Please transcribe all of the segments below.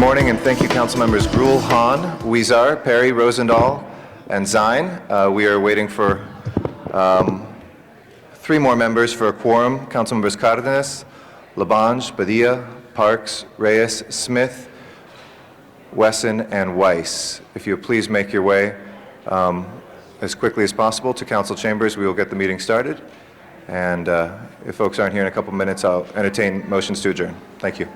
morning, and thank you, council members Gruhl, Hahn, Huizar, Perry, Rosendahl, and Zine. We are waiting for 3 more members for a quorum. Council members Cardenas, Labange, Padilla, Parks, Reyes, Smith, Wesson, and Weiss. If you'll please make your way as quickly as possible to council chambers, we will get the meeting started. And if folks aren't here in a couple minutes, I'll entertain motions to adjourn. Thank you.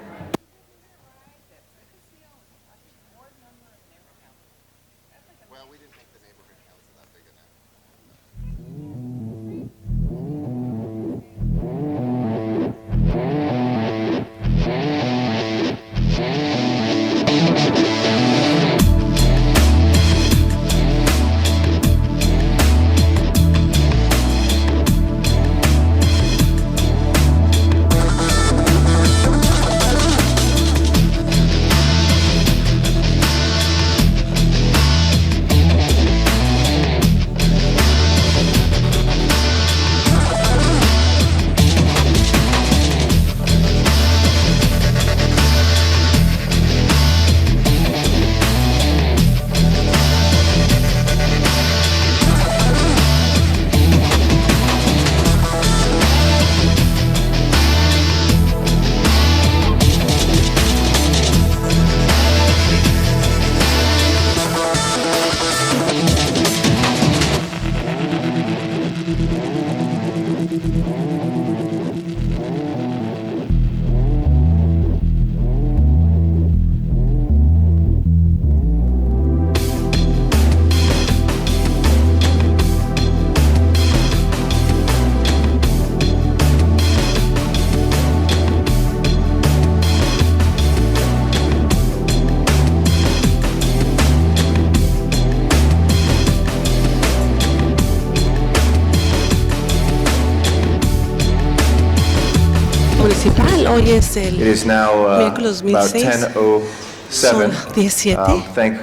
Hoy es el It is now miércoles about 2006. 10:07. Son 17. Thank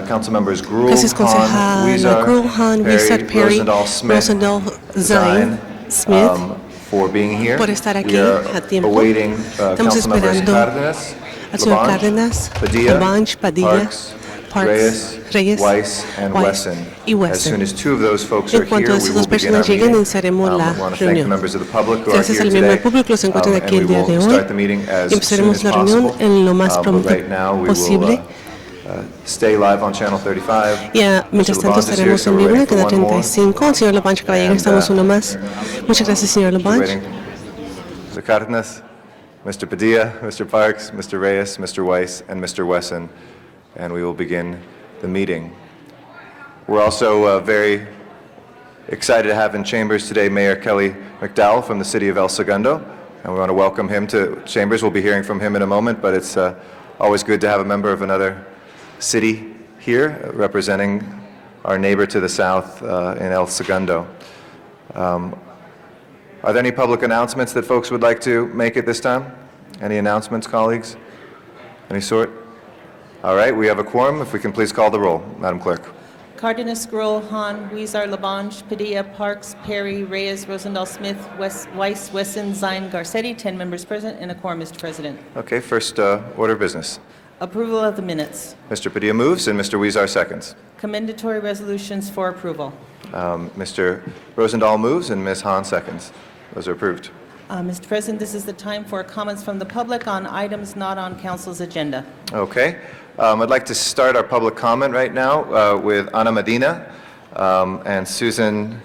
council members Gruhl, Gracias, Hahn, concejal Huizar, Gruhl, Hahn, Huizar, Perry, Rosendahl, Smith, Rosendahl, Zine, Smith, for being here. por estar aquí We are a tiempo. awaiting Estamos council members esperando Cardenas, al señor Labange, Cárdenas, Padilla, Labange, Padilla, Parks, Reyes, Weiss, and Weiss Wesson. y Wesson. As soon as 2 of those folks En are cuanto here, esas we will dos begin our personas lleguen, meeting. iniciaremos la I want to thank the reunión. members of the public who are Gracias here al miembro del today, público que se encuentra and aquí we el día will de hoy. start the meeting as Y empezaremos soon as la reunión possible. en lo más But pronto right now, we posible. will stay live on Channel 35. Mientras Mr. tanto Labange is here, estaremos so en we're vivo en el waiting for canal one more. 35. El señor Labange acaba de llegar, And, estamos uno más. Muchas gracias, señor We're Labange. waiting. Mr. Cardenas, Mr. Padilla, Mr. Parks, Mr. Reyes, Mr. Weiss, and Mr. Wesson, and we will begin the meeting. We're also very excited to have in chambers today Mayor Kelly McDowell from the city of El Segundo, and we want to welcome him to chambers. We'll be hearing from him in a moment, but it's always good to have a member of another city here representing our neighbor to the south in El Segundo. Are there any public announcements that folks would like to make at this time? Any announcements, colleagues? Any sort? All right, we have a quorum. If we can please call the roll, Madam Clerk. Cardenas, Gruhl, Hahn, Huizar, Labange, Padilla, Parks, Perry, Reyes, Rosendahl, Smith, Weiss, Wesson, Zine, Garcetti, 10 members present, and a quorum, Mr. President. Okay, first order of business. Approval of the minutes. Mr. Padilla moves and Mr. Huizar seconds. Commendatory resolutions for approval. Mr. Rosendahl moves and Ms. Hahn seconds. Those are approved. Mr. President, this is the time for comments from the public on items not on council's agenda. Okay. I'd like to start our public comment right now with Ana Medina and Susan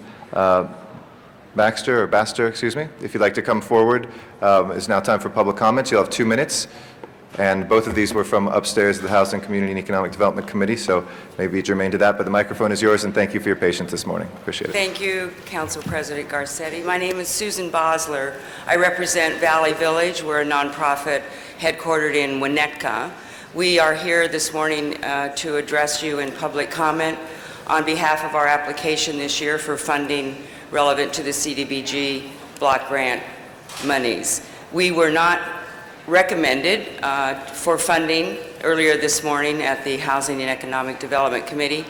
Baxter, excuse me. If you'd like to come forward, it's now time for public comments. You'll have 2 minutes. And both of these were from upstairs of the Housing, Community, and Economic Development Committee, so maybe germane to that. But the microphone is yours, and thank you for your patience this morning. Appreciate it. Thank you, Council President Garcetti. My name is Susan Bosler. I represent Valley Village. We're a nonprofit headquartered in Winnetka. We are here this morning to address you in public comment on behalf of our application this year for funding relevant to the CDBG block grant monies. We were not recommended for funding earlier this morning at the Housing and Economic Development Committee.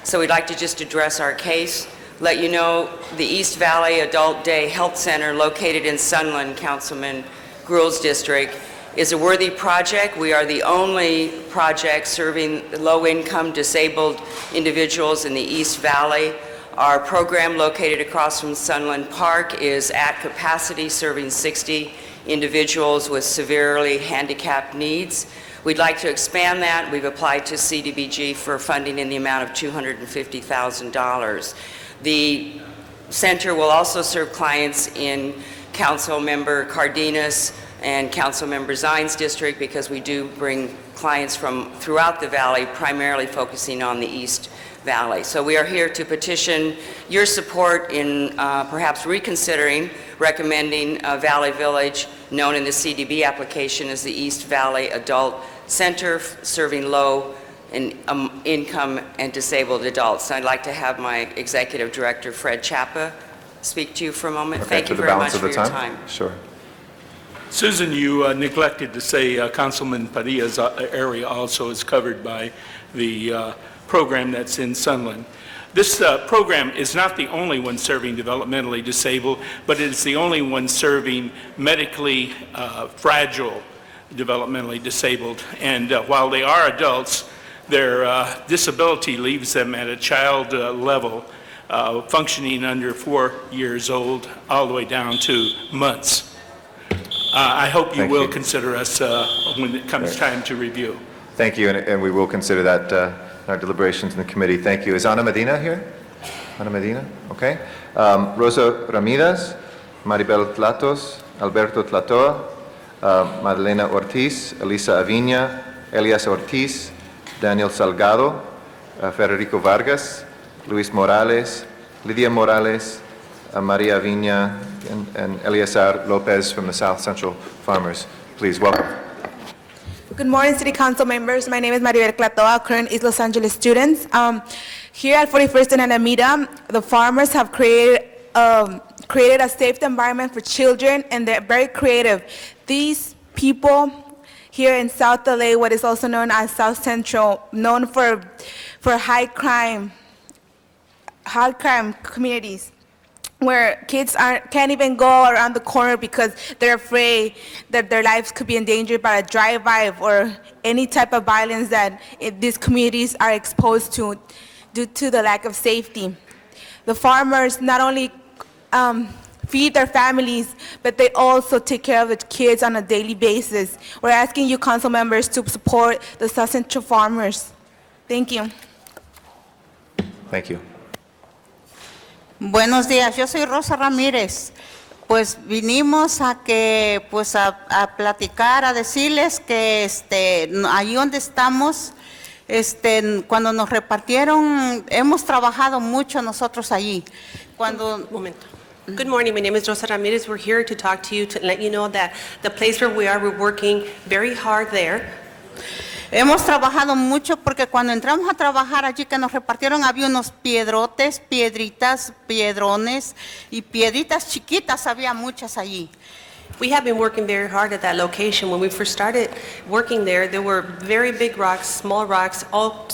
So we'd like to just address our case, let you know the East Valley Adult Day Health Center located in Sunland, Councilman Gruhl's district, is a worthy project. We are the only project serving low-income disabled individuals in the East Valley. Our program, located across from Sunland Park, is at capacity, serving 60 individuals with severely handicapped needs. We'd like to expand that. We've applied to CDBG for funding in the amount of $250,000. The center will also serve clients in Councilmember Cardenas and Councilmember Zines district, because we do bring clients from throughout the valley, primarily focusing on the East Valley. So we are here to petition your support in perhaps reconsidering recommending Valley Village, known in the CDB application as the East Valley Adult Center, serving low income and disabled adults. I'd like to have my Executive Director, Fred Chapa, speak to you for a moment. Okay, Thank you for the very much balance of for the your time? time. Sure. Susan, you neglected to say Councilman Padilla's area also is covered by the program that's in Sunland. This program is not the only one serving developmentally disabled, but it is the only one serving medically fragile developmentally disabled. And while they are adults, their disability leaves them at a child level, functioning under 4 years old, all the way down to months. I hope you Thank will you. consider us when it comes time to review. Thank you, and we will consider that in our deliberations in the committee. Thank you. Is Ana Medina here? Ana Medina? Okay. Rosa Ramirez, Maribel Tlatos, Alberto Tlatoa, Madalena Ortiz, Elisa Aviña, Elias Ortiz, Daniel Salgado, Federico Vargas, Luis Morales, Lydia Morales, Maria Aviña, and Eleazar Lopez from the South Central Farmers. Please, welcome. Good morning, City Council members. My name is Maribel Clatoa, current East Los Angeles students. Here at 41st and Alameda, the farmers have created a safe environment for children, and they're very creative. These people here in South LA, what is also known as South Central, known for high crime communities, where kids can't even go around the corner because they're afraid that their lives could be endangered by a drive-by or any type of violence that these communities are exposed to due to the lack of safety. The farmers not only feed their families, but they also take care of the kids on a daily basis. We're asking you, council members, to support the South Central farmers. Thank you. Thank you. Buenos días, yo soy Rosa Ramírez. Pues vinimos a platicar, a decirles que ahí donde estamos, cuando nos repartieron, hemos trabajado mucho nosotros allí. Momento. Good morning, my name is Rosa Ramirez. We're here to talk to you to let you know that the place where we are, we're working very hard there. Hemos trabajado mucho porque cuando entramos a trabajar allí que nos repartieron había unos piedrotes, piedritas, piedrones y piedritas chiquitas, había muchas allí. We have been working very hard at that location. When we first started working there were very big rocks, small rocks, all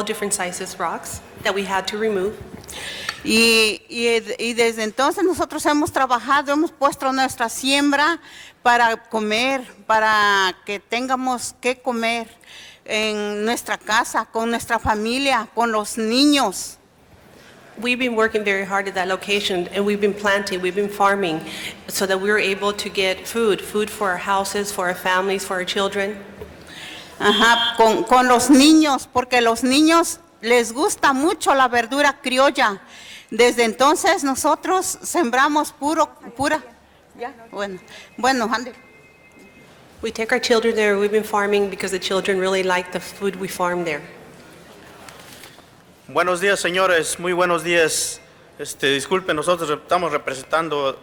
different sizes rocks that we had to remove. Y desde entonces nosotros hemos trabajado, hemos puesto nuestra siembra para comer, para que tengamos que comer en nuestra casa, con nuestra familia, con los niños. We've been working very hard at that location, and we've been planting, we've been farming, so that we're able to get food for our houses, for our families, for our children. Ajá, con los niños, porque los niños les gusta mucho la verdura criolla. Desde entonces nosotros sembramos pura. Ya, bueno, ande. We take our children there, we've been farming because the children really like the food we farm there. Buenos días, señores, muy buenos días. Disculpen, nosotros estamos representando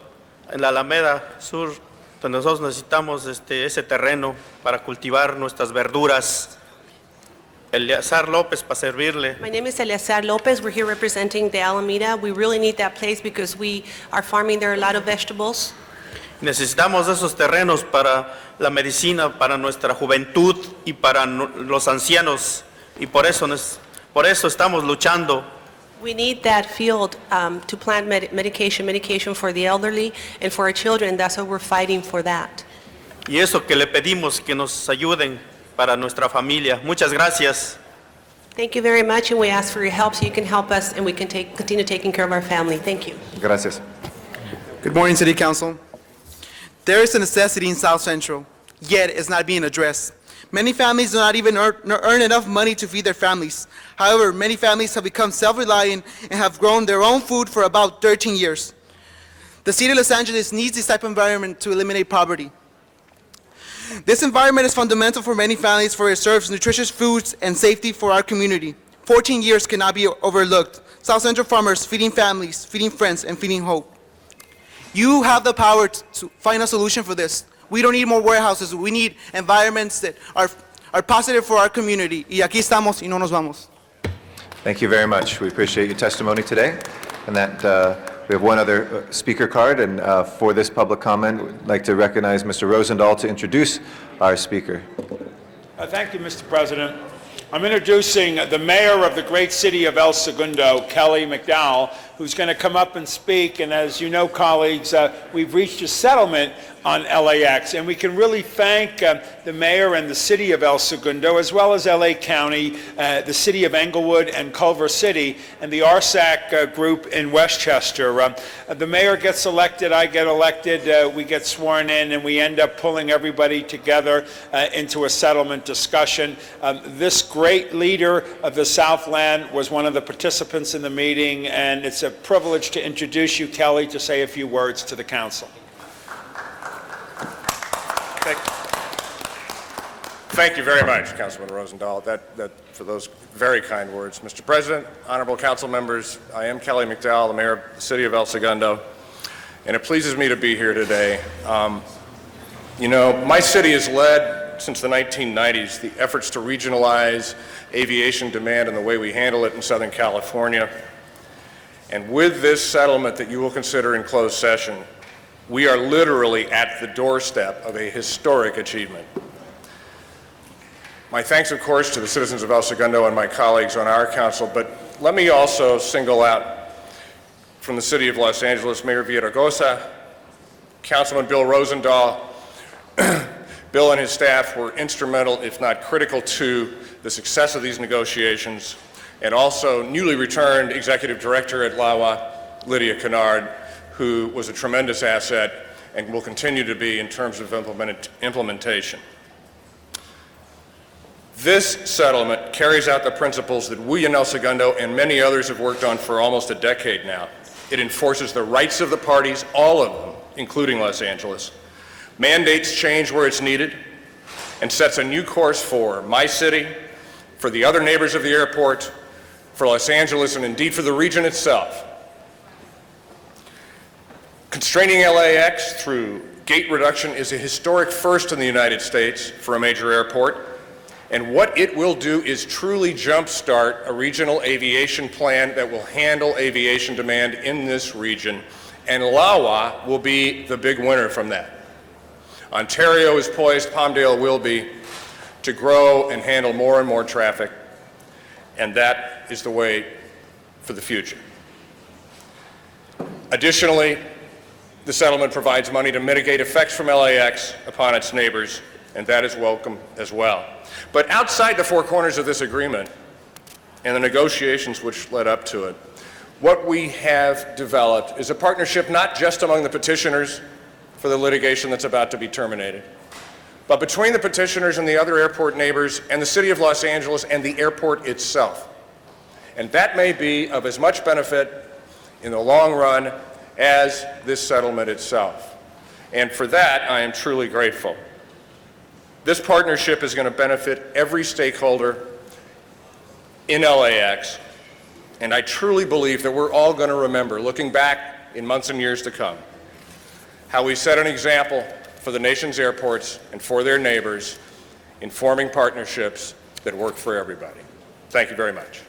en la Alameda Sur, donde nosotros necesitamos ese terreno para cultivar nuestras verduras. Eleazar López para servirle. My name is Eleazar Lopez. We're here representing the Alameda. We really need that place because we are farming there a lot of vegetables. Necesitamos esos terrenos para la medicina, para nuestra juventud y para los ancianos. Y por eso estamos luchando. We need that field to plant medication for the elderly and for our children. That's why we're fighting for that. y eso que le pedimos que nos ayuden para nuestra familia. Muchas gracias. Thank you very much, and we ask for your help so you can help us and we can continue taking care of our family. Thank you. Gracias. Good morning, City Council. There is a necessity in South Central, yet it's not being addressed. Many families do not even earn enough money to feed their families. However, many families have become self-reliant and have grown their own food for about 13 years. The City of Los Angeles needs this type of environment to eliminate poverty. This environment is fundamental for many families, for it serves nutritious foods and safety for our community. 14 years cannot be overlooked. South Central farmers feeding families, feeding friends, and feeding hope. You have the power to find a solution for this. We don't need more warehouses. We need environments that are positive for our community. Y aquí estamos y no nos vamos. Thank you very much. We appreciate your testimony today. And that we have one other speaker card, and for this public comment, we'd like to recognize Mr. Rosendahl to introduce our speaker. Thank you, Mr. President. I'm introducing the mayor of the great city of El Segundo, Kelly McDowell, who's going to come up and speak. And as you know, colleagues, we've reached a settlement on LAX, and we can really thank the mayor and the city of El Segundo, as well as LA County, the city of Englewood and Culver City, and the RSAC group in Westchester. The mayor gets elected, I get elected, we get sworn in, and we end up pulling everybody together into a settlement discussion. This great leader of the Southland was one of the participants in the meeting, and it's a privilege to introduce you, Kelly, to say a few words to the council. Thank you very much, Councilman Rosendahl, for those very kind words. Mr. President, honorable council members, I am Kelly McDowell, the mayor of the city of El Segundo, and it pleases me to be here today. You know, my city has led, since the 1990s, the efforts to regionalize aviation demand and the way we handle it in Southern California. And with this settlement that you will consider in closed session, we are literally at the doorstep of a historic achievement. My thanks, of course, to the citizens of El Segundo and my colleagues on our council, but let me also single out from the city of Los Angeles, Mayor Villaraigosa, Councilman Bill Rosendahl. Bill and his staff were instrumental, if not critical, to the success of these negotiations, and also newly returned Executive Director at LAWA, Lydia Kennard, who was a tremendous asset and will continue to be in terms of implementation. This settlement carries out the principles that we in El Segundo and many others have worked on for almost a decade now. It enforces the rights of the parties, all of them, including Los Angeles, mandates change where it's needed, and sets a new course for my city, for the other neighbors of the airport, for Los Angeles, and indeed for the region itself. Constraining LAX through gate reduction is a historic first in the United States for a major airport, and what it will do is truly jumpstart a regional aviation plan that will handle aviation demand in this region, and LAWA will be the big winner from that. Ontario is poised, Palmdale will be, to grow and handle more and more traffic, and that is the way for the future. Additionally, the settlement provides money to mitigate effects from LAX upon its neighbors, and that is welcome as well. But outside the four corners of this agreement and the negotiations which led up to it, what we have developed is a partnership not just among the petitioners for the litigation that's about to be terminated, but between the petitioners and the other airport neighbors and the city of Los Angeles and the airport itself. And that may be of as much benefit in the long run as this settlement itself. And for that, I am truly grateful. This partnership is going to benefit every stakeholder in LAX, and I truly believe that we're all going to remember, looking back in months and years to come, how we set an example for the nation's airports and for their neighbors in forming partnerships that work for everybody. Thank you very much.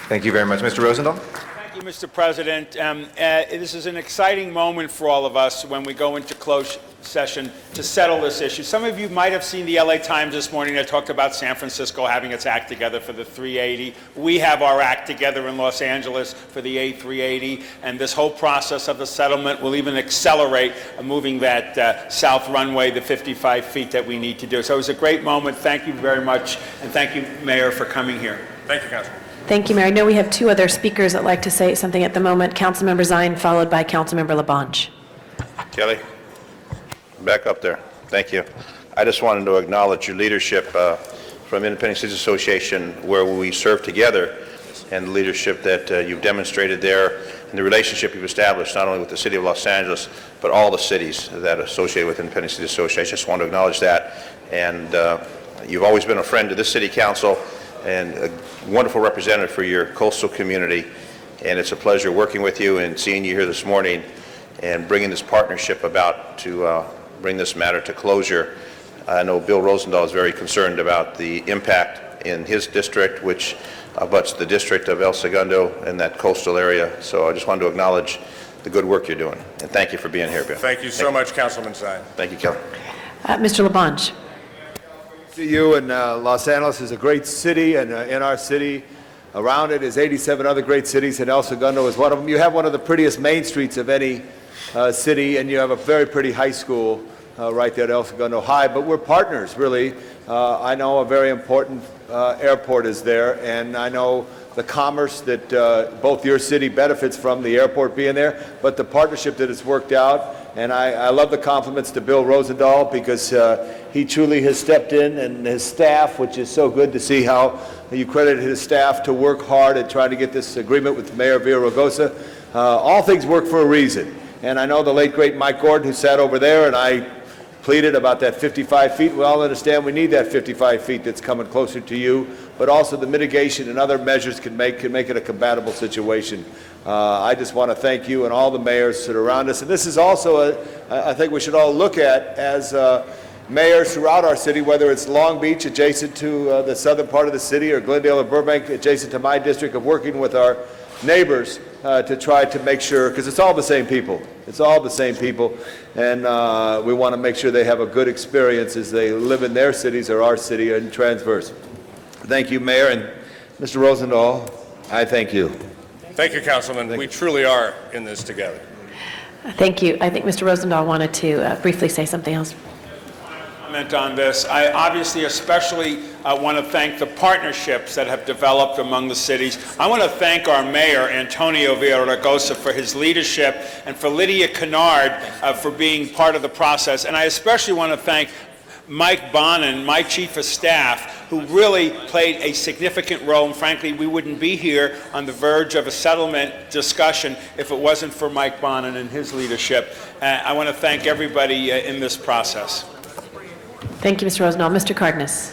Thank you very much. Mr. Rosendahl? Thank you, Mr. President. This is an exciting moment for all of us when we go into closed session to settle this issue. Some of you might have seen the LA Times this morning that talked about San Francisco having its act together for the 380. We have our act together in Los Angeles for the A380, and this whole process of the settlement will even accelerate moving that south runway the 55 feet that we need to do. So it was a great moment. Thank you very much, and thank you, Mayor, for coming here. Thank you, Councilman. Thank you, Mayor. I know we have two other speakers that like to say something at the moment. Councilmember Zine, followed by Councilmember Labange. Kelly, back up there. Thank you. I just wanted to acknowledge your leadership from Independent Cities Association, where we serve together, and the leadership that you've demonstrated there, and the relationship you've established not only with the City of Los Angeles, but all the cities that are associated with Independent Cities Association. I just want to acknowledge that. And you've always been a friend to this City Council and a wonderful representative for your coastal community. And it's a pleasure working with you and seeing you here this morning and bringing this partnership about to bring this matter to closure. I know Bill Rosendahl is very concerned about the impact in his district, which abuts the district of El Segundo in that coastal area. So I just wanted to acknowledge the good work you're doing. And thank you for being here, Bill. Thank you so much, Councilman Zine. Thank you, Kelly. Mr. Labange. To you, and Los Angeles is a great city, and in our city, around it is 87 other great cities, and El Segundo is one of them. You have one of the prettiest main streets of any city, and you have a very pretty high school right there at El Segundo High, but we're partners, really. I know a very important airport is there, and I know the commerce that both your city benefits from, the airport being there, but the partnership that has worked out. And I love the compliments to Bill Rosendahl, because he truly has stepped in, and his staff, which is so good to see how you credited his staff to work hard at trying to get this agreement with Mayor Villaraigosa. All things work for a reason. And I know the late, great Mike Gordon, who sat over there, and I pleaded about that 55 feet. We all understand we need that 55 feet that's coming closer to you, but also the mitigation and other measures can make it a compatible situation. I just want to thank you and all the mayors that are around us. And this is also, I think we should all look at as mayors throughout our city, whether it's Long Beach adjacent to the southern part of the city, or Glendale or Burbank adjacent to my district, of working with our neighbors to try to make sure, because it's all the same people. It's all the same people, and we want to make sure they have a good experience as they live in their cities or our city and transverse. Thank you, Mayor, and Mr. Rosendahl, I thank you. Thank you, Councilman. We truly are in this together. Thank you. I think Mr. Rosendahl wanted to briefly say something else. Comment on this. I obviously especially want to thank the partnerships that have developed among the cities. I want to thank our mayor, Antonio Villaraigosa, for his leadership, and for Lydia Kennard for being part of the process. And I especially want to thank Mike Bonin, my chief of staff, who really played a significant role. And frankly, we wouldn't be here on the verge of a settlement discussion if it wasn't for Mike Bonin and his leadership. I want to thank everybody in this process. Thank you, Mr. Rosendahl. Mr. Cardenas.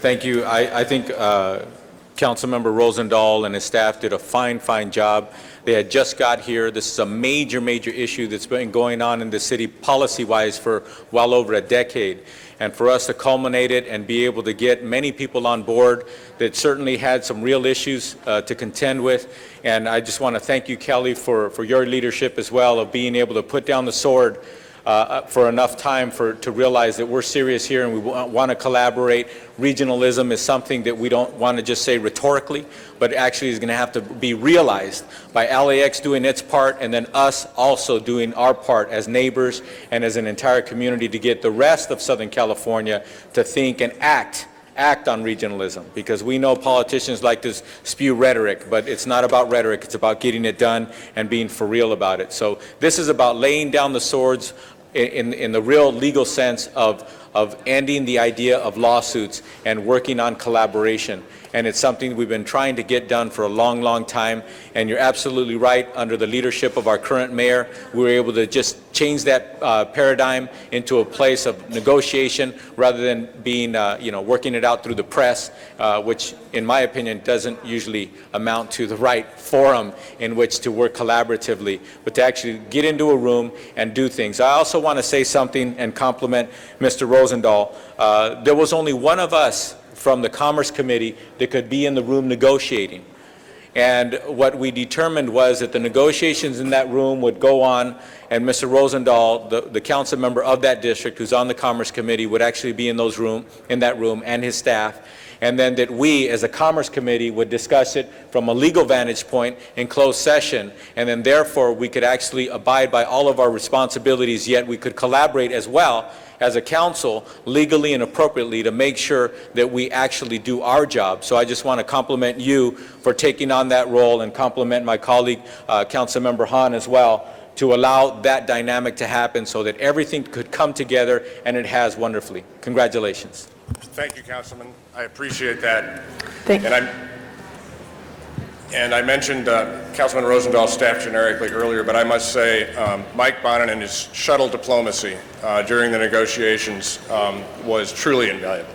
Thank you. I think Councilmember Rosendahl and his staff did a fine job. They had just got here. This is a major issue that's been going on in the city policy-wise for well over a decade. And for us to culminate it and be able to get many people on board that certainly had some real issues to contend with. And I just want to thank you, Kelly, for your leadership as well, of being able to put down the sword for enough time to realize that we're serious here and we want to collaborate. Regionalism is something that we don't want to just say rhetorically, but actually is going to have to be realized by LAX doing its part, and then us also doing our part as neighbors and as an entire community to get the rest of Southern California to think and act on regionalism, because we know politicians like to spew rhetoric, but it's not about rhetoric, it's about getting it done and being for real about it. So this is about laying down the swords in the real legal sense of ending the idea of lawsuits and working on collaboration. And it's something we've been trying to get done for a long time. And you're absolutely right, under the leadership of our current mayor, we were able to just change that paradigm into a place of negotiation rather than being, working it out through the press, which in my opinion doesn't usually amount to the right forum in which to work collaboratively, but to actually get into a room and do things. I also want to say something and compliment Mr. Rosendahl. There was only one of us from the Commerce Committee that could be in the room negotiating. And what we determined was that the negotiations in that room would go on and Mr. Rosendahl, the council member of that district who's on the Commerce Committee, would actually be in that room, and his staff, and then that we, as a Commerce Committee, would discuss it from a legal vantage point in closed session, and then therefore we could actually abide by all of our responsibilities, yet we could collaborate as well as a council legally and appropriately to make sure that we actually do our job. So I just want to compliment you for taking on that role and compliment my colleague, Councilmember Hahn, as well, to allow that dynamic to happen so that everything could come together, and it has wonderfully. Congratulations. Thank you, Councilman. I appreciate that. Thank you. And I mentioned Councilman Rosendall's staff generically earlier, but I must say Mike Bonin and his shuttle diplomacy during the negotiations was truly invaluable.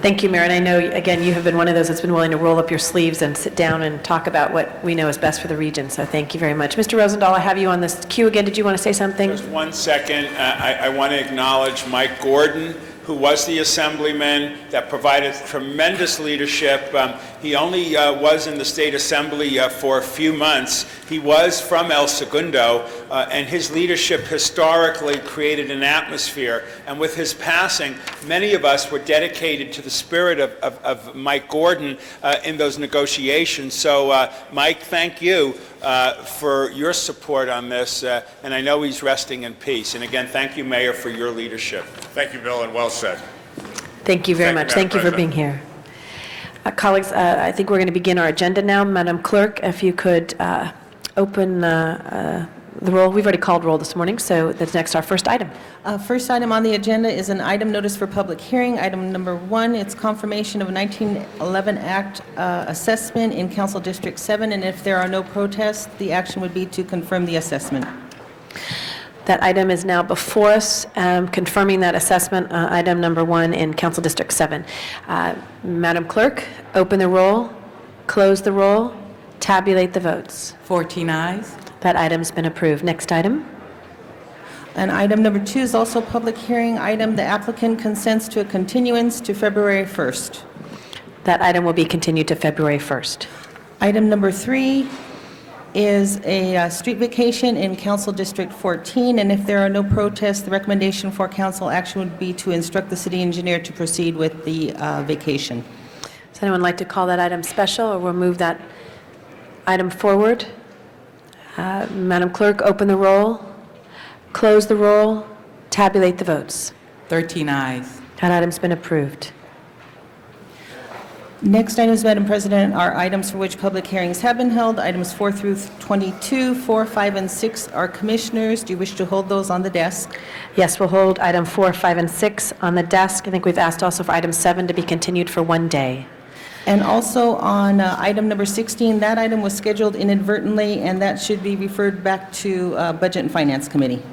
Thank you, Mayor. And I know, again, you have been one of those that's been willing to roll up your sleeves and sit down and talk about what we know is best for the region. So thank you very much. Mr. Rosendahl, I have you on this queue again. Did you want to say something? Just 1 second. I want to acknowledge Mike Gordon, who was the assemblyman that provided tremendous leadership. He only was in the State Assembly for a few months. He was from El Segundo, and his leadership historically created an atmosphere. And with his passing, many of us were dedicated to the spirit of Mike Gordon in those negotiations. So, Mike, thank you for your support on this, and I know he's resting in peace. And again, thank you, Mayor, for your leadership. Thank you, Bill, and well said. Thank you very Thank you, much. Thank you for Madam being here. Colleagues, I think we're going to begin our agenda now. Madam Clerk, if you could open the roll. We've already called roll this morning, so that's next our first item. First item on the agenda is an item notice for public hearing. Item number 1, it's confirmation of a 1911 Act assessment in Council District 7, and if there are no protests, the action would be to confirm the assessment. That item is now before us, confirming that assessment, item number 1 in Council District 7. Madam Clerk, open the roll, close the roll, tabulate the votes. 14 ayes. That item's been approved. Next item. And item number 2 is also a public hearing item. The applicant consents to a continuance to February 1st. That item will be continued to February 1st. Item number 3 is a street vacation in Council District 14, and if there are no protests, the recommendation for council action would be to instruct the city engineer to proceed with the vacation. Does anyone like to call that item special, or we'll move that item forward? Madam Clerk, open the roll, close the roll, tabulate the votes. 13 ayes. That item's been approved. Next items, Madam President, are items for which public hearings have been held. Items 4 through 22, 4, 5, and 6 are commissioners. Do you wish to hold those on the desk? Yes, we'll hold item 4, 5, and 6 on the desk. I think we've asked also for item 7 to be continued for 1 day. And also on item number 16, that item was scheduled inadvertently, and that should be referred back to Budget and Finance Committee.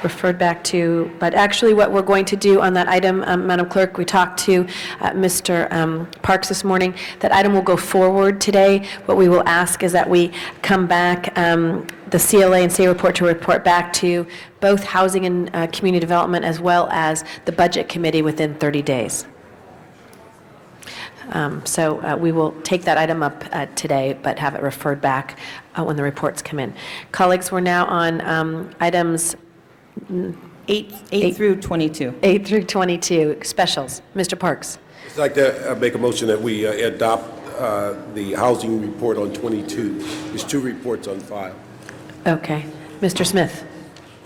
Referred back to, but actually what we're going to do on that item, Madam Clerk, we talked to Mr. Parks this morning. That item will go forward today. What we will ask is that we come back, the CLA and CA report to report back to both Housing and Community Development as well as the Budget Committee within 30 days. So we will take that item up today, but have it referred back when the reports come in. Colleagues, we're now on items 8 through 22. 8 through 22, specials. Mr. Parks. I'd like to make a motion that we adopt the housing report on 22. There's 2 reports on file. Okay. Mr. Smith.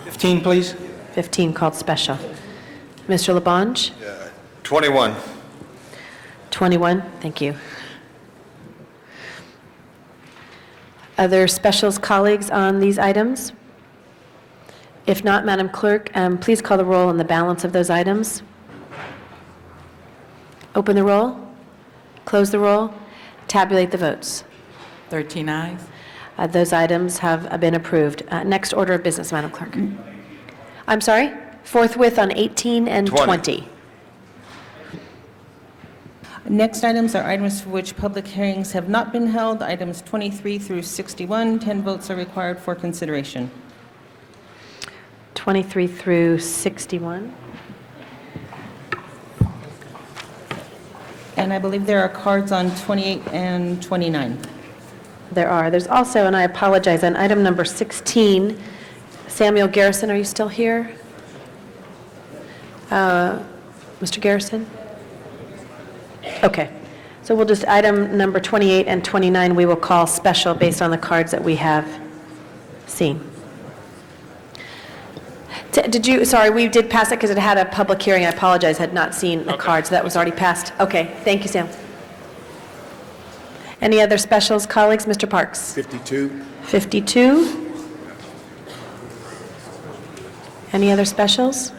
15, please. 15 called special. Mr. Labange. 21. 21, thank you. Other specials colleagues on these items? If not, Madam Clerk, please call the roll on the balance of those items. Open the roll, close the roll, tabulate the votes. 13 ayes. Those items have been approved. Next order of business, Madam Clerk. I'm sorry? Forthwith on 18 and 20. Next items are items for which public hearings have not been held. Items 23 through 61, 10 votes are required for consideration. 23 through 61. And I believe there are cards on 28 and 29. There are. There's also, and I apologize, on item number 16, Samuel Garrison, are you still here? Mr. Garrison? Okay. So we'll just, item number 28 and 29, we will call special based on the cards that we have seen. Did you, sorry, we did pass it because it had a public hearing. I apologize, had not seen the cards. That was already passed. Okay, thank you, Sam. Any other specials, colleagues? Mr. Parks? 52. 52. Any other specials?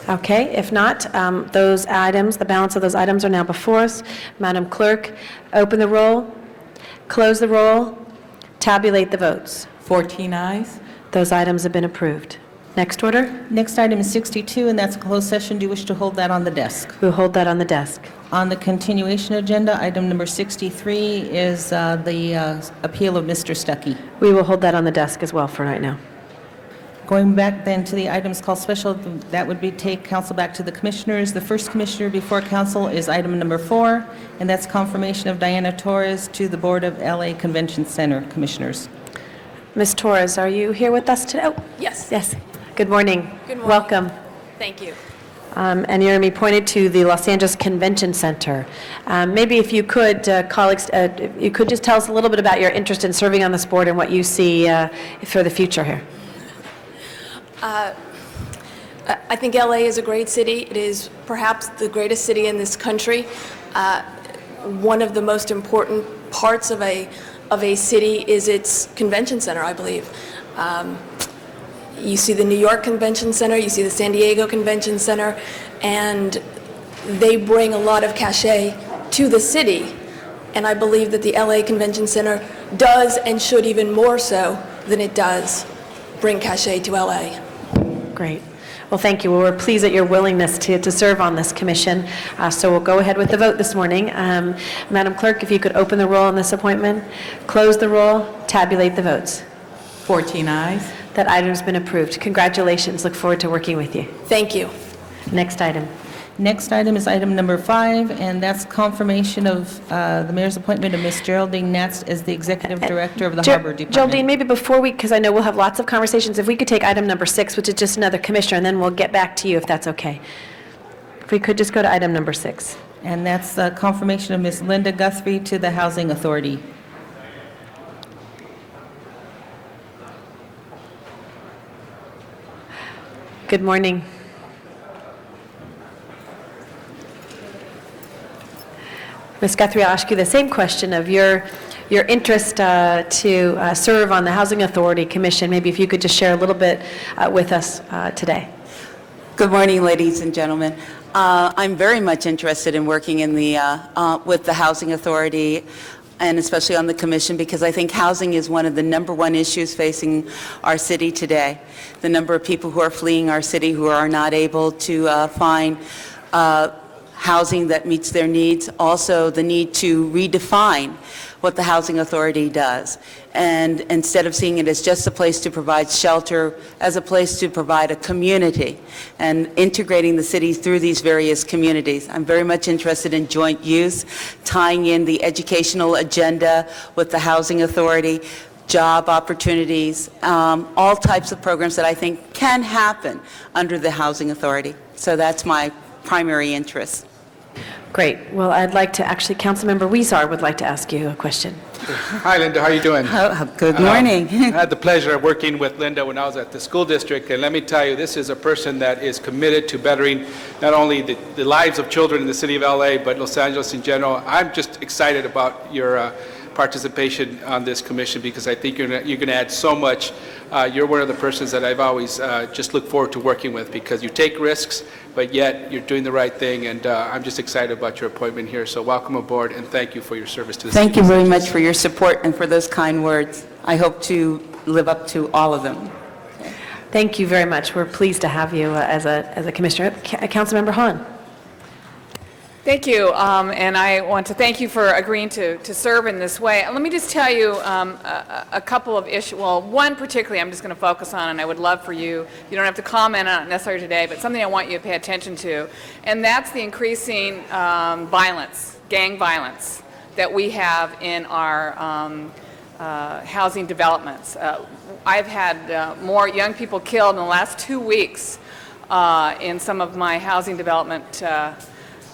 Okay, if not, those items, the balance of those items are now before us. Madam Clerk, open the roll, close the roll, tabulate the votes. 14 ayes. Those items have been approved. Next order? Next item is 62, and that's a closed session. Do you wish to hold that on the desk? We'll hold that on the desk. On the continuation agenda, item number 63 is the appeal of Mr. Stuckey. We will hold that on the desk as well for right now. Going back then to the items called special, that would be take council back to the commissioners. The first commissioner before council is item number 4, and that's confirmation of Diana Torres to the Board of LA Convention Center Commissioners. Ms. Torres, are you here with us today? Oh, Yes. yes. Good morning. Good morning. Welcome. Thank you. And you're going to be pointed to the Los Angeles Convention Center. Maybe if you could, colleagues, you could just tell us a little bit about your interest in serving on this board and what you see for the future here. I think LA is a great city. It is perhaps the greatest city in this country. One of the most important parts of a city is its convention center, I believe. You see the New York Convention Center, you see the San Diego Convention Center, and they bring a lot of cachet to the city. And I believe that the LA Convention Center does, and should even more so than it does, bring cachet to LA. Great. Well, thank you. Well, we're pleased at your willingness to serve on this commission. So we'll go ahead with the vote this morning. Madam Clerk, if you could open the roll on this appointment, close the roll, tabulate the votes. 14 ayes. That item's been approved. Congratulations. Look forward to working with you. Thank you. Next item. Next item is item number 5, and that's confirmation of the mayor's appointment of Ms. Geraldine Natz as the executive director of the Harbor Department. Geraldine, maybe before we, because I know we'll have lots of conversations, if we could take item number 6, which is just another commissioner, and then we'll get back to you if that's okay. If we could just go to item number 6. And that's confirmation of Ms. Linda Guthrie to the Housing Authority. Good morning. Ms. Guthrie, I'll ask you the same question of your interest to serve on the Housing Authority Commission. Maybe if you could just share a little bit with us today. Good morning, ladies and gentlemen. I'm very much interested in working in with the Housing Authority, and especially on the commission, because I think housing is one of the #1 issues facing our city today. The number of people who are fleeing our city who are not able to find housing that meets their needs, also the need to redefine what the Housing Authority does. And instead of seeing it as just a place to provide shelter, as a place to provide a community and integrating the city through these various communities. I'm very much interested in joint use, tying in the educational agenda with the Housing Authority, job opportunities, all types of programs that I think can happen under the Housing Authority. So that's my primary interest. Great. Well, I'd like to, actually, Councilmember Weezer would like to ask you a question. Hi, Linda. How are you doing? Good morning. I had the pleasure of working with Linda when I was at the school district, and let me tell you, this is a person that is committed to bettering not only the lives of children in the city of LA, but Los Angeles in general. I'm just excited about your participation on this commission because I think you're going to add so much. You're one of the persons that I've always just looked forward to working with because you take risks, but yet you're doing the right thing, and I'm just excited about your appointment here. So welcome aboard, and thank you for your service to the city. Thank you very much for your support and for those kind words. I hope to live up to all of them. Thank you very much. We're pleased to have you as a commissioner. Councilmember Hahn. Thank you, and I want to thank you for agreeing to serve in this way. Let me just tell you a couple of issues. Well, one particularly I'm just going to focus on, and I would love for you don't have to comment on it necessarily today, but something I want you to pay attention to, and that's the increasing violence, gang violence, that we have in our housing developments. I've had more young people killed in the last 2 weeks in some of my housing development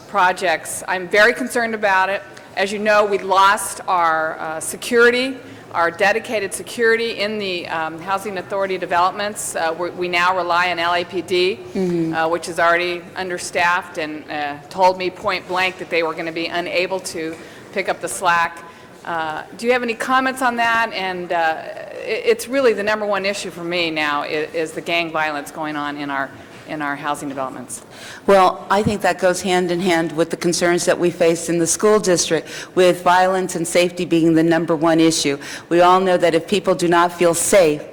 projects. I'm very concerned about it. As you know, we lost our security, our dedicated security in the Housing Authority developments. We now rely on LAPD, which is already understaffed, and told me point blank that they were going to be unable to pick up the slack. Do you have any comments on that? And it's really the number one issue for me now is the gang violence going on in our housing developments. Well, I think that goes hand in hand with the concerns that we face in the school district, with violence and safety being the number one issue. We all know that if people do not feel safe,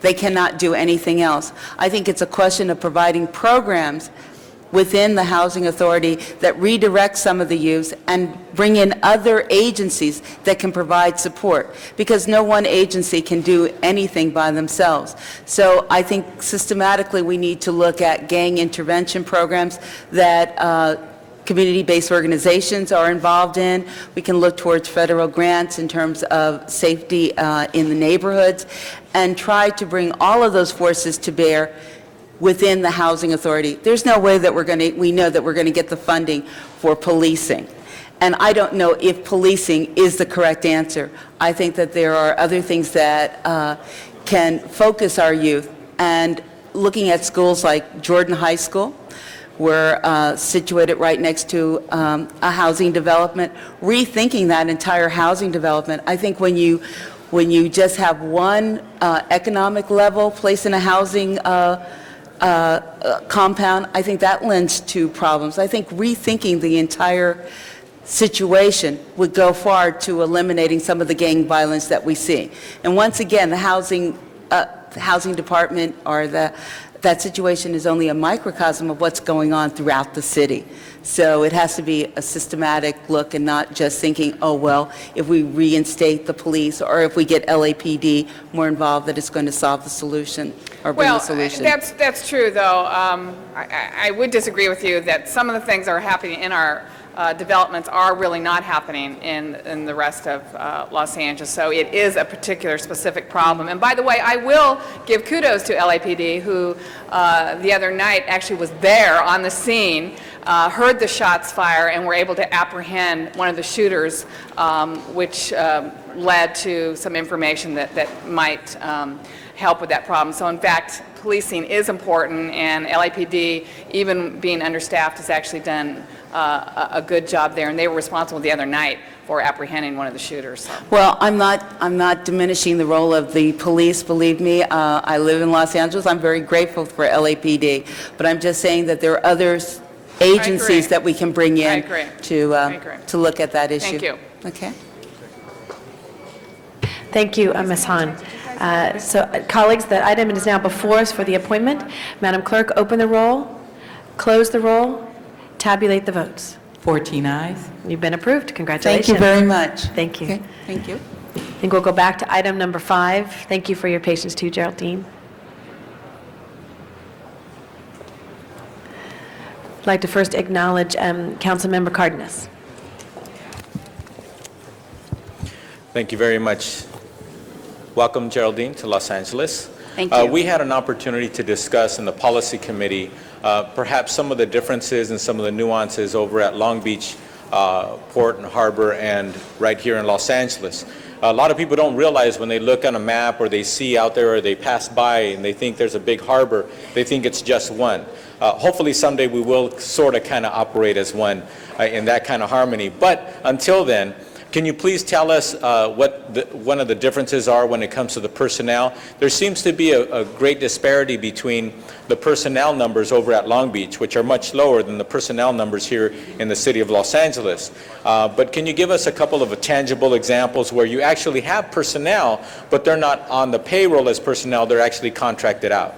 they cannot do anything else. I think it's a question of providing programs within the Housing Authority that redirect some of the youth and bring in other agencies that can provide support, because no one agency can do anything by themselves. So I think systematically we need to look at gang intervention programs that community-based organizations are involved in. We can look towards federal grants in terms of safety in the neighborhoods, and try to bring all of those forces to bear within the Housing Authority. There's no way that we know that we're going to get the funding for policing. And I don't know if policing is the correct answer. I think that there are other things that can focus our youth. And looking at schools like Jordan High School, we're situated right next to a housing development, rethinking that entire housing development. I think when you just have one economic level placed in a housing compound, I think that lends to problems. I think rethinking the entire situation would go far to eliminating some of the gang violence that we see. And once again, the housing department or that situation is only a microcosm of what's going on throughout the city. So it has to be a systematic look and not just thinking, oh, well, if we reinstate the police or if we get LAPD more involved, that it's going to solve the solution or bring the solution. That's true, though. I would disagree with you that some of the things that are happening in our developments are really not happening in the rest of Los Angeles. So it is a particular specific problem. And by the way, I will give kudos to LAPD, who the other night actually was there on the scene, heard the shots fire, and were able to apprehend one of the shooters, which led to some information that might help with that problem. So in fact, policing is important, and LAPD, even being understaffed, has actually done a good job there, and they were responsible the other night for apprehending one of the shooters. So. Well, I'm not diminishing the role of the police, believe me. I live in Los Angeles. I'm very grateful for LAPD, but I'm just saying that there are other agencies that we can bring in to look at that issue. Thank you. Okay. Thank you, Ms. Hahn. Colleagues, the item is now before us for the appointment. Madam Clerk, open the roll, close the roll, tabulate the votes. 14 ayes. You've been approved. Congratulations. Thank you very much. Thank you. Okay. Thank you. I think we'll go back to item number 5. Thank you for your patience too, Geraldine. I'd like to first acknowledge Councilmember Cardenas. Thank you very much. Welcome, Geraldine, to Los Angeles. Thank you. We had an opportunity to discuss in the Policy Committee perhaps some of the differences and some of the nuances over at Long Beach, Port and Harbor, and right here in Los Angeles. A lot of people don't realize when they look on a map or they see out there or they pass by and they think there's a big harbor, they think it's just one. Hopefully someday we will sort of kind of operate as one in that kind of harmony. But until then, can you please tell us what one of the differences are when it comes to the personnel? There seems to be a great disparity between the personnel numbers over at Long Beach, which are much lower than the personnel numbers here in the city of Los Angeles. But can you give us a couple of tangible examples where you actually have personnel, but they're not on the payroll as personnel, they're actually contracted out?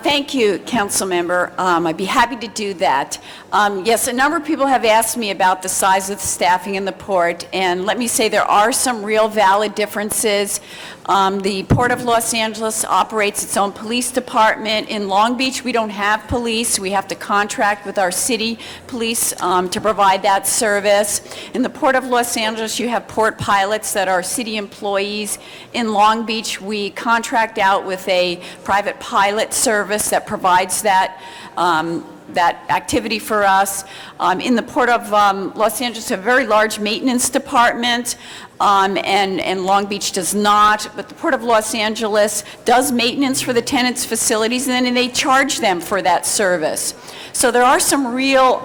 Thank you, Council Member. I'd be happy to do that. Yes, a number of people have asked me about the size of the staffing in the port, and let me say there are some real valid differences. The Port of Los Angeles operates its own police department. In Long Beach, we don't have police. We have to contract with our city police to provide that service. In the Port of Los Angeles, you have port pilots that are city employees. In Long Beach, we contract out with a private pilot service that provides that activity for us. In the Port of Los Angeles, a very large maintenance department, and Long Beach does not, but the Port of Los Angeles does maintenance for the tenants' facilities, and then they charge them for that service. So there are some real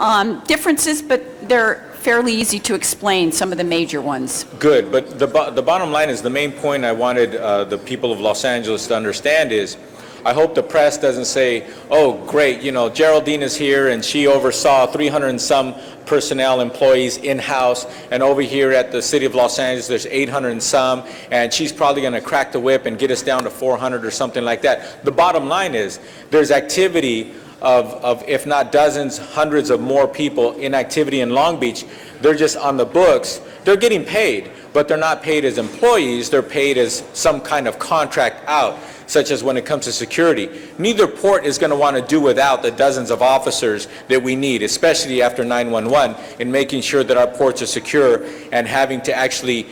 differences, but they're fairly easy to explain, some of the major ones. Good, but the bottom line is, the main point I wanted the people of Los Angeles to understand is, I hope the press doesn't say, oh, great, you know, Geraldine is here and she oversaw 300 and some personnel employees in-house, and over here at the City of Los Angeles, there's 800 and some, and she's probably going to crack the whip and get us down to 400 or something like that. The bottom line is, there's activity of if not dozens, hundreds of more people in activity in Long Beach. They're just on the books. They're getting paid, but they're not paid as employees. They're paid as some kind of contract out, such as when it comes to security. Neither port is going to want to do without the dozens of officers that we need, especially after 911, in making sure that our ports are secure and having to actually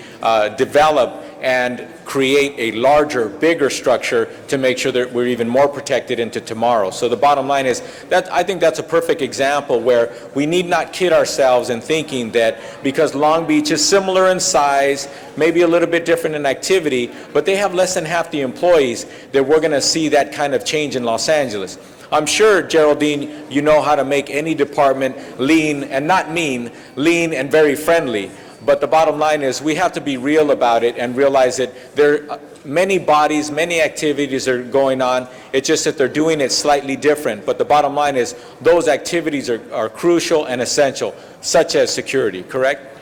develop and create a larger, bigger structure to make sure that we're even more protected into tomorrow. So the bottom line is that I think that's a perfect example where we need not kid ourselves in thinking that because Long Beach is similar in size, maybe a little bit different in activity, but they have less than half the employees, that we're going to see that kind of change in Los Angeles. I'm sure, Geraldine, you know how to make any department lean and not mean, lean and very friendly. But the bottom line is we have to be real about it and realize that there are many bodies, many activities are going on. It's just that they're doing it slightly different. But the bottom line is those activities are crucial and essential, such as security, correct?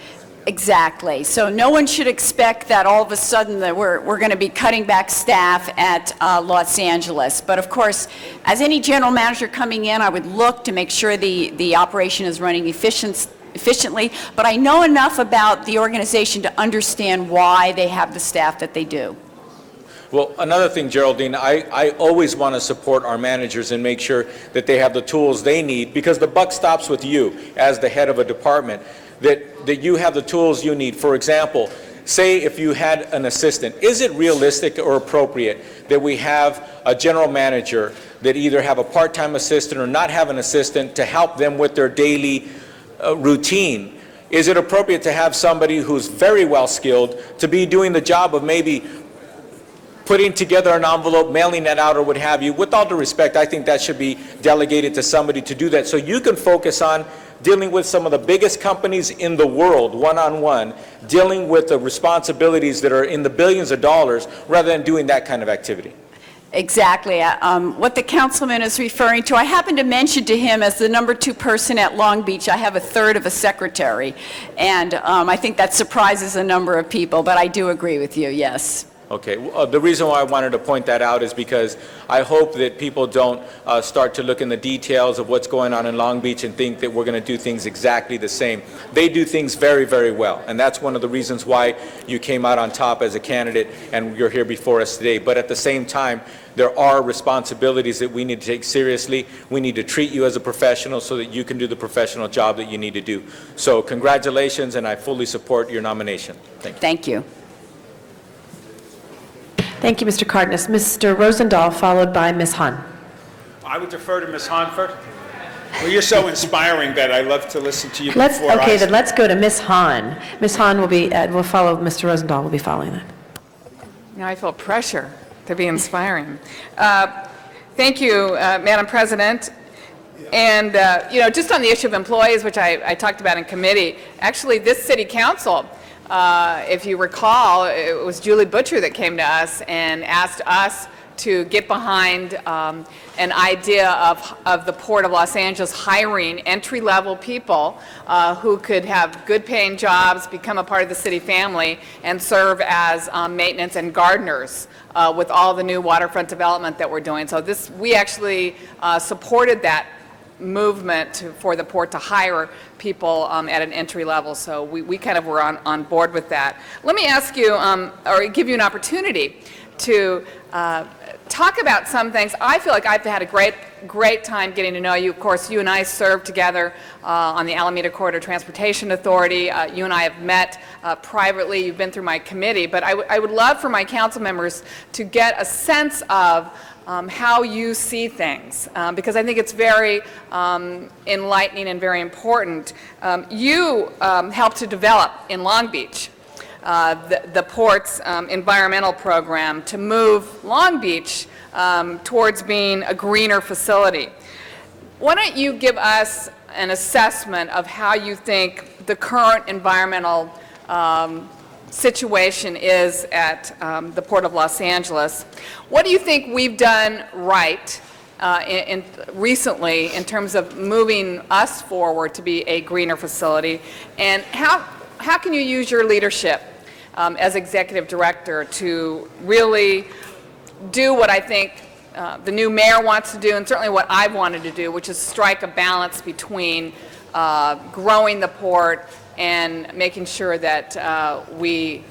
Exactly. So no one should expect that all of a sudden that we're going to be cutting back staff at Los Angeles. But of course, as any general manager coming in, I would look to make sure the operation is running efficiently, but I know enough about the organization to understand why they have the staff that they do. Well, another thing, Geraldine, I always want to support our managers and make sure that they have the tools they need, because the buck stops with you as the head of a department, that you have the tools you need. For example, say if you had an assistant, is it realistic or appropriate that we have a general manager that either have a part-time assistant or not have an assistant to help them with their daily routine? Is it appropriate to have somebody who's very well skilled to be doing the job of maybe putting together an envelope, mailing that out, or what have you? With all due respect, I think that should be delegated to somebody to do that, so you can focus on dealing with some of the biggest companies in the world one-on-one, dealing with the responsibilities that are in the billions of dollars, rather than doing that kind of activity. Exactly. What the councilman is referring to, I happened to mention to him as the number 2 person at Long Beach, I have a third of a secretary. And I think that surprises a number of people, but I do agree with you, yes. Okay, the reason why I wanted to point that out is because I hope that people don't start to look in the details of what's going on in Long Beach and think that we're going to do things exactly the same. They do things very, very well, and that's one of the reasons why you came out on top as a candidate and you're here before us today. But at the same time, there are responsibilities that we need to take seriously. We need to treat you as a professional so that you can do the professional job that you need to do. So congratulations, and I fully support your nomination. Thank you. Thank you. Thank you, Mr. Cardenas. Mr. Rosendahl, followed by Ms. Hahn. I would defer to Ms. Hanford. Well, you're so inspiring that I love to listen to you Then let's go to Ms. Hahn. Ms. Hahn will follow, Mr. Rosendahl will be following that. Now I feel pressure to be inspiring. Thank you, Madam President. And, just on the issue of employees, which I talked about in committee, actually this city council, if you recall, it was Julie Butcher that came to us and asked us to get behind an idea of the Port of Los Angeles hiring entry-level people who could have good-paying jobs, become a part of the city family, and serve as maintenance and gardeners with all the new waterfront development that we're doing. So we actually supported that movement for the port to hire people at an entry level, so we kind of were on board with that. Let me ask you, or give you an opportunity to talk about some things. I feel like I've had a great time getting to know you. Of course, you and I served together on the Alameda Corridor Transportation Authority. You and I have met privately. You've been through my committee, but I would love for my council members to get a sense of how you see things, because I think it's very enlightening and very important. You helped to develop in Long Beach the port's environmental program to move Long Beach towards being a greener facility. Why don't you give us an assessment of how you think the current environmental situation is at the Port of Los Angeles? What do you think we've done right recently in terms of moving us forward to be a greener facility? And how can you use your leadership as executive director to really do what I think the new mayor wants to do, and certainly what I've wanted to do, which is strike a balance between growing the port and making sure that we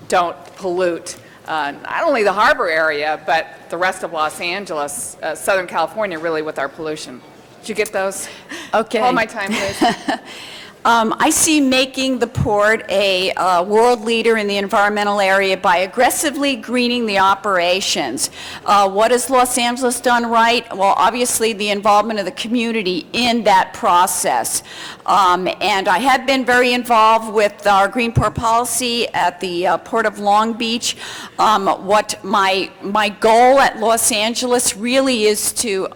don't pollute not only the harbor area, but the rest of Los Angeles, Southern California, really, with our pollution. Did you get those? Okay. Hold my time, please. I see making the port a world leader in the environmental area by aggressively greening the operations. What has Los Angeles done right? Well, obviously the involvement of the community in that process. And I have been very involved with our Green Port policy at the Port of Long Beach. What my goal at Los Angeles really is to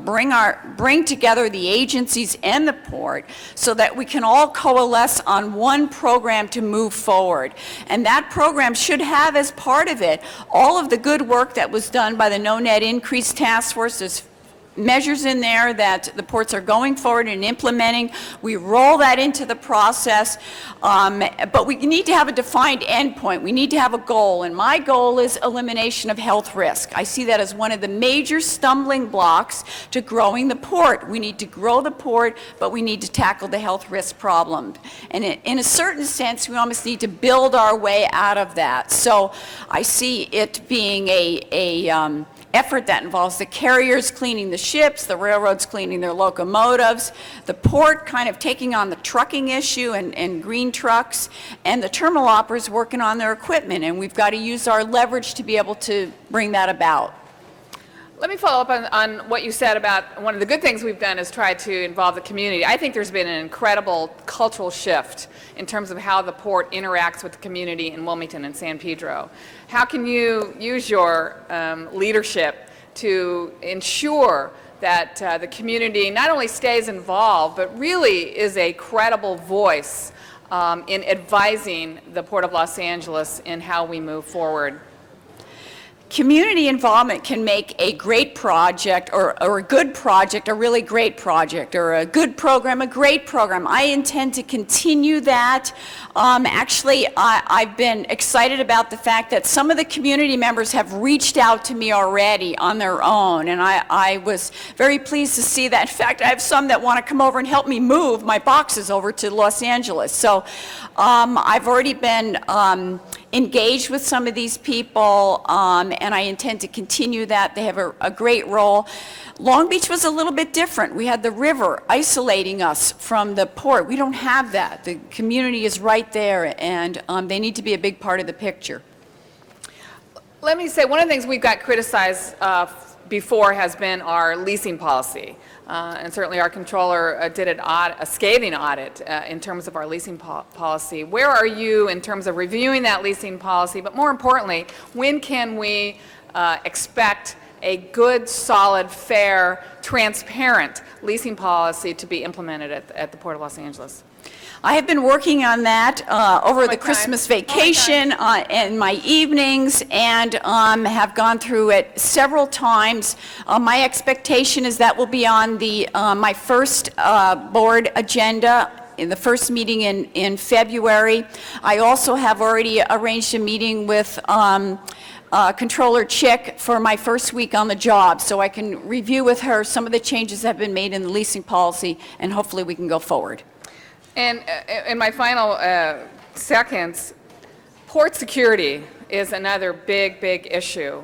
bring together the agencies and the port so that we can all coalesce on one program to move forward. And that program should have as part of it all of the good work that was done by the No Net Increase Task Force. There's measures in there that the ports are going forward and implementing. We roll that into the process, but we need to have a defined endpoint. We need to have a goal, and my goal is elimination of health risk. I see that as one of the major stumbling blocks to growing the port. We need to grow the port, but we need to tackle the health risk problem. And in a certain sense, we almost need to build our way out of that. So I see it being a effort that involves the carriers cleaning the ships, the railroads cleaning their locomotives, the port kind of taking on the trucking issue and green trucks, and the terminal operators working on their equipment. And we've got to use our leverage to be able to bring that about. Let me follow up on what you said about one of the good things we've done is try to involve the community. I think there's been an incredible cultural shift in terms of how the port interacts with the community in Wilmington and San Pedro. How can you use your leadership to ensure that the community not only stays involved, but really is a credible voice in advising the Port of Los Angeles in how we move forward? Community involvement can make a great project or a good project a really great project, or a good program a great program. I intend to continue that. Actually, I've been excited about the fact that some of the community members have reached out to me already on their own, and I was very pleased to see that. In fact, I have some that want to come over and help me move my boxes over to Los Angeles. So I've already been engaged with some of these people, and I intend to continue that. They have a great role. Long Beach was a little bit different. We had the river isolating us from the port. We don't have that. The community is right there, and they need to be a big part of the picture. Let me say, one of the things we've got criticized before has been our leasing policy. And certainly our controller did a scathing audit in terms of our leasing policy. Where are you in terms of reviewing that leasing policy? But more importantly, when can we expect a good, solid, fair, transparent leasing policy to be implemented at the Port of Los Angeles? I have been working on that over the Christmas vacation and my evenings, and have gone through it several times. My expectation is that will be on the my first board agenda in the first meeting in February. I also have already arranged a meeting with Controller Chick for my first week on the job, so I can review with her some of the changes that have been made in the leasing policy, and hopefully we can go forward. And in my final seconds, port security is another big, big issue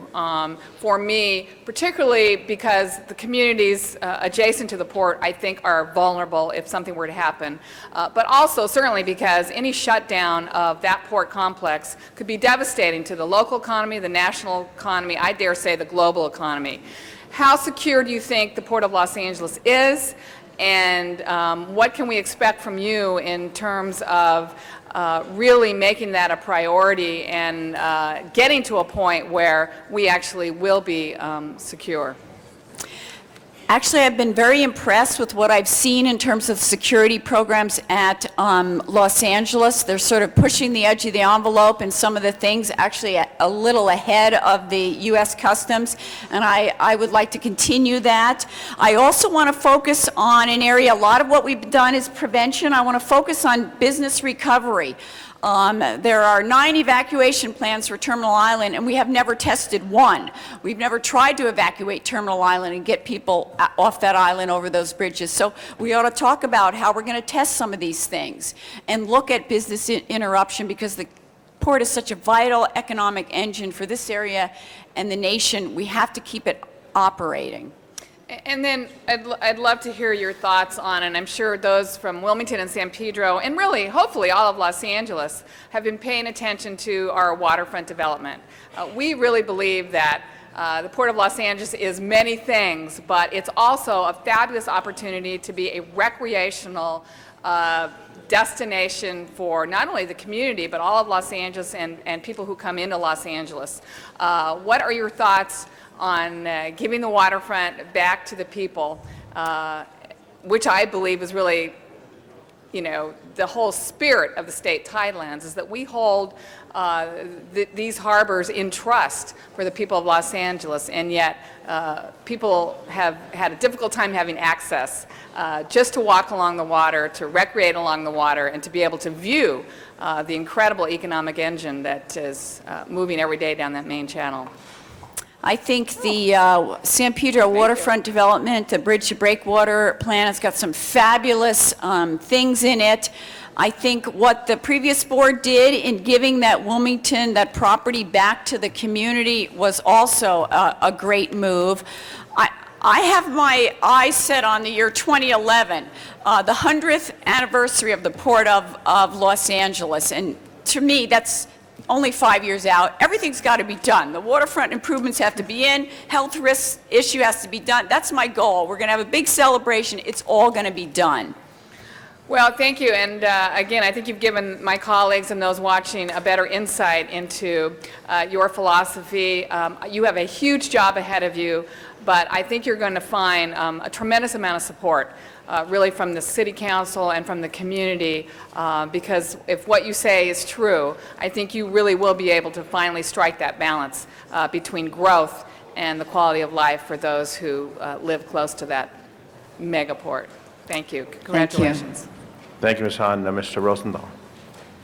for me, particularly because the communities adjacent to the port, I think, are vulnerable if something were to happen. But also, certainly, because any shutdown of that port complex could be devastating to the local economy, the national economy, I dare say the global economy. How secure do you think the Port of Los Angeles is? And what can we expect from you in terms of really making that a priority and getting to a point where we actually will be secure? Actually, I've been very impressed with what I've seen in terms of security programs at Los Angeles. They're sort of pushing the edge of the envelope and some of the things actually a little ahead of the U.S. Customs, and I would like to continue that. I also want to focus on an area, a lot of what we've done is prevention. I want to focus on business recovery. There are 9 evacuation plans for Terminal Island, and we have never tested one. We've never tried to evacuate Terminal Island and get people off that island over those bridges. So we ought to talk about how we're going to test some of these things and look at business interruption, because the port is such a vital economic engine for this area and the nation. We have to keep it operating. And then I'd love to hear your thoughts on, and I'm sure those from Wilmington and San Pedro, and really, hopefully, all of Los Angeles, have been paying attention to our waterfront development. We really believe that the Port of Los Angeles is many things, but it's also a fabulous opportunity to be a recreational destination for not only the community, but all of Los Angeles and people who come into Los Angeles. What are your thoughts on giving the waterfront back to the people, which I believe is really, you know, the whole spirit of the state tidelands, is that we hold these harbors in trust for the people of Los Angeles, and yet people have had a difficult time having access just to walk along the water, to recreate along the water, and to be able to view the incredible economic engine that is moving every day down that main channel. I think the San Pedro waterfront development, the Bridge to Breakwater plan, has got some fabulous things in it. I think what the previous board did in giving that Wilmington, that property back to the community, was also a great move. I have my eyes set on the year 2011, the 100th anniversary of the Port of Los Angeles, and to me, that's only 5 years out. Everything's got to be done. The waterfront improvements have to be in. Health risk issue has to be done. That's my goal. We're going to have a big celebration. It's all going to be done. Well, thank you. And again, I think you've given my colleagues and those watching a better insight into your philosophy. You have a huge job ahead of you, but I think you're going to find a tremendous amount of support really from the City Council and from the community, because if what you say is true, I think you really will be able to finally strike that balance between growth and the quality of life for those who live close to that megaport. Thank you. Congratulations. Thank you, Ms. Hahn. Mr. Rosendahl.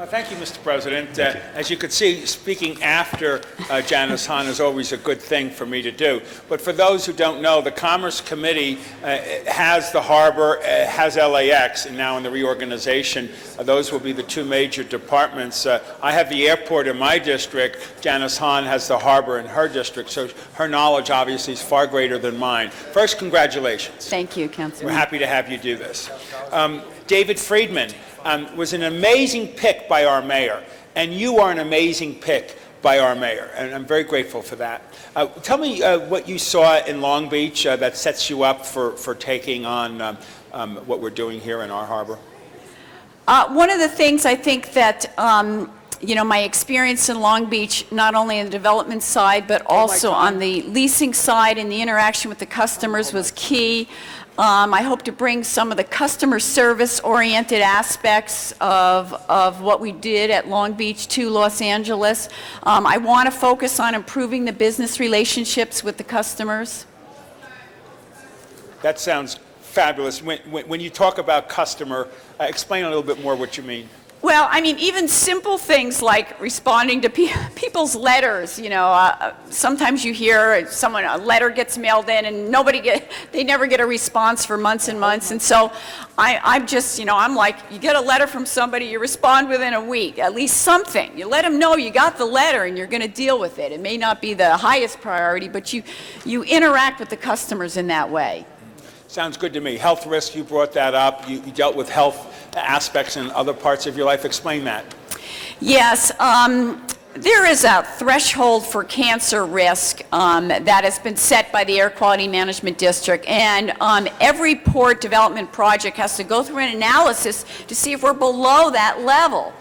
Thank you, Mr. President. As you can see, speaking after Janice Hahn is always a good thing for me to do. But for those who don't know, the Commerce Committee has the harbor, has LAX, and now in the reorganization, those will be the 2 major departments. I have the airport in my district. Janice Hahn has the harbor in her district, so her knowledge obviously is far greater than mine. First, congratulations. Thank you, Councilman. We're happy to have you do this. David Friedman was an amazing pick by our mayor, and you are an amazing pick by our mayor, and I'm very grateful for that. Tell me what you saw in Long Beach that sets you up for taking on what we're doing here in our harbor. One of the things I think that you know, my experience in Long Beach, not only on the development side, but also on the leasing side and the interaction with the customers, was key. I hope to bring some of the customer service-oriented aspects of what we did at Long Beach to Los Angeles. I want to focus on improving the business relationships with the customers. That sounds fabulous. When you talk about customer, explain a little bit more what you mean. Well, I mean, even simple things like responding to people's letters, sometimes you hear a letter gets mailed in and they never get a response for months and months. And so I'm just, I'm like, you get a letter from somebody, you respond within a week, at least something. You let them know you got the letter and you're going to deal with it. It may not be the highest priority, but you interact with the customers in that way. Sounds good to me. Health risk, you brought that up. You dealt with health aspects in other parts of your life. Explain that. Yes. There is a threshold for cancer risk that has been set by the Air Quality Management District, and every port development project has to go through an analysis to see if we're below that level.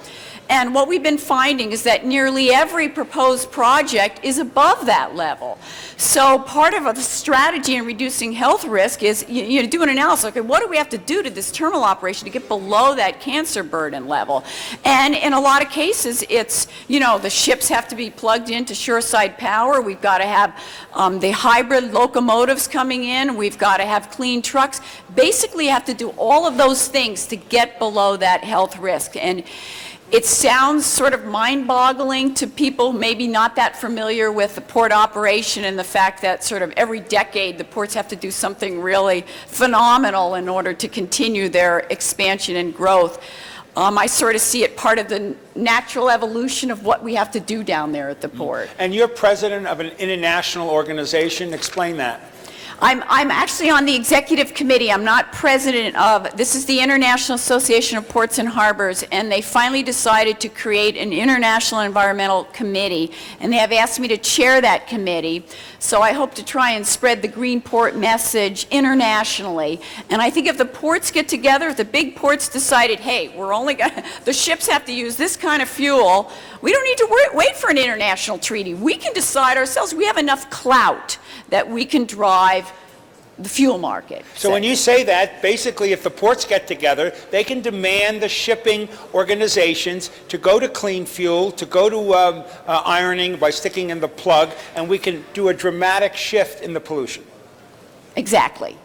And what we've been finding is that nearly every proposed project is above that level. So part of the strategy in reducing health risk is you do an analysis. Okay, what do we have to do to this terminal operation to get below that cancer burden level? And in a lot of cases, it's, the ships have to be plugged into shoreside power. We've got to have the hybrid locomotives coming in. We've got to have clean trucks. Basically, you have to do all of those things to get below that health risk. And it sounds sort of mind-boggling to people maybe not that familiar with the port operation and the fact that sort of every decade the ports have to do something really phenomenal in order to continue their expansion and growth. I sort of see it part of the natural evolution of what we have to do down there at the port. And you're president of an international organization. Explain that. I'm actually on the executive committee. I'm not president of, this is the International Association of Ports and Harbors, and they finally decided to create an international environmental committee, and they have asked me to chair that committee. So I hope to try and spread the green port message internationally. And I think if the ports get together, if the big ports decided, hey, the ships have to use this kind of fuel, we don't need to wait for an international treaty. We can decide ourselves. We have enough clout that we can drive the fuel market. So when you say that, basically if the ports get together, they can demand the shipping organizations to go to clean fuel, to go to ironing by sticking in the plug, and we can do a dramatic shift in the pollution. Exactly.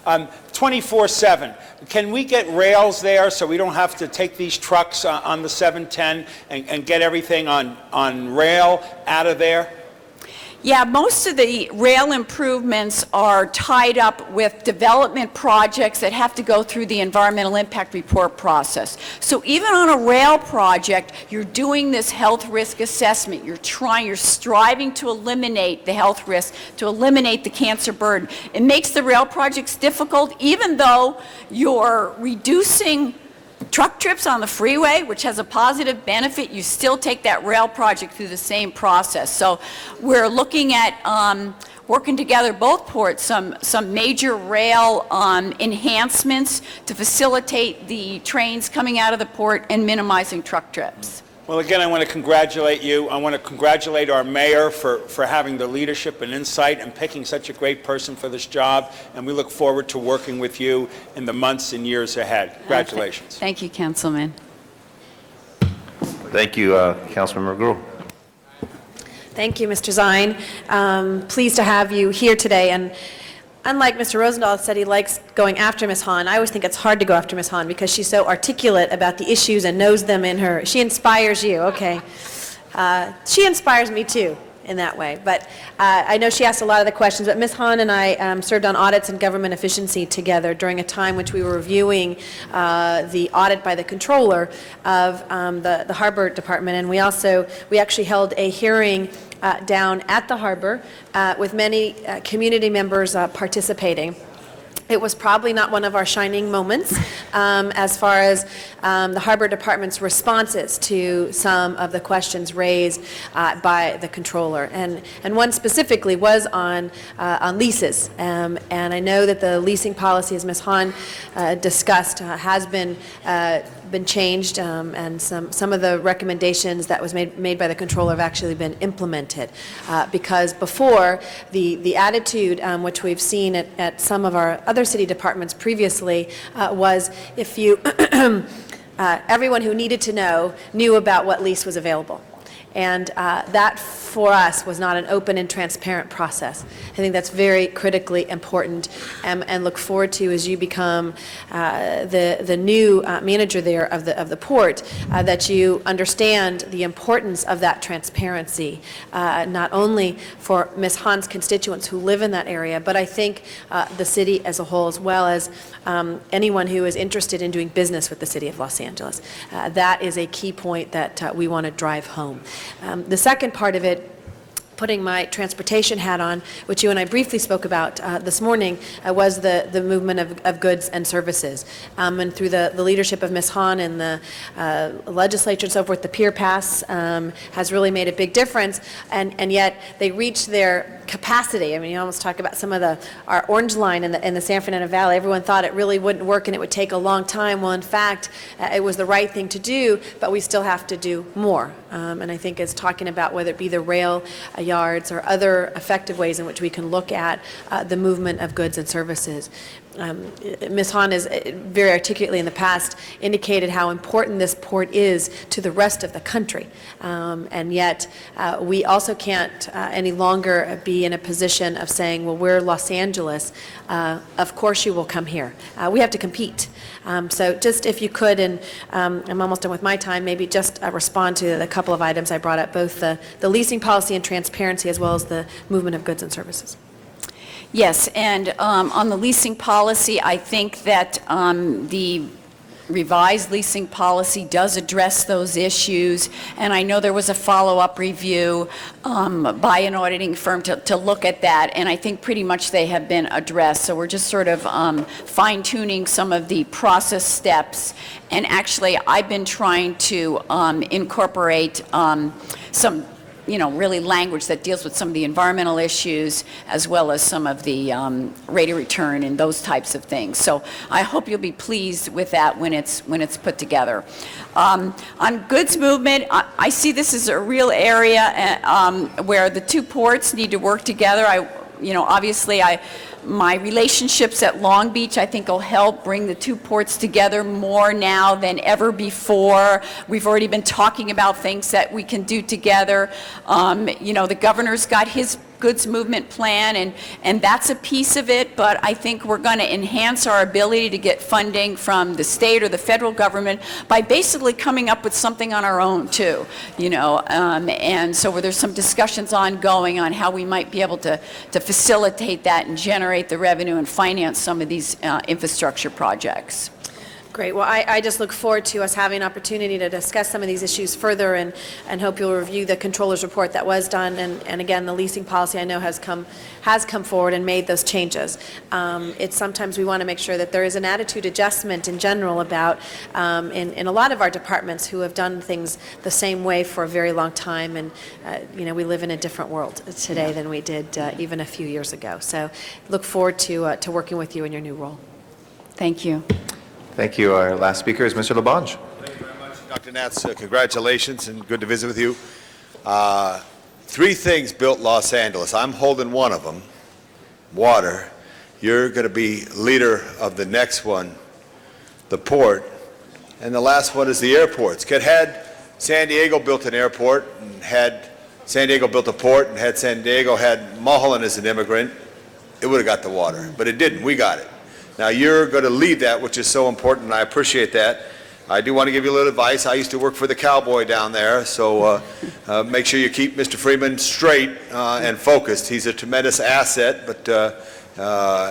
24/7. Can we get rails there so we don't have to take these trucks on the 710 and get everything on rail out of there? Yeah, most of the rail improvements are tied up with development projects that have to go through the environmental impact report process. So even on a rail project, you're doing this health risk assessment. You're striving to eliminate the health risk, to eliminate the cancer burden. It makes the rail projects difficult, even though you're reducing truck trips on the freeway, which has a positive benefit. You still take that rail project through the same process. So we're looking at working together, both ports, some major rail enhancements to facilitate the trains coming out of the port and minimizing truck trips. Well, again, I want to congratulate you. I want to congratulate our mayor for having the leadership and insight and picking such a great person for this job. And we look forward to working with you in the months and years ahead. Congratulations. Thank you, Councilman. Thank you, Councilmember Gruhl. Thank you, Mr. Zine. Pleased to have you here today. And unlike Mr. Rosendahl said he likes going after Ms. Hahn, I always think it's hard to go after Ms. Hahn because she's so articulate about the issues and knows them in her. She inspires you, okay. She inspires me too in that way. But I know she asked a lot of the questions, but Ms. Hahn and I served on audits and government efficiency together during a time which we were reviewing the audit by the controller of the Harbor Department. And we actually held a hearing down at the harbor with many community members participating. It was probably not one of our shining moments as far as the Harbor Department's responses to some of the questions raised by the controller. And one specifically was on leases. And I know that the leasing policy, as Ms. Hahn discussed, has been changed, and some of the recommendations that was made by the controller have actually been implemented. Because before, the attitude which we've seen at some of our other city departments previously was if you, everyone who needed to know knew about what lease was available. And that, for us, was not an open and transparent process. I think that's very critically important, and look forward to, as you become the new manager there of the port, that you understand the importance of that transparency, not only for Ms. Han's constituents who live in that area, but I think the city as a whole, as well as anyone who is interested in doing business with the city of Los Angeles. That is a key point that we want to drive home. The second part of it, putting my transportation hat on, which you and I briefly spoke about this morning, was the movement of goods and services. And through the leadership of Ms. Han and the legislature and so forth, the Pier Pass has really made a big difference, and yet they reached their capacity. I mean, you almost talk about some of our Orange Line in the San Fernando Valley. Everyone thought it really wouldn't work and it would take a long time. Well, in fact, it was the right thing to do, but we still have to do more. And I think it's talking about whether it be the rail yards or other effective ways in which we can look at the movement of goods and services. Ms. Han has very articulately in the past indicated how important this port is to the rest of the country. And yet, we also can't any longer be in a position of saying, well, we're Los Angeles, of course you will come here. We have to compete. So just if you could, and I'm almost done with my time, maybe just respond to the couple of items I brought up, both the leasing policy and transparency, as well as the movement of goods and services. Yes, and on the leasing policy, I think that the revised leasing policy does address those issues, and I know there was a follow-up review by an auditing firm to look at that, and I think pretty much they have been addressed. So we're just sort of fine-tuning some of the process steps, and actually I've been trying to incorporate some really language that deals with some of the environmental issues, as well as some of the rate of return and those types of things. So I hope you'll be pleased with that when it's put together. On goods movement, I see this as a real area where the two ports need to work together. Obviously, my relationships at Long Beach, I think, will help bring the two ports together more now than ever before. We've already been talking about things that we can do together. The governor's got his goods movement plan, and that's a piece of it, but I think we're going to enhance our ability to get funding from the state or the federal government by basically coming up with something on our own, too. And so there's some discussions ongoing on how we might be able to facilitate that and generate the revenue and finance some of these infrastructure projects. Great. Well, I just look forward to us having an opportunity to discuss some of these issues further, and hope you'll review the controller's report that was done, and again, the leasing policy I know has come forward and made those changes. It's sometimes we want to make sure that there is an attitude adjustment in general about, in a lot of our departments who have done things the same way for a very long time, and we live in a different world today than we did even a few years ago. So look forward to working with you in your new role. Thank you. Thank you. Our last speaker is Mr. LaBonge. Thank you very much, Dr. Nats. Congratulations and good to visit with you. 3 things built Los Angeles. I'm holding one of them, water. You're going to be leader of the next one, the port. And the last one is the airports. Had San Diego built an airport, and had San Diego built a port, and had San Diego had Mulholland as an immigrant, it would have got the water. But it didn't. We got it. Now, you're going to lead that, which is so important, and I appreciate that. I do want to give you a little advice. I used to work for the cowboy down there, so make sure you keep Mr. Freeman straight and focused. He's a tremendous asset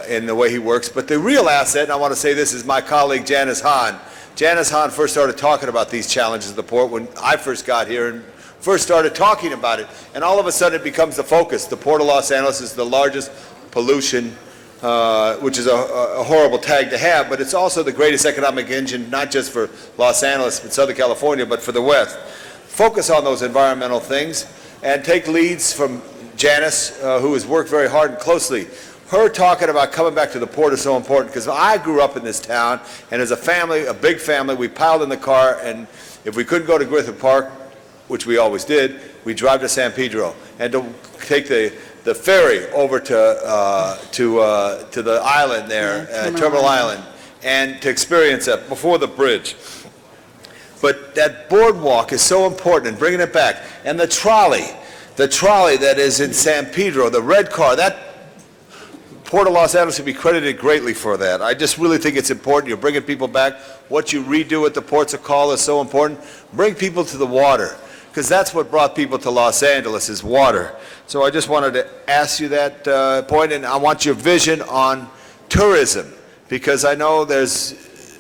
in the way he works. But the real asset, and I want to say this, is my colleague Janice Hahn. Janice Hahn first started talking about these challenges of the port when I first got here and first started talking about it. And all of a sudden it becomes the focus. The Port of Los Angeles is the largest pollution, which is a horrible tag to have, but it's also the greatest economic engine, not just for Los Angeles and Southern California, but for the West. Focus on those environmental things and take leads from Janice, who has worked very hard and closely. Her talking about coming back to the port is so important, because I grew up in this town, and as a family, a big family, we piled in the car, and if we couldn't go to Griffith Park, which we always did, we drive to San Pedro and to take the ferry over to the island there, Terminal Island, and to experience that before the bridge. But that boardwalk is so important and bringing it back. And the trolley that is in San Pedro, the red car, that Port of Los Angeles should be credited greatly for that. I just really think it's important. You're bringing people back. What you redo at the ports of call is so important. Bring people to the water, because that's what brought people to Los Angeles is water. So I just wanted to ask you that point, and I want your vision on tourism, because I know there's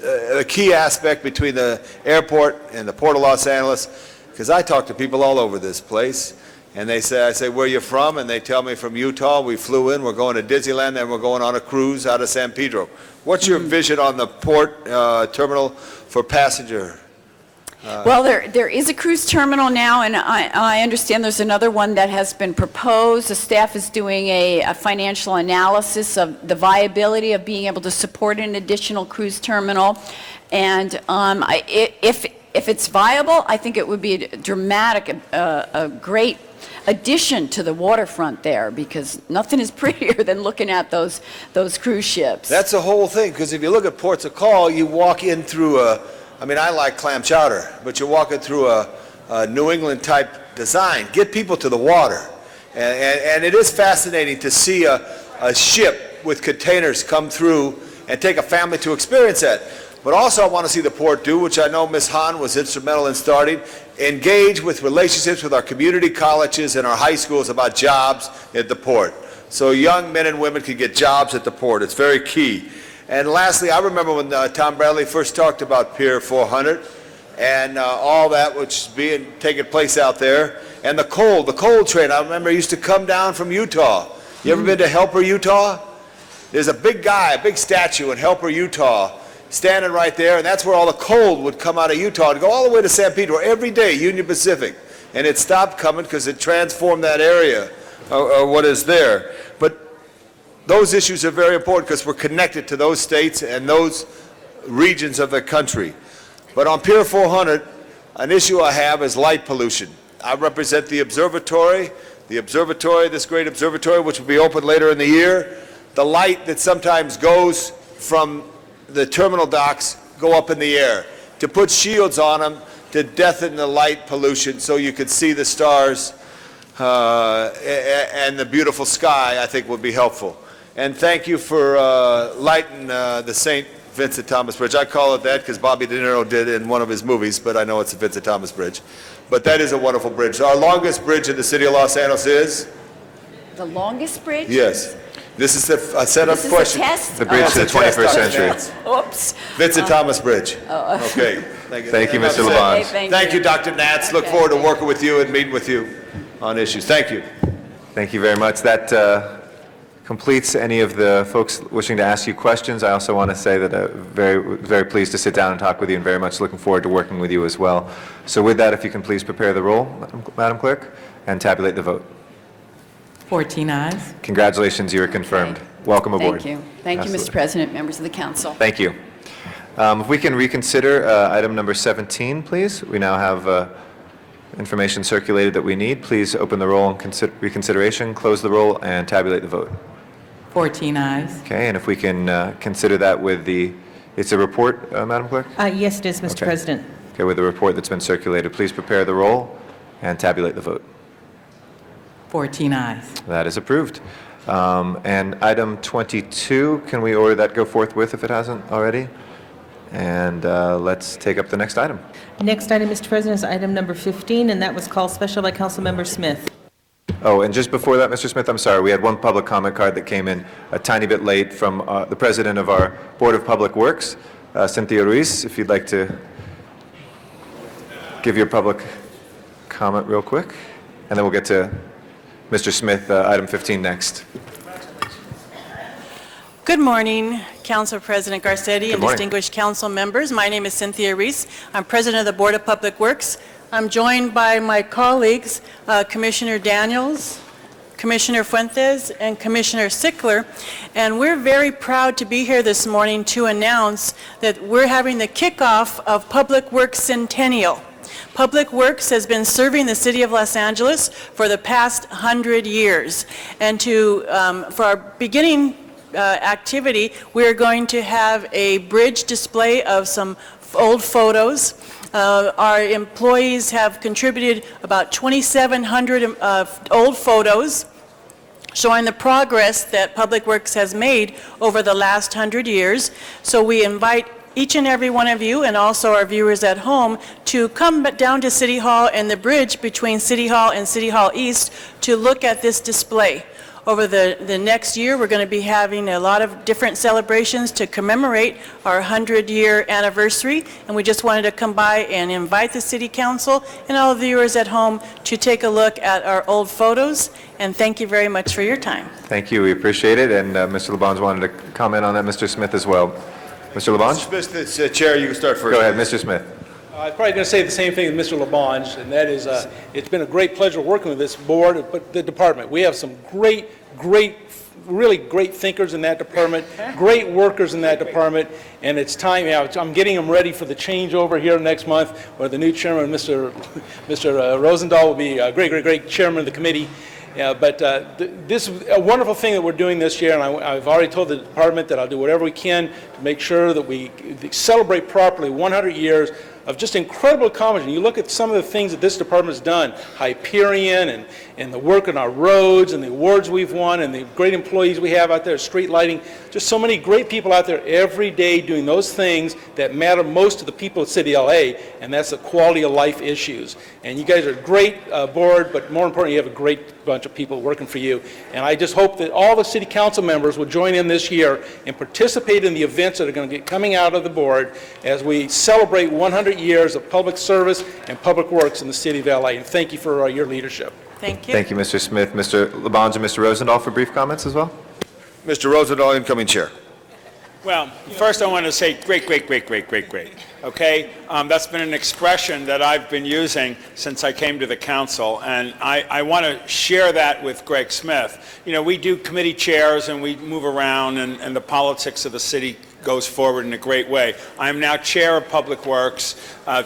a key aspect between the airport and the Port of Los Angeles, because I talk to people all over this place. And I say, where are you from? And they tell me from Utah. We flew in, we're going to Disneyland, and we're going on a cruise out of San Pedro. What's your vision on the port terminal for passenger? Well, there is a cruise terminal now, and I understand there's another one that has been proposed. The staff is doing a financial analysis of the viability of being able to support an additional cruise terminal. And if it's viable, I think it would be a dramatic, a great addition to the waterfront there, because nothing is prettier than looking at those cruise ships. That's the whole thing, because if you look at ports of call, you walk in through I like clam chowder, but you're walking through a New England type design. Get people to the water. And it is fascinating to see a ship with containers come through and take a family to experience that. But also I want to see the port do, which I know Ms. Hahn was instrumental in starting, engage with relationships with our community colleges and our high schools about jobs at the port. So young men and women can get jobs at the port. It's very key. And lastly, I remember when Tom Bradley first talked about Pier 400 and all that which is taking place out there. And the coal train, I remember used to come down from Utah. You ever been to Helper, Utah? There's a big guy, a big statue in Helper, Utah, standing right there, and that's where all the coal would come out of Utah to go all the way to San Pedro every day, Union Pacific. And it stopped coming because it transformed that area, what is there. But those issues are very important because we're connected to those states and those regions of the country. But on Pier 400, an issue I have is light pollution. I represent the observatory, this great observatory, which will be open later in the year. The light that sometimes goes from the terminal docks go up in the air. To put shields on them to deaden the light pollution so you could see the stars and the beautiful sky, I think would be helpful. And thank you for lighting the St. Vincent Thomas Bridge. I call it that because Bobby De Niro did it in one of his movies, but I know it's the Vincent Thomas Bridge. But that is a wonderful bridge. Our longest bridge in the city of Los Angeles is? The longest bridge? Yes. This is a set-up question. This is a test? The bridge to the 21st century. Oops. Vincent Thomas Bridge. Oh. Okay. Thank you. Thank you, Mr. Okay, Lebon. Thank you, Dr. Nats. Look forward to working with you and meeting with you on issues. Thank you. Thank you very much. That completes any of the folks wishing to ask you questions. I also want to say that I'm very pleased to sit down and talk with you and very much looking forward to working with you as well. So with that, if you can please prepare the roll, Madam Clerk, and tabulate the vote. 14 ayes. Congratulations, you are confirmed. Welcome aboard. Thank you. Thank you, Absolutely. Mr. President, members of the council. Thank you. If we can reconsider item number 17, please. We now have information circulated that we need. Please open the roll and reconsideration, close the roll, and tabulate the vote. 14 ayes. Okay, and if we can consider that with it's a report, Madam Clerk? Yes, it is, Mr. Okay. President. Okay, with the report that's been circulated, please prepare the roll and tabulate the vote. 14 ayes. That is approved. And item 22, can we order that go forthwith if it hasn't already? And let's take up the next item. Next item, Mr. President, is item number 15, and that was called special by Councilmember Smith. Oh, and just before that, Mr. Smith, I'm sorry, we had one public comment card that came in a tiny bit late from the president of our Board of Public Works, Cynthia Ruiz, if you'd like to give your public comment real quick, and then we'll get to Mr. Smith, item 15 next. Good morning, Council President Garcetti and morning. distinguished council members. My name is Cynthia Reese. I'm President of the Board of Public Works. I'm joined by my colleagues, Commissioner Daniels, Commissioner Fuentes, and Commissioner Sickler, and we're very proud to be here this morning to announce that we're having the kickoff of Public Works Centennial. Public Works has been serving the city of Los Angeles for the past 100 years, and for our beginning activity, we're going to have a bridge display of some old photos Our employees have contributed about 2,700 old photos showing the progress that Public Works has made over the last 100 years. So we invite each and every one of you, and also our viewers at home, to come down to City Hall and the bridge between City Hall and City Hall East to look at this display. Over the next year, we're going to be having a lot of different celebrations to commemorate our 100-year anniversary, and we just wanted to come by and invite the City Council and all the viewers at home to take a look at our old photos, and thank you very much for your time. Thank you, we appreciate it, and Mr. Labange wanted to comment on that, Mr. Smith as well. Mr. Labange? Mr. Smith, Chair, you can start first. Go ahead, Mr. Smith. I'm probably going to say the same thing as Mr. Labange, and that is it's been a great pleasure working with this board, but the department. We have some really great thinkers in that department, great workers in that department, and it's time. I'm getting them ready for the changeover here next month, where the new chairman, Mr. Rosendahl, will be a great chairman of the committee. But this is a wonderful thing that we're doing this year, and I've already told the department that I'll do whatever we can to make sure that we celebrate properly 100 years of just incredible accomplishment. You look at some of the things that this department has done, Hyperion and the work on our roads and the awards we've won and the great employees we have out there, street lighting, just so many great people out there every day doing those things that matter most to the people of City LA, and that's the quality of life issues. And you guys are a great board, but more importantly, you have a great bunch of people working for you. And I just hope that all the city council members will join in this year and participate in the events that are going to be coming out of the board as we celebrate 100 years of public service and public works in the city of LA. And thank you for your leadership. Thank you. Thank you, Mr. Smith. Mr. Labange and Mr. Rosendahl for brief comments as well. Mr. Rosendahl, incoming chair. Well, first I want to say great. Okay? That's been an expression that I've been using since I came to the council, and I want to share that with Greg Smith. You know, we do committee chairs and we move around, and the politics of the city goes forward in a great way. I am now chair of Public Works.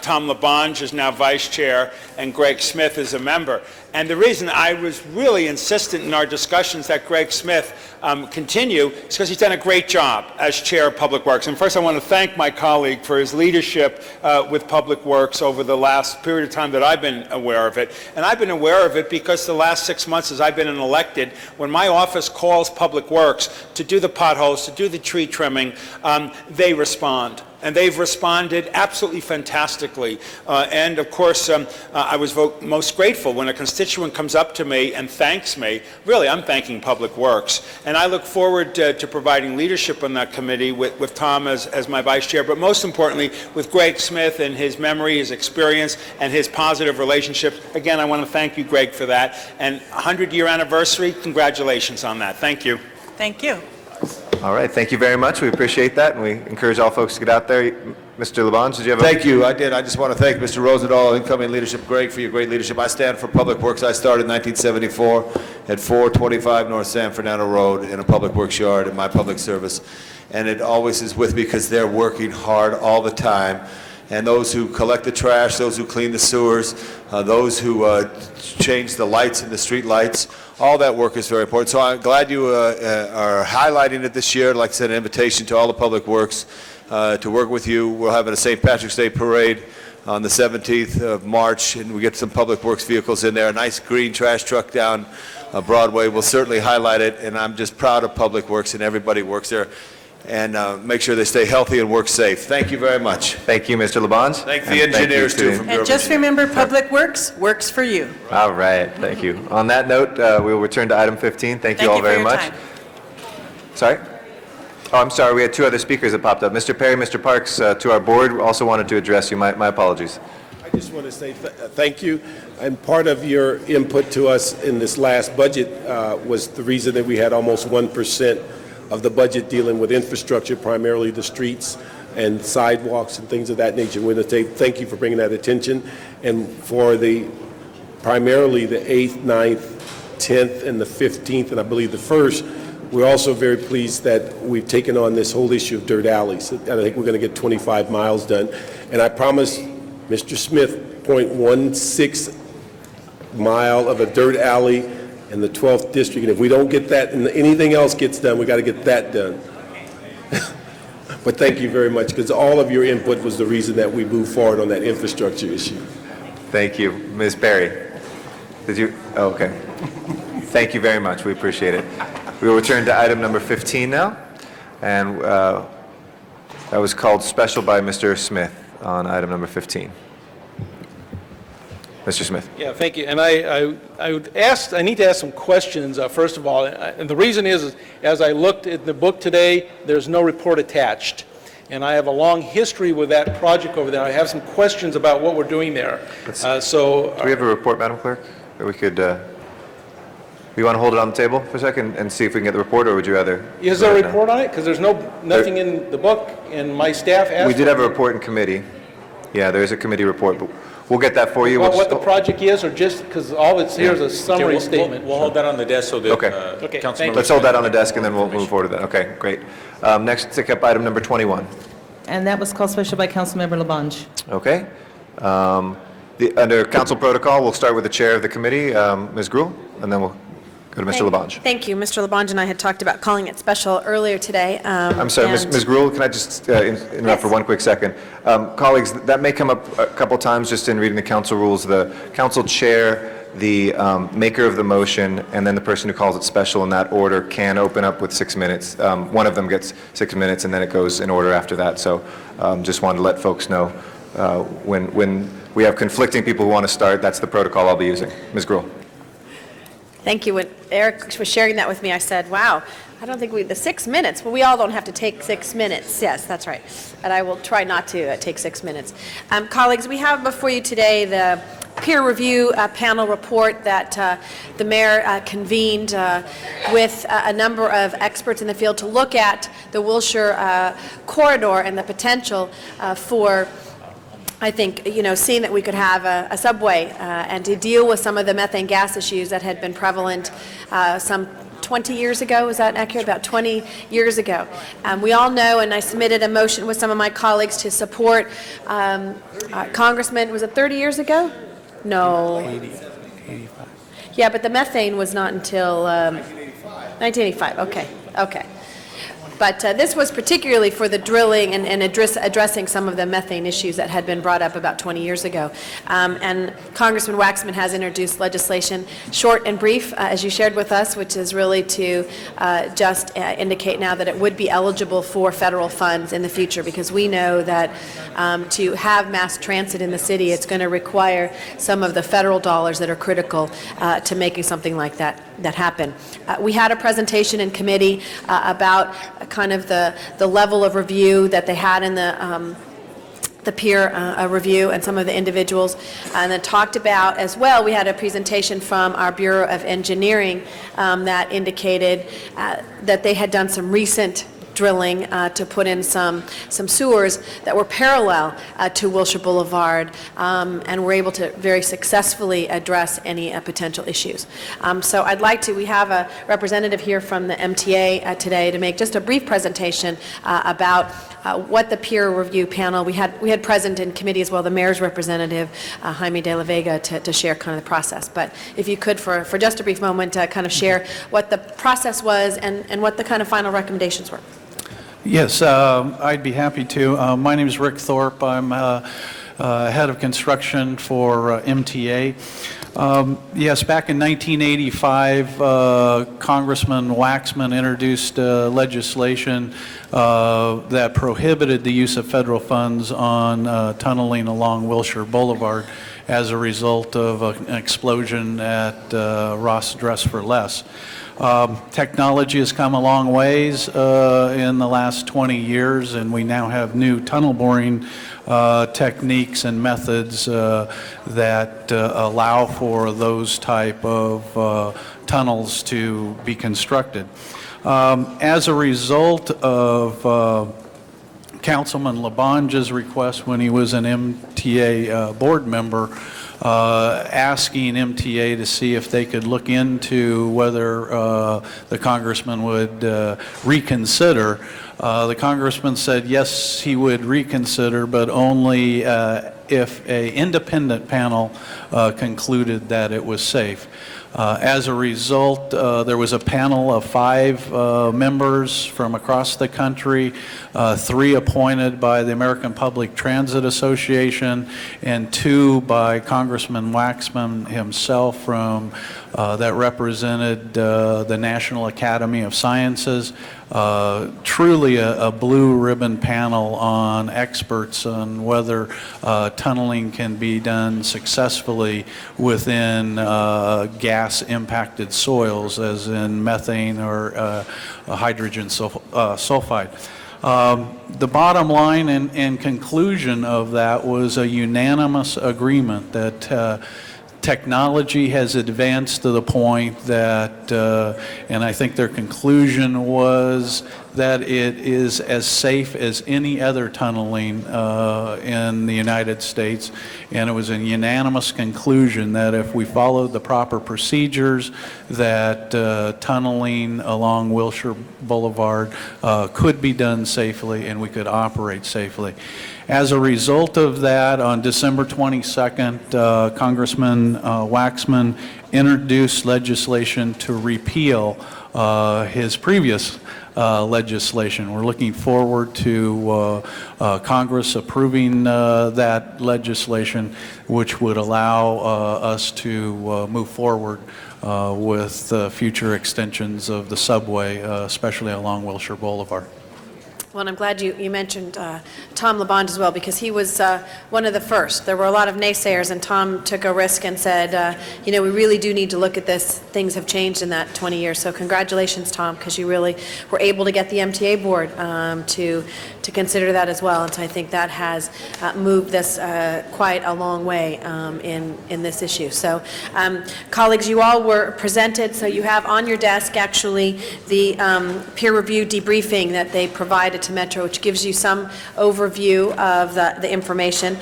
Tom Labange is now vice chair, and Greg Smith is a member. And the reason I was really insistent in our discussions that Greg Smith continue is because he's done a great job as chair of Public Works. And first I want to thank my colleague for his leadership with Public Works over the last period of time that I've been aware of it. And I've been aware of it because the last 6 months as I've been elected, when my office calls Public Works to do the potholes, to do the tree trimming, they respond. And they've responded absolutely fantastically. And of course, I was most grateful when a constituent comes up to me and thanks me. Really, I'm thanking Public Works. And I look forward to providing leadership on that committee with Tom as my vice chair, but most importantly, with Greg Smith and his memory, his experience, and his positive relationships. Again, I want to thank you, Greg, for that. And 100-year anniversary, congratulations on that. Thank you. Thank you. All right, thank you very much. We appreciate that, and we encourage all folks to get out there. Mr. Labange, did you have a... Thank you. I did. I just want to thank Mr. Rosendahl, incoming leadership, Greg, for your great leadership. I stand for Public Works. I started in 1974 at 425 North San Fernando Road in a public works yard in my public service. And it always is with me because they're working hard all the time. And those who collect the trash, those who clean the sewers, those who change the lights in the street lights, all that work is very important. So I'm glad you are highlighting it this year. I'd like to send an invitation to all the Public Works to work with you. We're having a St. Patrick's Day parade on the 17th of March, and we get some Public Works vehicles in there. A nice green trash truck down Broadway will certainly highlight it, and I'm just proud of Public Works and everybody works there. And make sure they stay healthy and work safe. Thank you very much. Thank you, Mr. Labange. Thank the engineers, too, from And just remember, Public Works works for you. All right, thank you. On that note, we will return to item 15. Thank you all very much. Time. Sorry? Oh, I'm sorry, we had two other speakers that popped up. Mr. Perry, Mr. Parks, to our board, also wanted to address you. My apologies. I just want to say thank you. And part of your input to us in this last budget was the reason that we had almost 1% of the budget dealing with infrastructure, primarily the streets and sidewalks and things of that nature. We're going to say thank you for bringing that attention. And for primarily the 8th, 9th, 10th, and the 15th, and I believe the 1st, we're also very pleased that we've taken on this whole issue of dirt alleys. And I think we're going to get 25 miles done. And I promise Mr. Smith, 0.16 mile of a dirt alley in the 12th district, and if we don't get that and anything else gets done, we got to get that done. But thank you very much, because all of your input was the reason that we moved forward on that infrastructure issue. Thank you. Ms. Perry, did you? Oh, okay. Thank you very much. We appreciate it. We will return to item number 15 now, and that was called special by Mr. Smith on item number 15. Mr. Smith. Yeah, thank you. And I need to ask some questions, first of all. And the reason is, as I looked at the book today, there's no report attached. And I have a long history with that project over there. I have some questions about what we're doing there. Do we have a report, Madam Clerk, that we could, we want to hold it on the table for a second and see if we can get the report, or would you rather? Is there a report on it? Because there's nothing in the book, and my staff asked. We did have a report in committee. Yeah, there is a committee report, but we'll get that for you. Well, what the project is, or just, because all it's here is a summary Okay, statement. We'll hold that on the desk so that Okay, Councilmember thank you. Let's hold that on the desk, and then we'll move forward to that. Okay, great. Next, take up item number 21. And that was called special by Councilmember Labange. Okay. Under council protocol, we'll start with the chair of the committee, Ms. Gruhl, and then we'll go to Mr. Labange. Thank you. Mr. Labange and I had talked about calling it special earlier today. I'm sorry, Ms. Gruhl, can I just interrupt for one quick second? Colleagues, that may come up a couple times just in reading the council rules. The council chair, the maker of the motion, and then the person who calls it special in that order can open up with 6 minutes. One of them gets 6 minutes, and then it goes in order after that. So just wanted to let folks know when we have conflicting people who want to start, that's the protocol I'll be using. Ms. Gruhl. Thank you. When Eric was sharing that with me, I said, wow, I don't think the 6 minutes, well, we all don't have to take 6 minutes. Yes, that's right. And I will try not to take 6 minutes. Colleagues, we have before you today the peer review panel report that the mayor convened with a number of experts in the field to look at the Wilshire corridor and the potential for, I think, seeing that we could have a subway and to deal with some of the methane gas issues that had been prevalent some 20 years ago. Is that accurate? About 20 years ago. We all know, and I submitted a motion with some of my colleagues to support Congressman, was it 30 years ago? No. 85. Yeah, but the methane was not until 1985. Okay. But this was particularly for the drilling and addressing some of the methane issues that had been brought up about 20 years ago. And Congressman Waxman has introduced legislation, short and brief, as you shared with us, which is really to just indicate now that it would be eligible for federal funds in the future, because we know that to have mass transit in the city, it's going to require some of the federal dollars that are critical to making something like that happen. We had a presentation in committee about kind of the level of review that they had in the peer review and some of the individuals, and then talked about as well, we had a presentation from our Bureau of Engineering that indicated that they had done some recent drilling to put in some sewers that were parallel to Wilshire Boulevard, and were able to very successfully address any potential issues. So I'd like to, we have a representative here from the MTA today to make just a brief presentation about what the peer review panel, we had present in committee as well, the mayor's representative, Jaime de la Vega, to share kind of the process. But if you could, for just a brief moment, kind of share what the process was and what the kind of final recommendations were. Yes, I'd be happy to. My name is Rick Thorpe. I'm head of construction for MTA. Yes, back in 1985, Congressman Waxman introduced legislation that prohibited the use of federal funds on tunneling along Wilshire Boulevard as a result of an explosion at Ross Dress for Less. Technology has come a long ways in the last 20 years, and we now have new tunnel boring techniques and methods that allow for those type of tunnels to be constructed. As a result of Councilman Labange's request when he was an MTA board member, asking MTA to see if they could look into whether the congressman would reconsider. The congressman said yes, he would reconsider, but only if an independent panel concluded that it was safe. As a result, there was a panel of 5 members from across the country, 3 appointed by the American Public Transit Association, and 2 by Congressman Waxman himself from that represented the National Academy of Sciences. Truly a blue ribbon panel on experts on whether tunneling can be done successfully within gas-impacted soils, as in methane or hydrogen sulfide. The bottom line and conclusion of that was a unanimous agreement that technology has advanced to the point that, and I think their conclusion was that it is as safe as any other tunneling in the United States, and it was a unanimous conclusion that if we followed the proper procedures, that tunneling along Wilshire Boulevard could be done safely and we could operate safely. As a result of that, on December 22nd, Congressman Waxman introduced legislation to repeal his previous legislation. We're looking forward to Congress approving that legislation, which would allow us to move forward with future extensions of the subway, especially along Wilshire Boulevard. Well, and I'm glad you mentioned Tom LeBond as well, because he was one of the first. There were a lot of naysayers, and Tom took a risk and said, we really do need to look at this. Things have changed in that 20 years. So congratulations, Tom, because you really were able to get the MTA board to consider that as well. And so I think that has moved this quite a long way in this issue. So colleagues, you all were presented, so you have on your desk actually the peer review debriefing that they provided to Metro, which gives you some overview of the information.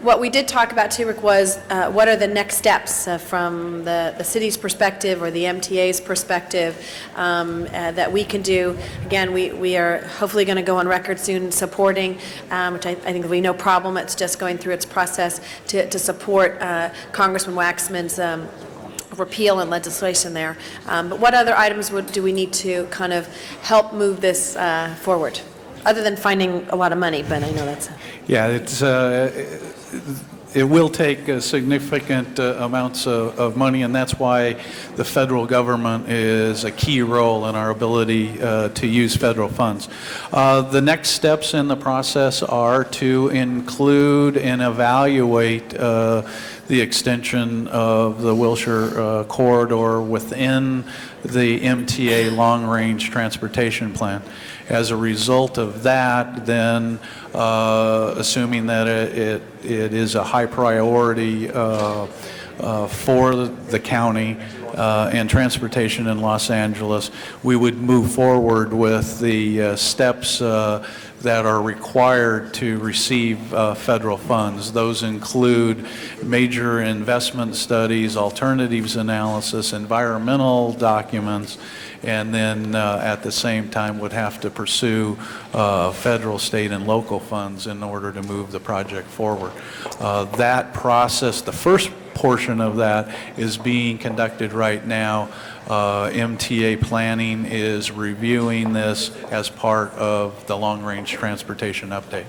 What we did talk about too, Rick, was what are the next steps from the city's perspective or the MTA's perspective that we can do. Again, we are hopefully going to go on record soon supporting, which I think will be no problem. It's just going through its process to support Congressman Waxman's repeal and legislation there. But what other items do we need to kind of help move this forward, other than finding a lot of money? But I know that's... Yeah, it will take significant amounts of money, and that's why the federal government is a key role in our ability to use federal funds. The next steps in the process are to include and evaluate the extension of the Wilshire corridor within the MTA long-range transportation plan. As a result of that, then assuming that it is a high priority for the county and transportation in Los Angeles, we would move forward with the steps that are required to receive federal funds. Those include major investment studies, alternatives analysis, environmental documents, and then at the same time would have to pursue federal, state, and local funds in order to move the project forward. That process, the first portion of that, is being conducted right now. MTA planning is reviewing this as part of the long-range transportation update.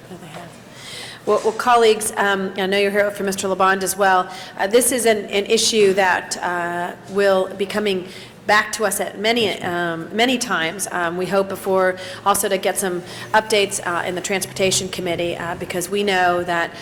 Well, colleagues, I know you're here for Mr. LeBond as well. This is an issue that will be coming back to us at many times. We hope before also to get some updates in the Transportation Committee because we know that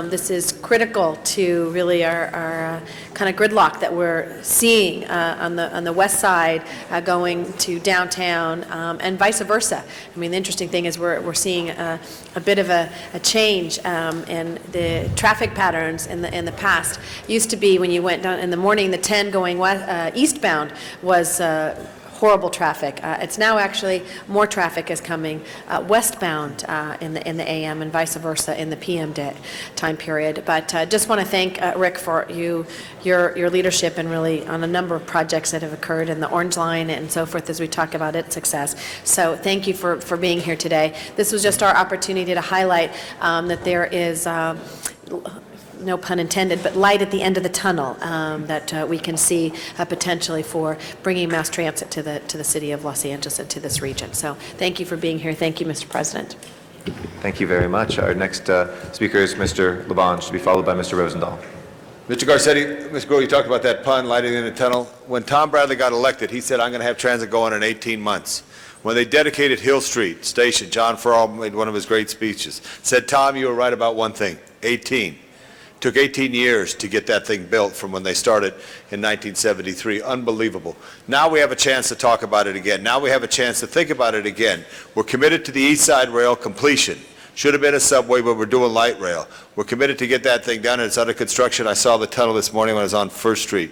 this is critical to really our kind of gridlock that we're seeing on the west side going to downtown and vice versa. I mean, the interesting thing is we're seeing a bit of a change in the traffic patterns in the past. Used to be when you went down in the morning, the 10 going eastbound was horrible traffic. It's now actually more traffic is coming westbound in the AM and vice versa in the PM time period. But just want to thank Rick for your leadership and really on a number of projects that have occurred in the Orange Line and so forth as we talk about its success. So thank you for being here today. This was just our opportunity to highlight that there is no pun intended, but light at the end of the tunnel that we can see potentially for bringing mass transit to the city of Los Angeles and to this region. So thank you for being here. Thank you, Mr. President. Thank you very much. Our next speaker is Mr. Labange, to be followed by Mr. Rosendahl. Mr. Garcetti, Ms. Gruhl, you talked about that pun, lighting in the tunnel. When Tom Bradley got elected, he said, I'm going to have transit going in 18 months. When they dedicated Hill Street Station, John Farrell made one of his great speeches, said, Tom, you were right about one thing, 18. Took 18 years to get that thing built from when they started in 1973. Unbelievable. Now we have a chance to talk about it again. Now we have a chance to think about it again. We're committed to the East Side Rail completion. Should have been a subway, but we're doing light rail. We're committed to get that thing done, and it's under construction. I saw the tunnel this morning when I was on First Street.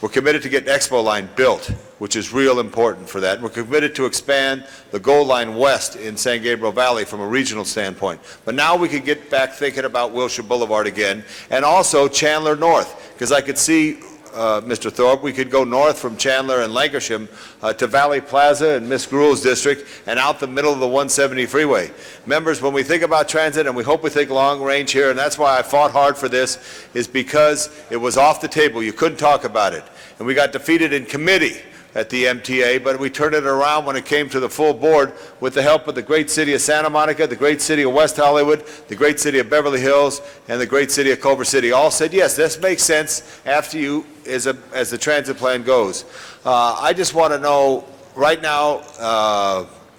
We're committed to get Expo Line built, which is real important for that. We're committed to expand the Gold Line west in San Gabriel Valley from a regional standpoint. But now we can get back thinking about Wilshire Boulevard again, and also Chandler North, because I could see, Mr. Thorpe, we could go north from Chandler and Lankershim to Valley Plaza and Ms. Gruhl's district and out the middle of the 170 freeway. Members, when we think about transit, and we hope we think long range here, and that's why I fought hard for this, is because it was off the table. You couldn't talk about it. And we got defeated in committee at the MTA, but we turned it around when it came to the full board with the help of the great city of Santa Monica, the great city of West Hollywood, the great city of Beverly Hills, and the great city of Culver City. All said, yes, this makes sense after you, as the transit plan goes. I just want to know, right now,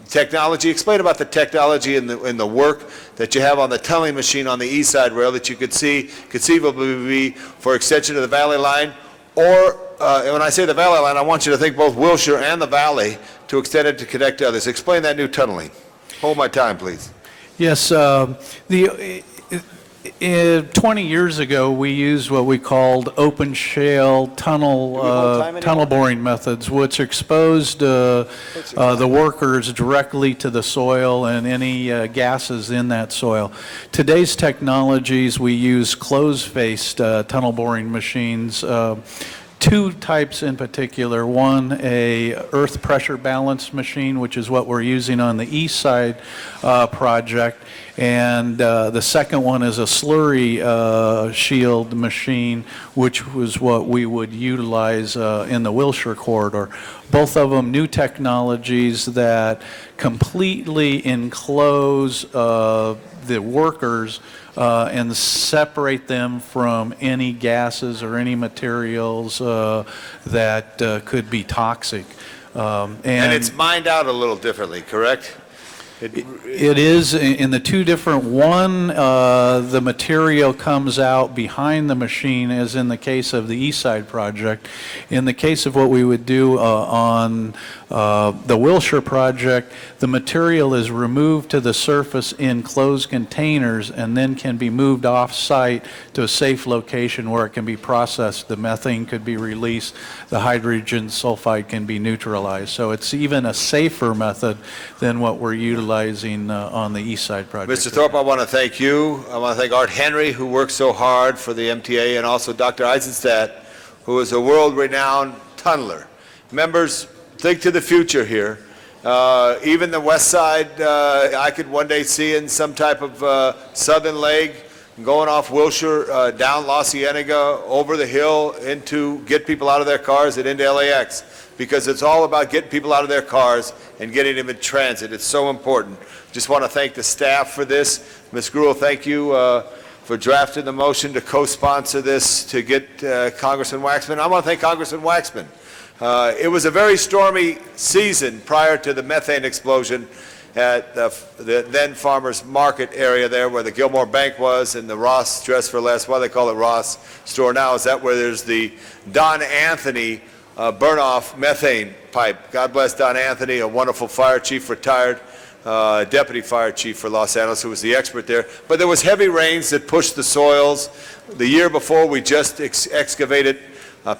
technology, explain about the technology and the work that you have on the tunneling machine on the East Side Rail that you could see conceivably be for extension of the Valley Line, or when I say the Valley Line, I want you to think both Wilshire and the Valley to extend it to connect to others. Explain that new tunneling. Hold my time, please. Yes, 20 years ago, we used what we called open shale tunnel boring methods, which exposed the workers directly to the soil and any gases in that soil. Today's technologies, we use closed-faced tunnel boring machines. Two types in particular. One, a earth pressure balance machine, which is what we're using on the East Side project, and the second one is a slurry shield machine, which was what we would utilize in the Wilshire corridor. Both of them new technologies that completely enclose the workers and separate them from any gases or any materials that could be toxic. And it's mined out a little differently, correct? It is in the two different, one, the material comes out behind the machine, as in the case of the East Side project. In the case of what we would do on the Wilshire project, the material is removed to the surface in closed containers and then can be moved off-site to a safe location where it can be processed. The methane could be released, the hydrogen sulfide can be neutralized. So it's even a safer method than what we're utilizing on the East Side project. Mr. Thorpe, I want to thank you. I want to thank Art Henry, who worked so hard for the MTA, and also Dr. Eisenstadt, who is a world-renowned tunneler. Members, think to the future here. Even the West Side, I could one day see in some type of southern leg, going off Wilshire, down La Cienega, over the hill, into get people out of their cars and into LAX, because it's all about getting people out of their cars and getting them in transit. It's so important. Just want to thank the staff for this. Ms. Gruhl, thank you for drafting the motion to co-sponsor this to get Congressman Waxman. I want to thank Congressman Waxman. It was a very stormy season prior to the methane explosion at the then Farmers Market area there where the Gilmore Bank was and the Ross Dress for Less, why they call it Ross store now, is that where there's the Don Anthony burn-off methane pipe. God bless Don Anthony, a wonderful fire chief, retired deputy fire chief for Los Angeles, who was the expert there. But there was heavy rains that pushed the soils. The year before, we just excavated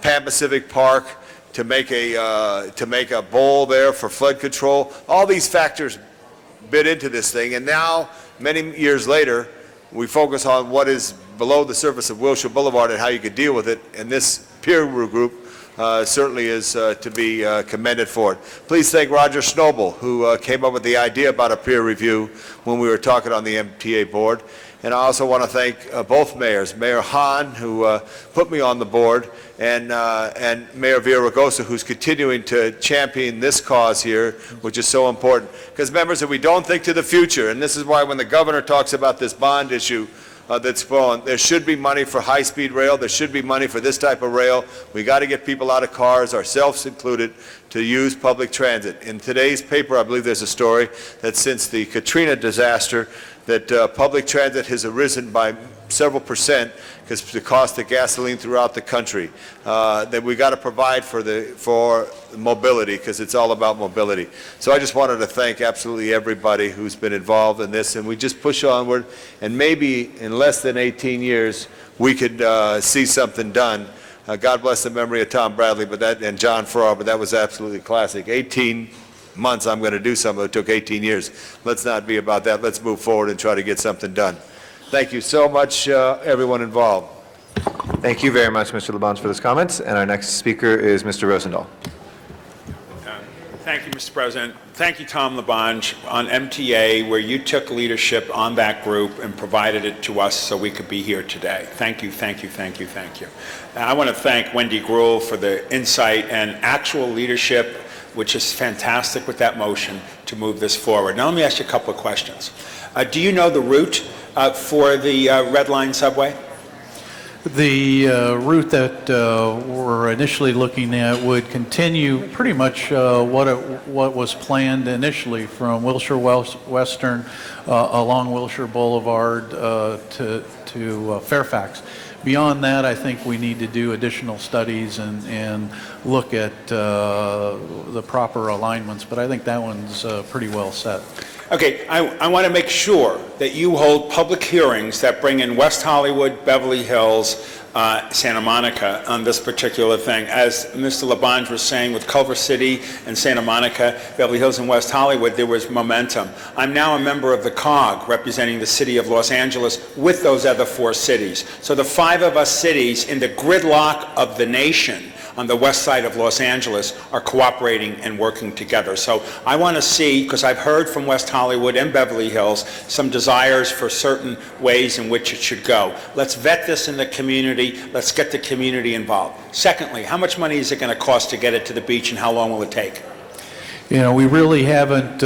Pan Pacific Park to make a bowl there for flood control. All these factors bit into this thing, and now, many years later, we focus on what is below the surface of Wilshire Boulevard and how you could deal with it, and this peer group certainly is to be commended for it. Please thank Roger Snowball, who came up with the idea about a peer review when we were talking on the MTA board. And I also want to thank both mayors, Mayor Hahn, who put me on the board, and Mayor Villaraigosa, who's continuing to champion this cause here, which is so important. Because, members, if we don't think to the future, and this is why when the governor talks about this bond issue that's flowing, there should be money for high-speed rail, there should be money for this type of rail. We got to get people out of cars, ourselves included, to use public transit. In today's paper, I believe there's a story that since the Katrina disaster, that public transit has arisen by several percent because the cost of gasoline throughout the country. That we got to provide for mobility, because it's all about mobility. So I just wanted to thank absolutely everybody who's been involved in this, and we just push onward, and maybe in less than 18 years we could see something done. God bless the memory of Tom Bradley, and John Farrar, but that was absolutely classic. 18 months I'm going to do something. It took 18 years. Let's not be about that. Let's move forward and try to get something done. Thank you so much, everyone involved. Thank you very much, Mr. Labange, for those comments. And our next speaker is Mr. Rosendahl. Thank you, Mr. President. Thank you, Tom Labange, on MTA, where you took leadership on that group and provided it to us so we could be here today. Thank you, thank you, thank you, thank you. And I want to thank Wendy Gruhl for the insight and actual leadership, which is fantastic with that motion to move this forward. Now let me ask you a couple of questions. Do you know the route for the Red Line subway? The route that we're initially looking at would continue pretty much what was planned initially from Wilshire Western along Wilshire Boulevard to Fairfax. Beyond that, I think we need to do additional studies and look at the proper alignments, but I think that one's pretty well set. Okay, I want to make sure that you hold public hearings that bring in West Hollywood, Beverly Hills, Santa Monica on this particular thing. As Mr. Labange was saying, with Culver City and Santa Monica, Beverly Hills and West Hollywood, there was momentum. I'm now a member of the COG, representing the city of Los Angeles with those other 4 cities. So the 5 of us cities in the gridlock of the nation on the west side of Los Angeles are cooperating and working together. So I want to see, because I've heard from West Hollywood and Beverly Hills some desires for certain ways in which it should go. Let's vet this in the community. Let's get the community involved. Secondly, how much money is it going to cost to get it to the beach, and how long will it take? You know, we really haven't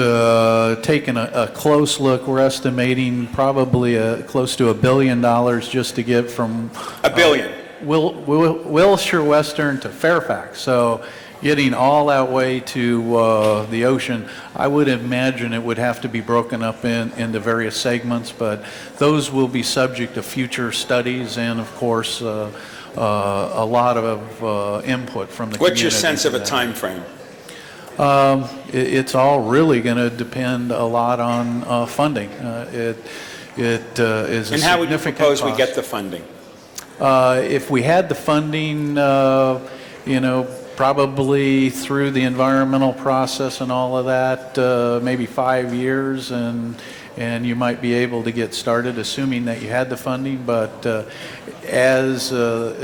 taken a close look. We're estimating probably close to $1 billion just to get from... $1 billion? Wilshire Western to Fairfax. So getting all that way to the ocean, I would imagine it would have to be broken up into various segments, but those will be subject to future studies and, of course, a lot of input from the community. What's your sense of a time frame? It's all really going to depend a lot on funding. It is a significant And how would you propose cost. we get the funding? If we had the funding, you know, probably through the environmental process and all of that, maybe 5 years, and you might be able to get started, assuming that you had the funding. But as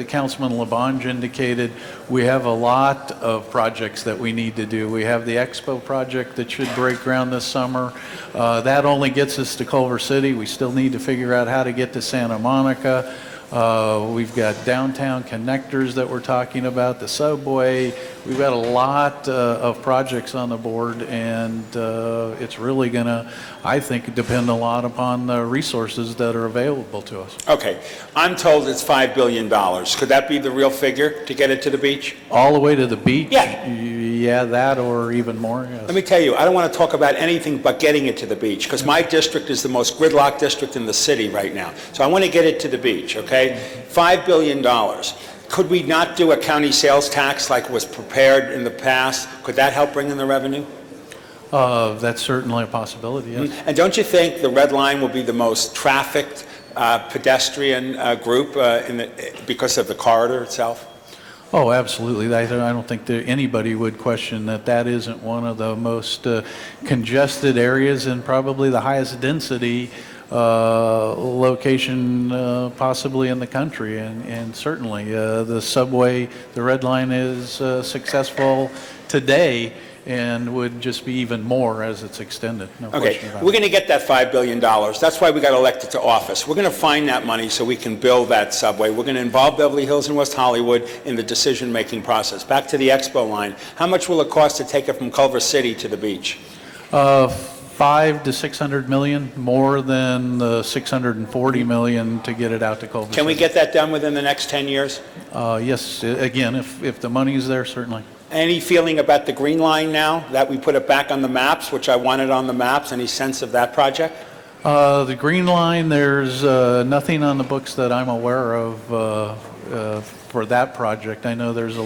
Councilman Labange indicated, we have a lot of projects that we need to do. We have the Expo project that should break ground this summer. That only gets us to Culver City. We still need to figure out how to get to Santa Monica. We've got downtown connectors that we're talking about, the subway. We've got a lot of projects on the board, and it's really going to, I think, depend a lot upon the resources that are available to us. Okay. I'm told it's $5 billion. Could that be the real figure to get it to the beach? All the way to the beach? Yeah. Yeah, that or even more, yes. Let me tell you, I don't want to talk about anything but getting it to the beach, because my district is the most gridlocked district in the city right now. So I want to get it to the beach, okay? $5 billion. Could we not do a county sales tax like was prepared in the past? Could that help bring in the revenue? That's certainly a possibility, yes. And don't you think the Red Line will be the most trafficked pedestrian group because of the corridor itself? Oh, absolutely. I don't think that anybody would question that that isn't one of the most congested areas and probably the highest density location possibly in the country, and certainly the subway, the Red Line is successful today and would just be even more as it's extended, no Okay, question about it. we're going to get that $5 billion. That's why we got elected to office. We're going to find that money so we can build that subway. We're going to involve Beverly Hills and West Hollywood in the decision-making process. Back to the Expo line. How much will it cost to take it from Culver City to the beach? 5 to 600 million, more than the 640 million to get it out to Culver City. Can we get that done within the next 10 years? Yes, again, if the money is there, certainly. Any feeling about the Green Line now that we put it back on the maps, which I wanted on the maps? Any sense of that project? The Green Line, there's nothing on the books that I'm aware of for that project. I know there's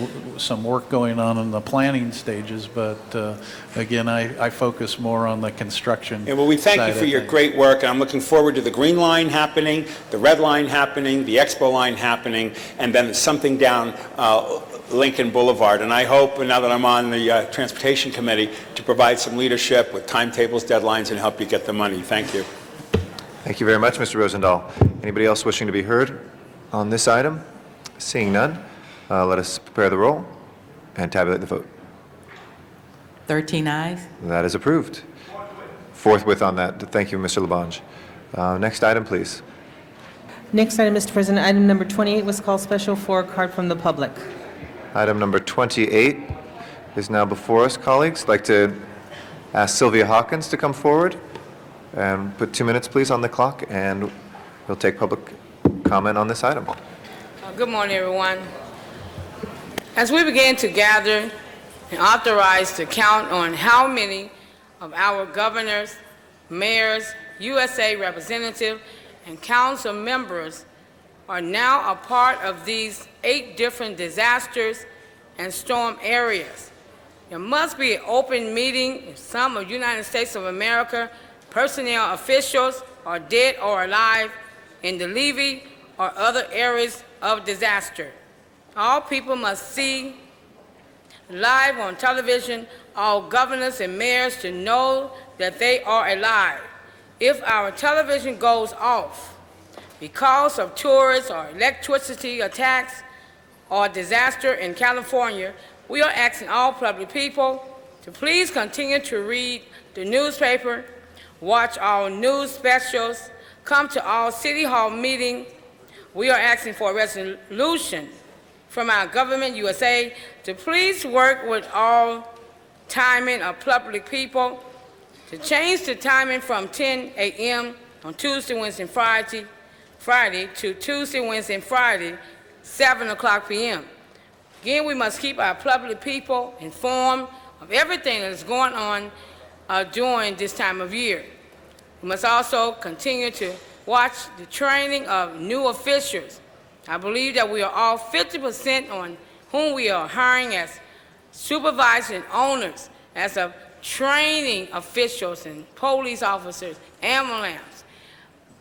some work going on in the planning stages, but again, I focus more on the construction. Yeah, well, we thank you side for of your things. great work, and I'm looking forward to the Green Line happening, the Red Line happening, the Expo Line happening, and then something down Lincoln Boulevard. And I hope, now that I'm on the Transportation Committee, to provide some leadership with timetables, deadlines, and help you get the money. Thank you. Thank you very much, Mr. Rosendahl. Anybody else wishing to be heard on this item? Seeing none, let us prepare the roll and tabulate the vote. 13 ayes. That is approved. Forthwith on that. Thank you, Mr. Labange. Next item, please. Next item, Mr. President, item number 28 was called special for a card from the public. Item number 28 is now before us, colleagues. I'd like to ask Sylvia Hawkins to come forward and put 2 minutes, please, on the clock, and we'll take public comment on this item. Good morning, everyone. As we begin to gather and authorize to count on how many of our governors, mayors, USA representatives, and council members are now a part of these 8 different disasters and storm areas, there must be an open meeting if some of United States of America personnel officials are dead or alive in the Levy or other areas of disaster. All people must see live on television all governors and mayors to know that they are alive. If our television goes off because of tourists or electricity attacks or disaster in California, we are asking all public people to please continue to read the newspaper, watch our news specials, come to our City Hall meeting. We are asking for a resolution from our government, USA, to please work with all timing of public people to change the timing from 10 a.m. on Tuesday, Wednesday, and Friday to Tuesday, Wednesday, and Friday, 7 o'clock p.m. Again, we must keep our public people informed of everything that is going on during this time of year. We must also continue to watch the training of new officials. I believe that we are all 50% on whom we are hiring as supervisors and owners, as of training officials and police officers, ambulance,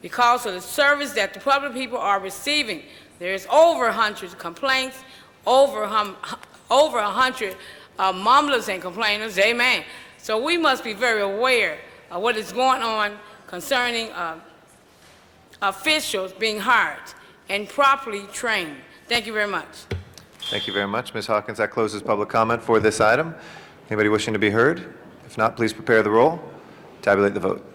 because of the service that the public people are receiving. There is over 100 complaints, over 100 mumblers and complainers, amen. So we must be very aware of what is going on concerning officials being hired and properly trained. Thank you very much. Thank you very much, Ms. Hawkins. That closes public comment for this item. Anybody wishing to be heard? If not, please prepare the roll. Tabulate the vote.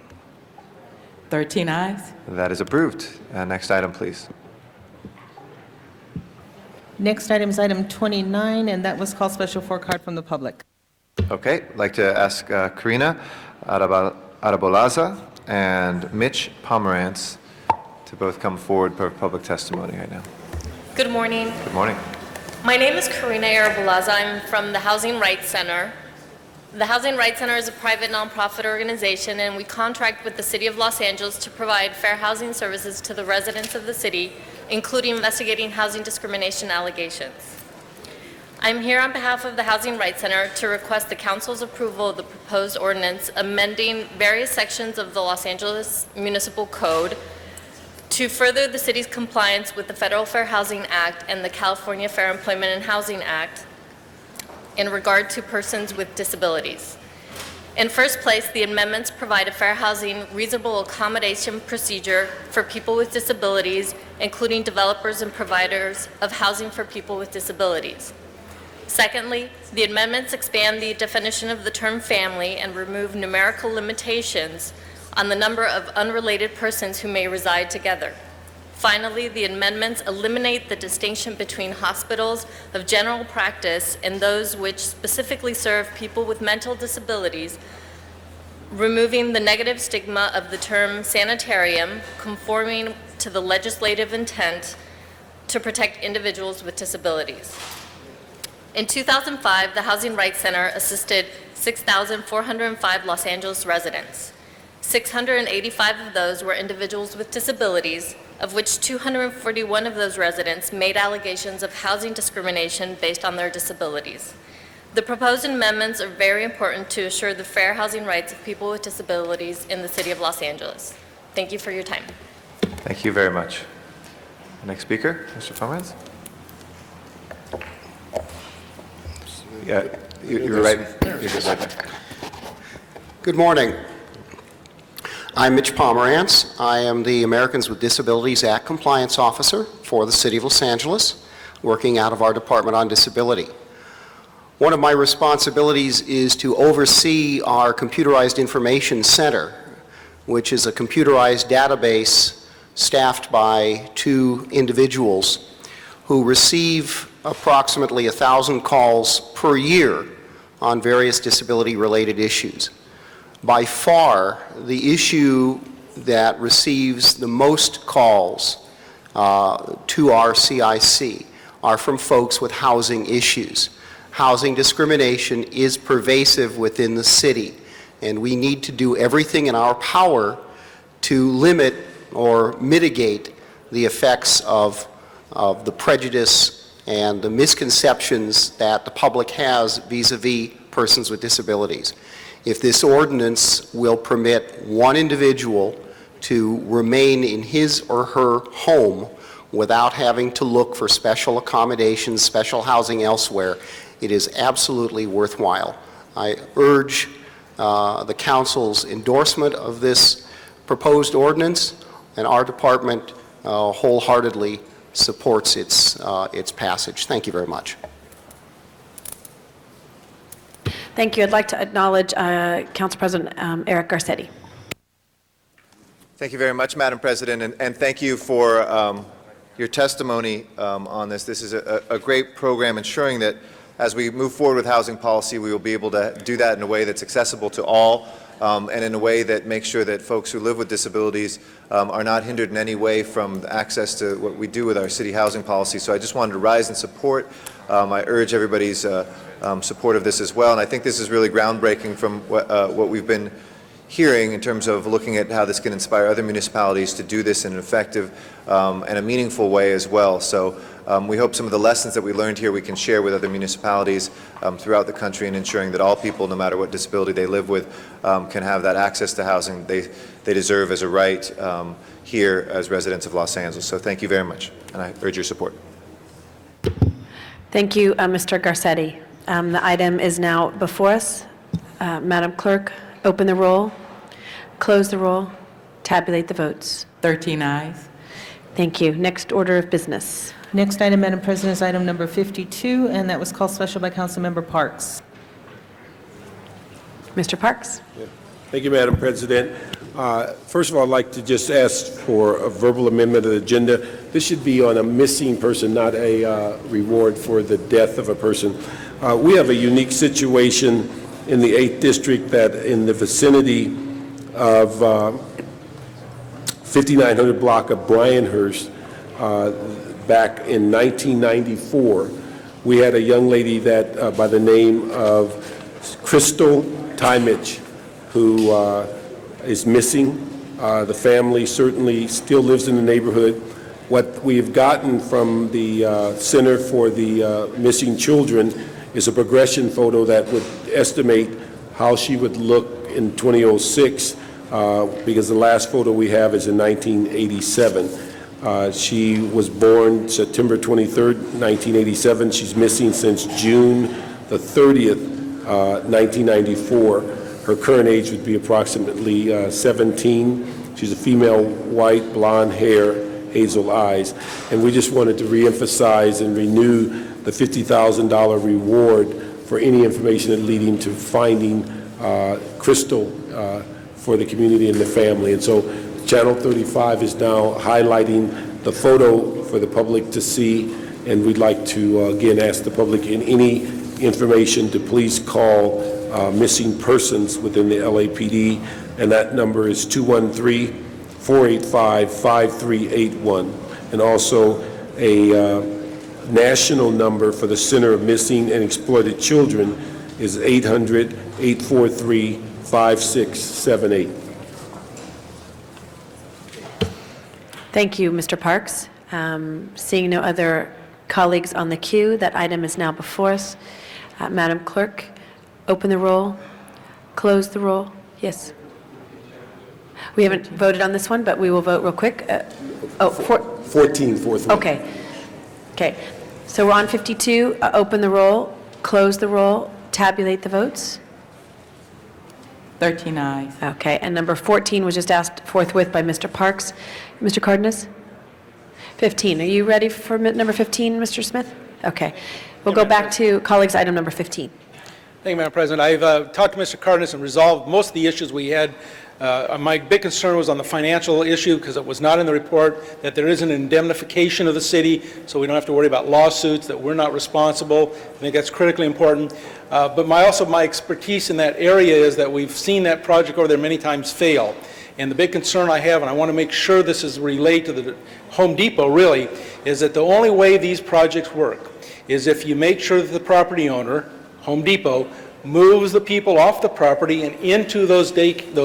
13 ayes. That is approved. Next item, please. Next item is item 29, and that was called special for a card from the public. Okay, I'd like to ask Karina Arabolaza and Mitch Pomerantz to both come forward for public testimony right now. Good morning. Good morning. My name is Karina Arabolaza. I'm from the Housing Rights Center. The Housing Rights Center is a private nonprofit organization, and we contract with the City of Los Angeles to provide fair housing services to the residents of the city, including investigating housing discrimination allegations. I'm here on behalf of the Housing Rights Center to request the Council's approval of the proposed ordinance amending various sections of the Los Angeles Municipal Code to further the city's compliance with the Federal Fair Housing Act and the California Fair Employment and Housing Act in regard to persons with disabilities. In first place, the amendments provide a fair housing, reasonable accommodation procedure for people with disabilities, including developers and providers of housing for people with disabilities. Secondly, the amendments expand the definition of the term family and remove numerical limitations on the number of unrelated persons who may reside together. Finally, the amendments eliminate the distinction between hospitals of general practice and those which specifically serve people with mental disabilities, removing the negative stigma of the term sanitarium, conforming to the legislative intent to protect individuals with disabilities. In 2005, the Housing Rights Center assisted 6,405 Los Angeles residents. 685 of those were individuals with disabilities, of which 241 of those residents made allegations of housing discrimination based on their disabilities. The proposed amendments are very important to assure the fair housing rights of people with disabilities in the City of Los Angeles. Thank you for your time. Thank you very much. Next speaker, Mr. Pomerantz. Yeah, you're right. You're just right there. Good morning. I'm Mitch Pomerantz. I am the Americans with Disabilities Act Compliance Officer for the City of Los Angeles, working out of our Department on Disability. One of my responsibilities is to oversee our Computerized Information Center, which is a computerized database staffed by 2 individuals who receive approximately 1,000 calls per year on various disability-related issues. By far, the issue that receives the most calls to our CIC are from folks with housing issues. Housing discrimination is pervasive within the city, and we need to do everything in our power to limit or mitigate the effects of the prejudice and the misconceptions that the public has vis-a-vis persons with disabilities. If this ordinance will permit one individual to remain in his or her home without having to look for special accommodations, special housing elsewhere, it is absolutely worthwhile. I urge the council's endorsement of this proposed ordinance, and our department wholeheartedly supports its passage. Thank you very much. Thank you. I'd like to acknowledge Council President Eric Garcetti. Thank you very much, Madam President, and thank you for your testimony on this. This is a great program ensuring that as we move forward with housing policy, we will be able to do that in a way that's accessible to all and in a way that makes sure that folks who live with disabilities are not hindered in any way from access to what we do with our city housing policy. So I just wanted to rise in support. I urge everybody's support of this as well, and I think this is really groundbreaking from what we've been hearing in terms of looking at how this can inspire other municipalities to do this in an effective and a meaningful way as well. So we hope some of the lessons that we learned here we can share with other municipalities throughout the country in ensuring that all people, no matter what disability they live with, can have that access to housing they deserve as a right here as residents of Los Angeles. So thank you very much, and I urge your support. Thank you, Mr. Garcetti. The item is now before us. Madam Clerk, open the roll, close the roll, tabulate the votes. 13 ayes. Thank you. Next order of business. Next item, Madam President, is item number 52, and that was called special by Councilmember Parks. Mr. Parks? Thank you, Madam President. First of all, I'd like to just ask for a verbal amendment of the agenda. This should be on a missing person, not a reward for the death of a person. We have a unique situation in the 8th District that in the vicinity of 5900 block of Bryanhurst, back in 1994, we had a young lady that by the name of Crystal Timich, who is missing. The family certainly still lives in the neighborhood. What we've gotten from the Center for the Missing Children is a progression photo that would estimate how she would look in 2006, because the last photo we have is in 1987. She was born September 23rd, 1987. She's missing since June the 30th, 1994. Her current age would be approximately 17. She's a female, white, blonde hair, hazel eyes. And we just wanted to reemphasize and renew the $50,000 reward for any information leading to finding Crystal for the community and the family. And so Channel 35 is now highlighting the photo for the public to see, and we'd like to again ask the public in any information to please call missing persons within the LAPD, and that number is 213-485-5381. And also a national number for the Center of Missing and Exploited Children is 800-843-5678. Thank you, Mr. Parks. Seeing no other colleagues on the queue, that item is now before us. Madam Clerk, open the roll, close the roll. Yes. We haven't voted on this one, but we will vote real quick. 14, fourth one. Okay. Okay. So we're on 52. Open the roll, close the roll, tabulate the votes. 13 ayes. Okay. And number 14 was just asked forthwith by Mr. Parks. Mr. Cardenas? 15. Are you ready for number 15, Mr. Smith? Okay. We'll go back to colleagues' item number 15. Thank you, Madam President. I've talked to Mr. Cardenas and resolved most of the issues we had. My big concern was on the financial issue, because it was not in the report, that there is an indemnification of the city, so we don't have to worry about lawsuits, that we're not responsible. I think that's critically important. But also my expertise in that area is that we've seen that project over there many times fail. And the big concern I have, and I want to make sure this is relayed to the Home Depot really, is that the only way these projects work is if you make sure that the property owner, Home Depot, moves the people off the property and into those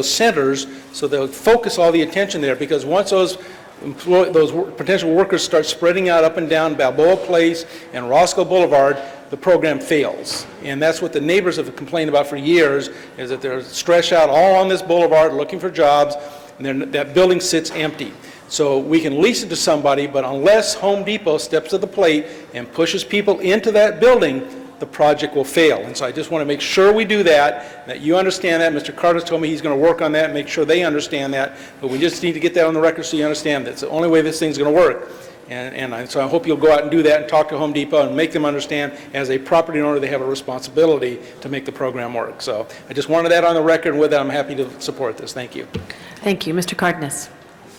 centers, so they'll focus all the attention there. Because once those potential workers start spreading out up and down Balboa Place and Roscoe Boulevard, the program fails. And that's what the neighbors have complained about for years, is that they're stretched out all on this boulevard looking for jobs, and that building sits empty. So we can lease it to somebody, but unless Home Depot steps to the plate and pushes people into that building, the project will fail. And so I just want to make sure we do that you understand that. Mr. Carter told me he's going to work on that and make sure they understand that, but we just need to get that on the record so you understand that's the only way this thing's going to work. So I hope you'll go out and do that and talk to Home Depot and make them understand as a property owner they have a responsibility to make the program work. So I just wanted that on the record, and with that I'm happy to support this. Thank you. Thank you. Mr. Cardenas.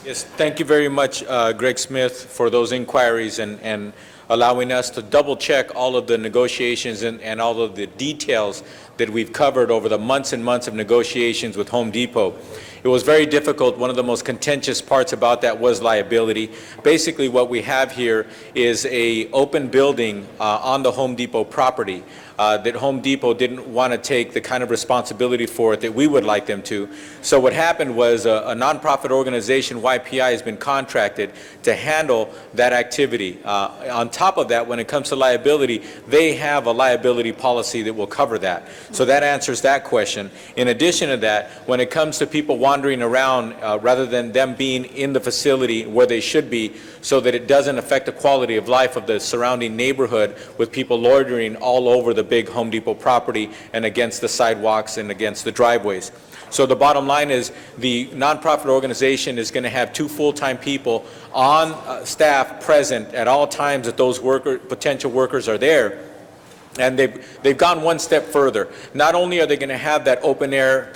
Yes, thank you very much, Greg Smith, for those inquiries and allowing us to double-check all of the negotiations and all of the details that we've covered over the months and months of negotiations with Home Depot. It was very difficult. One of the most contentious parts about that was liability. Basically, what we have here is an open building on the Home Depot property that Home Depot didn't want to take the kind of responsibility for it that we would like them to. So what happened was a nonprofit organization, YPI, has been contracted to handle that activity. On top of that, when it comes to liability, they have a liability policy that will cover that. So that answers that question. In addition to that, when it comes to people wandering around, rather than them being in the facility where they should be, so that it doesn't affect the quality of life of the surrounding neighborhood with people loitering all over the big Home Depot property and against the sidewalks and against the driveways. So the bottom line is the nonprofit organization is going to have 2 full-time people on staff present at all times that those potential workers are there. And they've gone one step further. Not only are they going to have that open air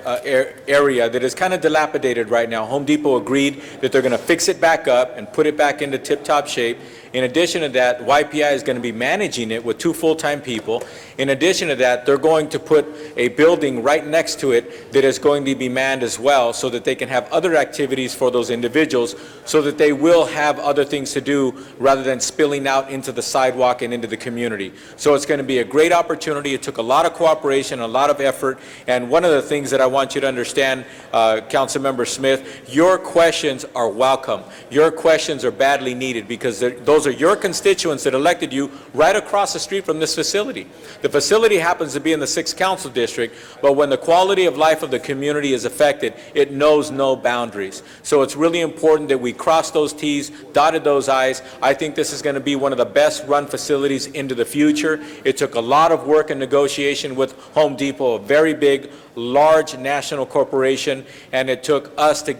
area that is kind of dilapidated right now. Home Depot agreed that they're going to fix it back up and put it back into tip-top shape. In addition to that, YPI is going to be managing it with 2 full-time people. In addition to that, they're going to put a building right next to it that is going to be manned as well, so that they can have other activities for those individuals, so that they will have other things to do rather than spilling out into the sidewalk and into the community. So it's going to be a great opportunity. It took a lot of cooperation, a lot of effort, and one of the things that I want you to understand, Councilmember Smith, your questions are welcome. Your questions are badly needed, because those are your constituents that elected you right across the street from this facility. The facility happens to be in the 6th Council District, but when the quality of life of the community is affected, it knows no boundaries. So it's really important that we cross those T's, dotted those I's. I think this is going to be one of the best run facilities into the future. It took took a lot of work and negotiation with Home Depot, a very big, large national corporation, and it took us to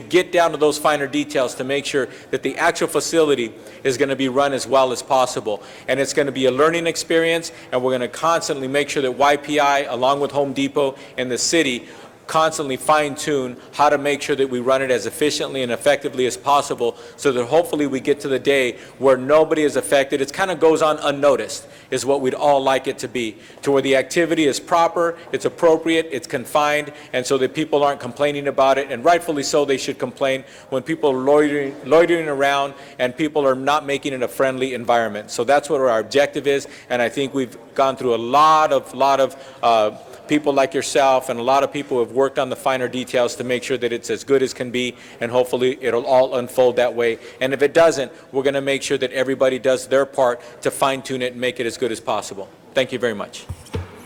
get down to those finer details to make sure that the actual facility is going to be run as well as possible. And it's going to be a learning experience, and we're going to constantly make sure that YPI, along with Home Depot and the city, constantly fine-tune how to make sure that we run it as efficiently and effectively as possible, so that hopefully we get to the day where nobody is affected. It kind of goes on unnoticed, is what we'd all like it to be, to where the activity is proper, it's appropriate, it's confined, and so that people aren't complaining about it, and rightfully so they should complain when people are loitering around and people are not making it a friendly environment. So that's what our objective is, and I think we've gone through a lot of people like yourself and a lot of people who have worked on the finer details to make sure that it's as good as can be, and hopefully it'll all unfold that way. And if it doesn't, we're going to make sure that everybody does their part to fine-tune it and make it as good as possible. Thank you very much.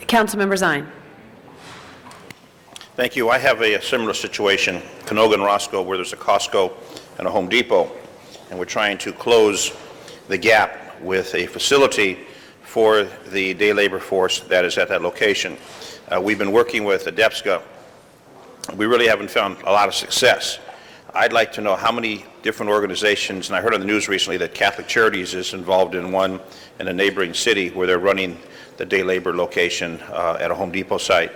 Councilmember Zine. Thank you. I have a similar situation, Canoga and Roscoe, where there's a Costco and a Home Depot, and we're trying to close the gap with a facility for the day labor force that is at that location. We've been working with ADEPSCA. We really haven't found a lot of success. I'd like to know how many different organizations, and I heard on the news recently that Catholic Charities is involved in one in a neighboring city where they're running the day labor location at a Home Depot site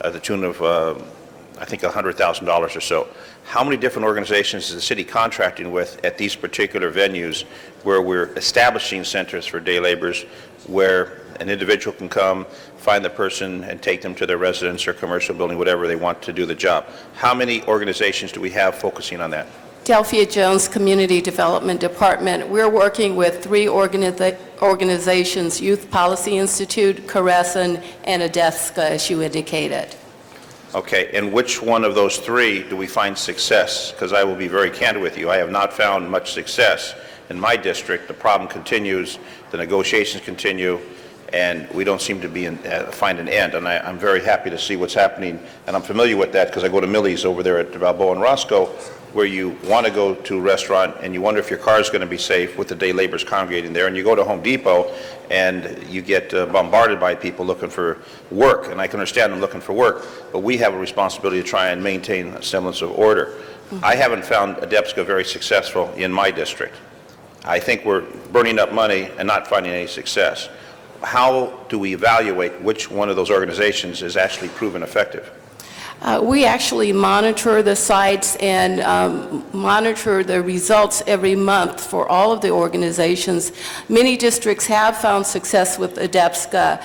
at the tune of, I think, $100,000 or so. How many different organizations is the city contracting with at these particular venues where we're establishing centers for day laborers, where an individual can come, find the person, and take them to their residence or commercial building, whatever they want to do the job? How many organizations do we have focusing on that? Delphia Jones Community Development Department. We're working with 3 organizations, Youth Policy Institute, Caresson, and ADEPSCA, as you indicated. Okay, and which one of those 3 do we find success? Because I will be very candid with you, I have not found much success in my district. The problem continues, the negotiations continue, and we don't seem to find an end. And I'm very happy to see what's happening, and I'm familiar with that because I go to Millie's over there at Balboa and Roscoe, where you want to go to a restaurant and you wonder if your car is going to be safe with the day laborers congregating there, and you go to Home Depot and you get bombarded by people looking for work, and I can understand them looking for work, but we have a responsibility to try and maintain a semblance of order. I haven't found ADEPSCA very successful in my district. I think we're burning up money and not finding any success. How do we evaluate which one of those organizations is actually proven effective? We actually monitor the sites and monitor the results every month for all of the organizations. Many districts have found success with ADEPSCA.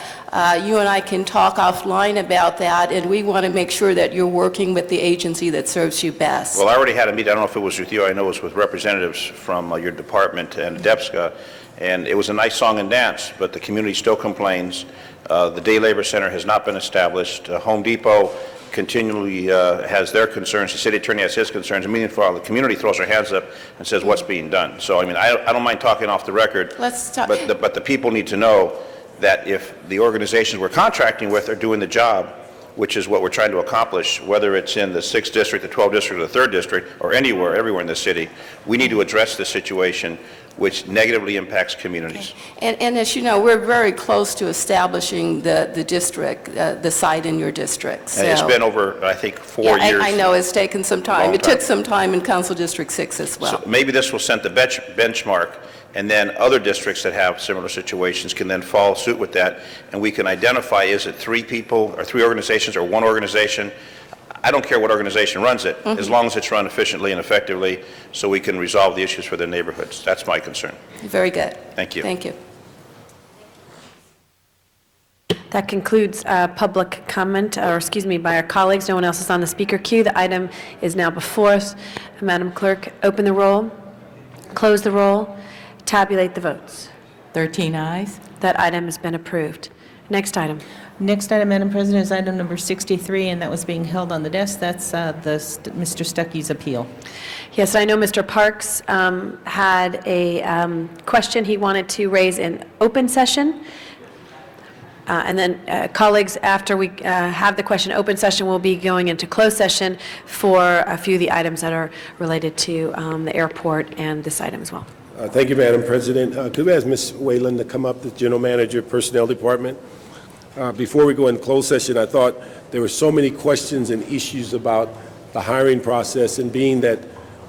You and I can talk offline about that, and we want to make sure that you're working with the agency that serves you best. Well, I already had a meeting. I don't know if it was with you. I know it was with representatives from your department and ADEPSCA, and it was a nice song and dance, but the community still complains. The Day Labor Center has not been established. Home Depot continually has their concerns. The city attorney has his concerns. And meanwhile, the community throws their hands up and says, what's being done? So, I mean, I don't mind talking off the record, but the people need to know that if the organizations we're contracting with are doing the job, which is what we're trying to accomplish, whether it's in the 6th district, the 12th district, or the 3rd district, or everywhere in the city, we need to address the situation which negatively impacts communities. Okay. And as you know, we're very close to establishing the district, the site in your district. So. And it's been over, I think, 4 years. I know it's taken some time. It took some time in Council District 6 as well. So maybe this will set the benchmark, and then other districts that have similar situations can then follow suit with that, and we can identify, is it 3 people, or 3 organizations, or 1 organization? I don't care what organization runs it, as long as it's run efficiently and effectively, so we can resolve the issues for the neighborhoods. That's my concern. Very good. Thank you. Thank you. That concludes public comment, or excuse me, by our colleagues. No one else is on the speaker queue. The item is now before us. Madam Clerk, open the roll, close the roll, tabulate the votes. 13 ayes. That item has been approved. Next item. Next item, Madam President, is item number 63, and that was being held on the desk. That's Mr. Stuckey's appeal. Yes, I know Mr. Parks had a question he wanted to raise in open session. And then, colleagues, after we have the question open session, we'll be going into closed session for a few of the items that are related to the airport and this item as well. Thank you, Madam President. Could we ask Ms. Whalen to come up, the General Manager, Personnel Department? Before we go in closed session, I thought there were so many questions and issues about the hiring process, and being that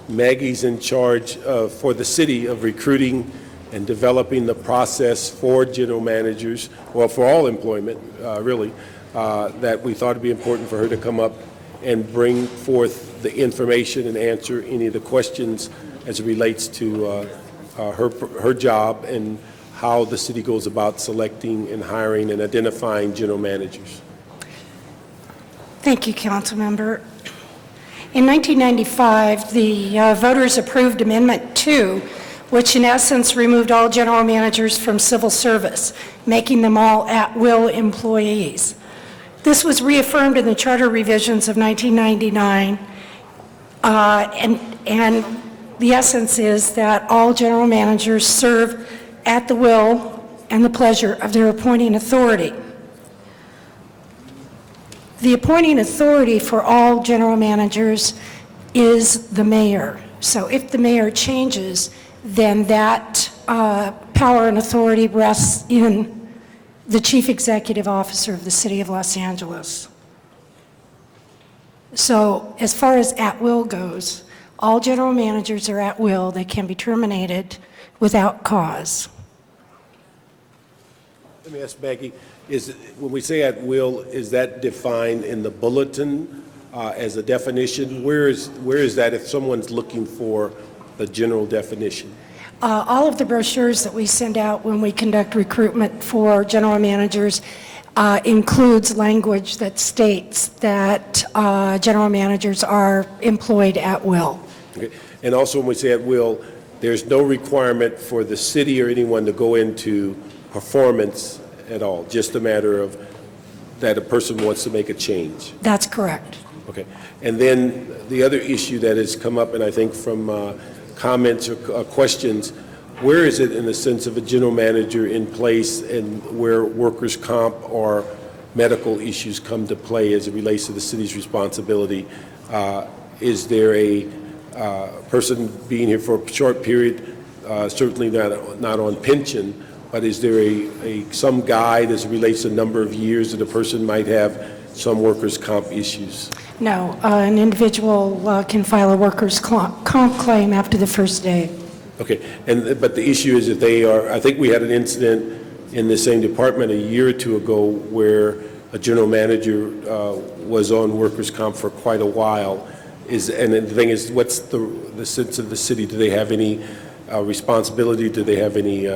Maggie's in charge for the city of recruiting and developing the process for general managers, well, for all employment, really, that we thought it'd be important for her to come up and bring forth the information and answer any of the questions as it relates to her job and how the city goes about selecting and hiring and identifying general managers. Thank you, Councilmember. In 1995, the voters approved Amendment 2, which in essence removed all general managers from civil service, making them all at-will employees. This was reaffirmed in the charter revisions of 1999, and the essence is that all general managers serve at the will and the pleasure of their appointing authority. The appointing authority for all general managers is the mayor. So if the mayor changes, then that power and authority rests in the chief executive officer of the City of Los Angeles. So as far as at-will goes, all general managers are at will. They can be terminated without cause. Let me ask Maggie, when we say at will, is that defined in the bulletin as a definition? Where is that if someone's looking for the general definition? All of the brochures that we send out when we conduct recruitment for general managers includes language that states that general managers are employed at will. Okay. And also when we say at will, there's no requirement for the city or anyone to go into performance at all, just a matter of that a person wants to make a change. That's correct. Okay. And then the other issue that has come up, and I think from comments or questions, where is it in the sense of a general manager in place and where workers' comp or medical issues come to play as it relates to the city's responsibility? Is there a person being here for a short period, certainly not on pension, but is there some guide as it relates to the number of years that a person might have some workers' comp issues? No, an individual can file a workers' comp claim after the first day. Okay, but the issue is that they are, I think we had an incident in the same department a year or two ago where a general manager was on workers' comp for quite a while. And the thing is, what's the sense of the city? Do they have any responsibility? Do they have any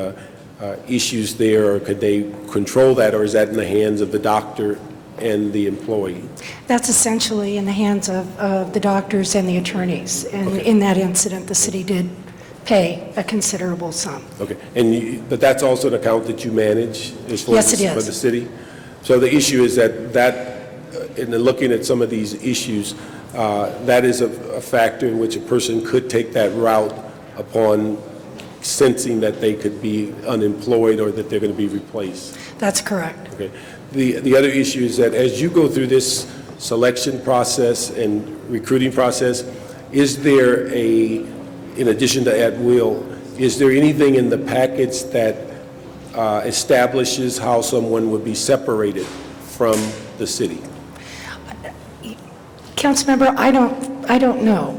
issues there, or could they control that, or is that in the hands of the doctor and the employee? That's essentially in the hands of the doctors and the attorneys. And Okay. in that incident, the city did pay a considerable sum. Okay, but that's also an account that you manage as far Yes, as it is. for the city? So the issue is that in looking at some of these issues, that is a factor in which a person could take that route upon sensing that they could be unemployed or that they're going to be replaced. That's correct. Okay. The other issue is that as you go through this selection process and recruiting process, is there in addition to at will, is there anything in the package that establishes how someone would be separated from the city? Councilmember, I don't know.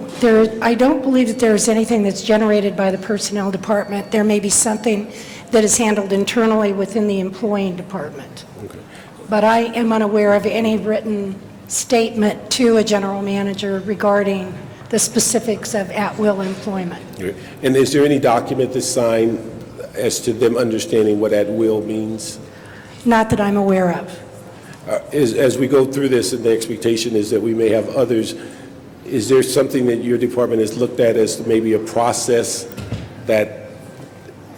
I don't believe that there is anything that's generated by the personnel department. There may be something that is handled internally within the employing department. Okay. But I am unaware of any written statement to a general manager regarding the specifics of at-will employment. Okay. And is there any document that's signed as to them understanding what at will means? Not that I'm aware of. As we go through this, and the expectation is that we may have others, is there something that your department has looked at as maybe a process that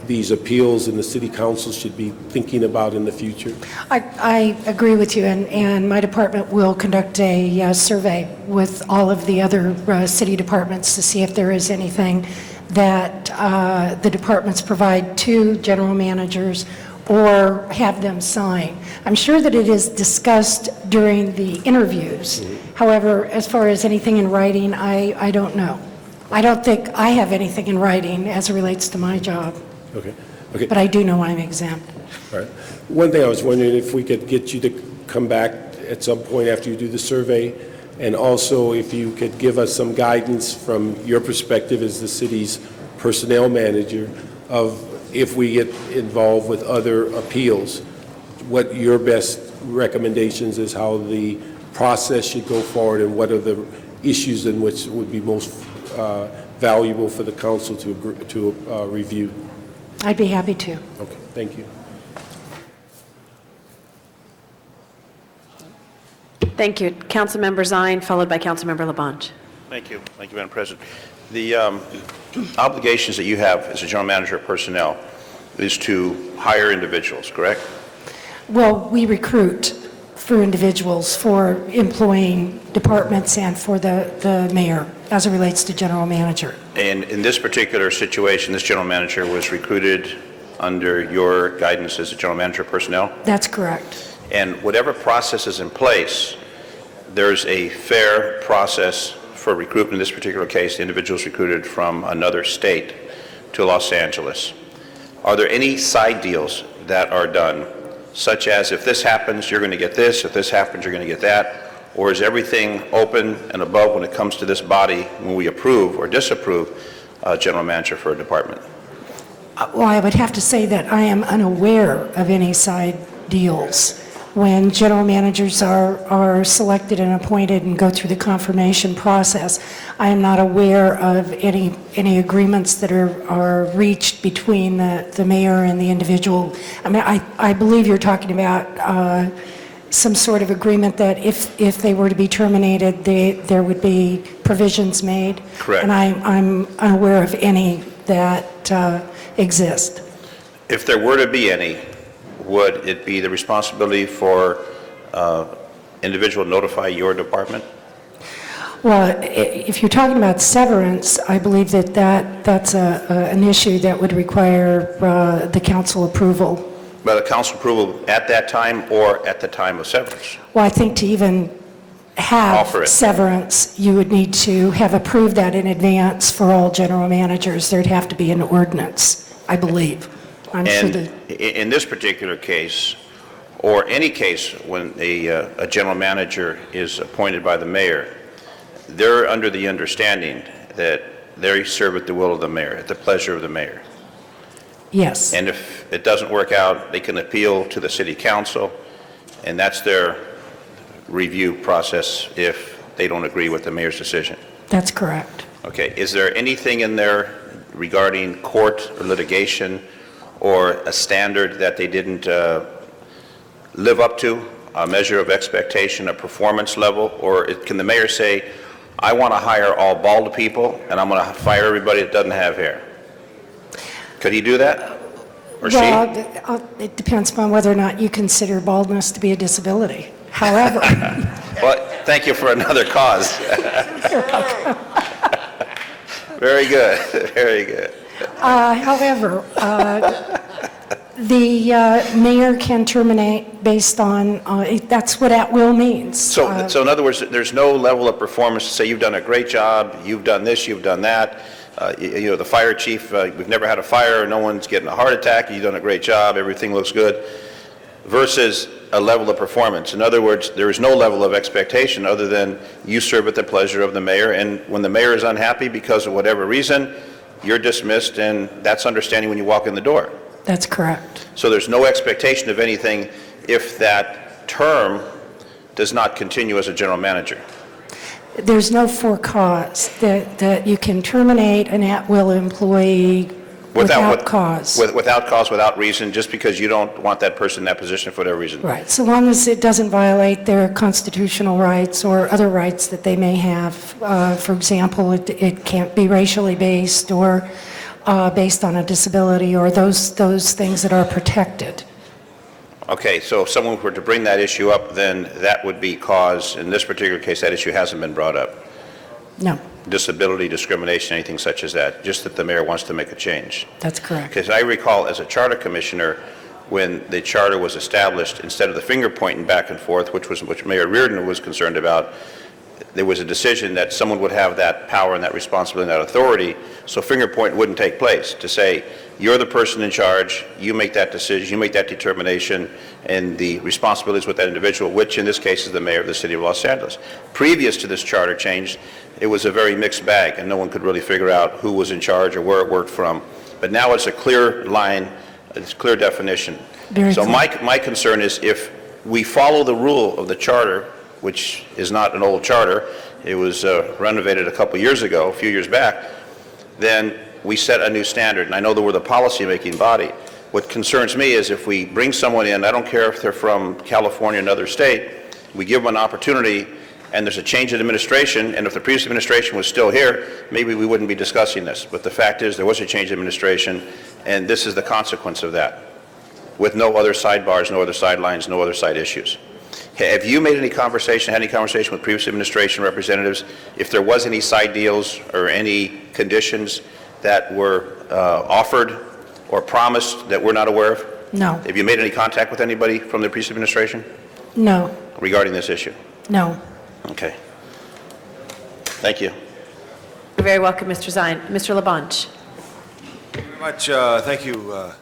these appeals in the city council should be thinking about in the future? I agree with you, and my department will conduct a survey with all of the other city departments to see if there is anything that the departments provide to general managers or have them sign. I'm sure that it is discussed during the interviews. However, as far as anything in writing, I don't know. I don't think I have anything in writing as it relates to my job, Okay. Okay. but I do know I'm exempt. All right. One thing I was wondering if we could get you to come back at some point after you do the survey, and also if you could give us some guidance from your perspective as the city's personnel manager of if we get involved with other appeals, what your best recommendations is how the process should go forward and what are the issues in which would be most valuable for the council to review. I'd be happy to. Okay, thank you. Thank you. Councilmember Zine, followed by Councilmember Labange. Thank you. Thank you, Madam President. The obligations that you have as a general manager of personnel is to hire individuals, correct? Well, we recruit for individuals, for employing departments, and for the mayor, as it relates to general manager. And in this particular situation, this general manager was recruited under your guidance as a general manager of personnel? That's correct. And whatever process is in place, there's a fair process for recruitment. In this particular case, the individual is recruited from another state to Los Angeles. Are there any side deals that are done, such as if this happens, you're going to get this, if this happens, you're going to get that? Or is everything open and above when it comes to this body when we approve or disapprove a general manager for a department? Well, I would have to say that I am unaware of any side deals. When general managers are selected and appointed and go through the confirmation process, I am not aware of any agreements that are reached between the mayor and the individual. I mean, I believe you're talking about some sort of agreement that if they were to be terminated, there would be provisions made. Correct. And I'm unaware of any that exist. If there were to be any, would it be the responsibility for individual to notify your department? Well, if you're talking about severance, I believe that's an issue that would require the council approval. By the council approval at that time or at the time of severance? Well, I think to even have Offer it. severance, you would need to have approved that in advance for all general managers. There'd have to be an ordinance, I believe. I'm sure And that. in this particular case, or any case when a general manager is appointed by the mayor, they're under the understanding that they serve at the will of the mayor, at the pleasure of the mayor. Yes. And if it doesn't work out, they can appeal to the city council, and that's their review process if they don't agree with the mayor's decision. That's correct. Okay, is there anything in there regarding court or litigation or a standard that they didn't live up to, a measure of expectation, a performance level? Or can the mayor say, I want to hire all bald people and I'm going to fire everybody that doesn't have hair? Could he do that? Or Well, she? it depends upon whether or not you consider baldness to be a disability. However, Well, thank you for another cause. Very good, very good. however, the mayor can terminate based on, that's what at will means. So in other words, there's no level of performance to say you've done a great job, you've done this, you've done that. You know, the fire chief, we've never had a fire, no one's getting a heart attack, you've done a great job, everything looks good, versus a level of performance. In other words, there is no level of expectation other than you serve at the pleasure of the mayor, and when the mayor is unhappy because of whatever reason, you're dismissed, and that's understanding when you walk in the door. That's correct. So there's no expectation of anything if that term does not continue as a general manager. There's no for cause that you can terminate an at-will employee without cause. Without cause, without reason, just because you don't want that person in that position for whatever reason. Right, so long as it doesn't violate their constitutional rights or other rights that they may have. For example, it can't be racially based or based on a disability or those things that are protected. Okay, so if someone were to bring that issue up, then that would be cause. In this particular case, that issue hasn't been brought up. No, Disability, discrimination, anything such as that, just that the mayor wants to make a change. that's correct. Because I recall as a charter commissioner, when the charter was established, instead of the finger pointing back and forth, which Mayor Reardon was concerned about, there was a decision that someone would have that power and that responsibility and that authority, so finger point wouldn't take place, to say, you're the person in charge, you make that decision, you make that determination, and the responsibility is with that individual, which in this case is the mayor of the city of Los Angeles. Previous to this charter change, it was a very mixed bag, and no one could really figure out who was in charge or where it worked from. But now it's a clear line, it's a clear definition. So my concern is if we follow the rule of the charter, which is not an old charter, it was renovated a couple years ago, a few years back, then we set a new standard. And I know that we're the policy-making body. What concerns me is if we bring someone in, I don't care if they're from California or another state, we give them an opportunity and there's a change in administration, and if the previous administration was still here, maybe we wouldn't be discussing this. But the fact is there was a change in administration, and this is the consequence of that, with no other sidebars, no other sidelines, no other side issues. Have you made any conversation, had any conversation with previous administration representatives, if there was any side deals or any conditions that were offered or promised that we're not aware of? No. Have you made any contact with anybody from the previous administration No. regarding this issue? No. Okay. Thank you. You're very welcome, Mr. Zine. Mr. LaBonge. Thank you very much. Thank you,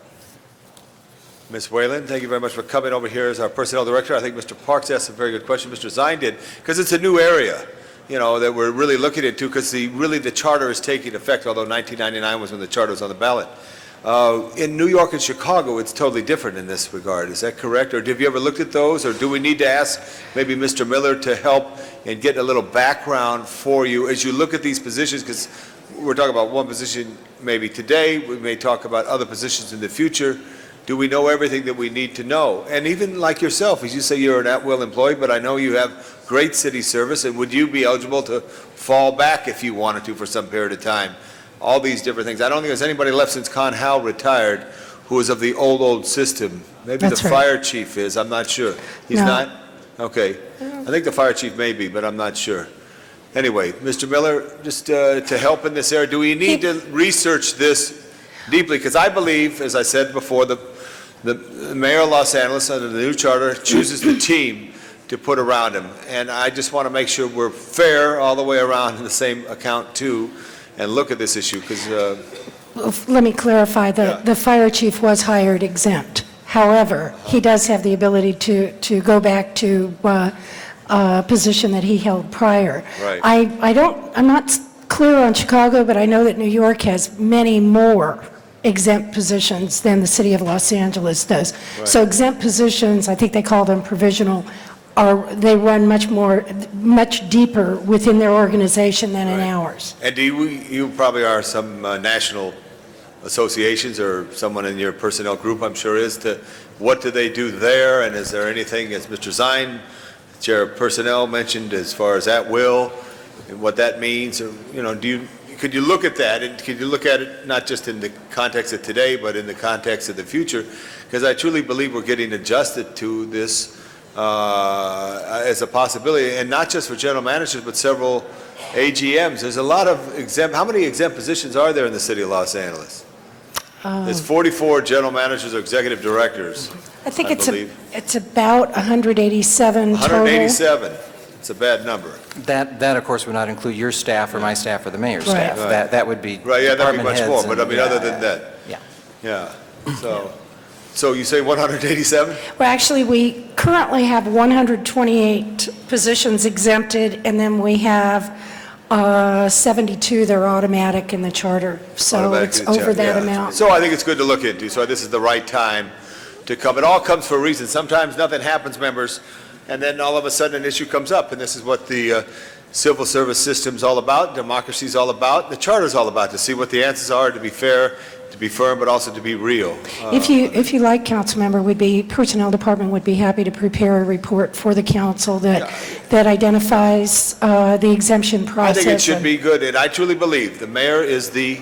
Ms. Whalen. Thank you very much for coming over here as our personnel director. I think Mr. Parks asked a very good question. Mr. Zine did, because it's a new area, you know, that we're really looking into, because really the charter is taking effect, although 1999 was when the charter was on the ballot. In New York and Chicago, it's totally different in this regard. Is that correct? Or have you ever looked at those? Or do we need to ask maybe Mr. Miller to help and get a little background for you as you look at these positions? Because we're talking about one position maybe today. We may talk about other positions in the future. Do we know everything that we need to know? And even like yourself, as you say, you're an at-will employee, but I know you have great city service. And would you be eligible to fall back if you wanted to for some period of time? All these different things. I don't think there's anybody left since Con Howell retired who is of the old system. Maybe That's the right. fire chief is. I'm not sure. He's No. not? Okay. I think the fire chief may be, but I'm not sure. Anyway, Mr. Miller, just to help in this area, do we need to research this deeply? Because I believe, as I said before, the mayor of Los Angeles, under the new charter, chooses the team to put around him. And I just want to make sure we're fair all the way around in the same account, too, and look at this issue, because Let me clarify, the fire chief was hired exempt. However, he does have the ability to go back to a position that he held prior. Right. I'm not clear on Chicago, but I know that New York has many more exempt positions than the city of Los Angeles does. Right. So exempt positions, I think they call them provisional, they run much deeper within their organization than in ours. And you probably are some national associations, or someone in your personnel group, I'm sure is, to what do they do there, and is there anything, as Mr. Zine, Chair of Personnel, mentioned as far as at will, and what that means, or, you know, could you look at that, and could you look at it not just in the context of today, but in the context of the future? Because I truly believe we're getting adjusted to this as a possibility, and not just for general managers, but several AGMs. There's a lot of how many exempt positions are there in the city of Los Angeles? There's 44 general managers or executive directors, I think believe. it's about 187 total. 187. It's a bad number. That, of course, would not include your staff or my staff or the mayor's Right. staff. Right. That would be Right, yeah, that'd be department much heads more, but I and- mean, other than that. Yeah. Yeah, so you say 187? Well, actually, we currently have 128 positions exempted, and then we have 72 that are automatic in the charter. So Automatic it's in the over charter, that yeah. amount. So I think it's good to look into, so this is the right time to come. It all comes for a reason. Sometimes nothing happens, members, and then all of a sudden an issue comes up, and this is what the civil service system's all about, democracy's all about, the charter's all about, to see what the answers are, to be fair, to be firm, but also to be real. If you like, Councilmember, Personnel Department would be happy to prepare a report for the council that identifies the exemption I process. think it should be good, and I truly believe the mayor is the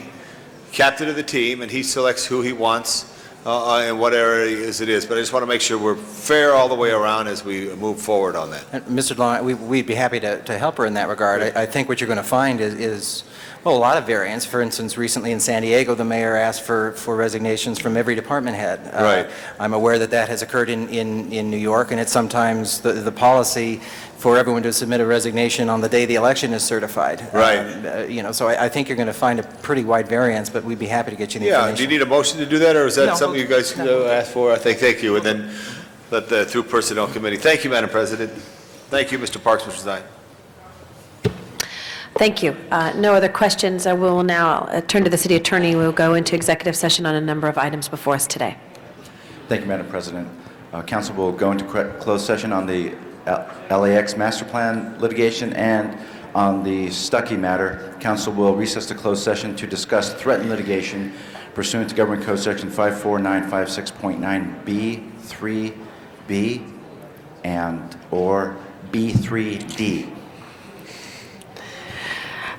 captain of the team, and he selects who he wants in what areas it is. But I just want to make sure we're fair all the way around as we move forward on that. And Mr. DeLong, we'd be happy to help her in that regard. I think what you're going to find is Well, a lot of variance. For instance, recently in San Diego, the mayor asked for resignations from every department head. Right. I'm aware that that has occurred in New York, and it's sometimes the policy for everyone to submit a resignation on the day the election is certified. Right. So I think you're going to find a pretty wide variance, but we'd be happy to get you the Yeah, information. do you need a motion to do that, or is that No. something you guys can ask for? I think, thank you, and then let the, through Personnel Committee. Thank you, Madam President. Thank you, Mr. Parks, Mr. Zine. Thank you. No other questions. I will now turn to the city attorney. We'll go into executive session on a number of items before us today. Thank you, Madam President. Council will go into closed session on the LAX master plan litigation and on the Stuckey matter. Council will recess to closed session to discuss threatened litigation pursuant to Government Code Section 54956.9B, 3B, and or B3D.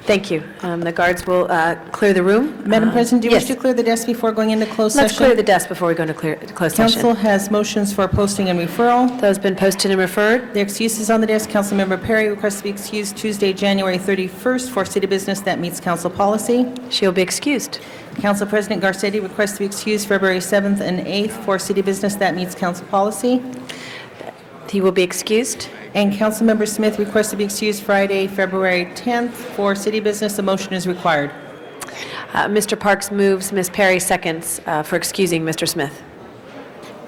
Thank you. The guards will clear the room. Madam President, do you wish yes. to clear the desk before going into closed Let's session? clear the desk before we go into closed session. Council has motions for posting and referral. Those been posted and referred. The excuses on the desk. Councilmember Perry requests to be excused Tuesday, January 31st for city business that meets council policy. She will be excused. Council President Garcetti requests to be excused February 7th and 8th for city business that meets council policy. He will be excused. And Councilmember Smith requests to be excused Friday, February 10th for city business. A motion is required. Mr. Parks moves, Ms. Perry seconds for excusing Mr. Smith.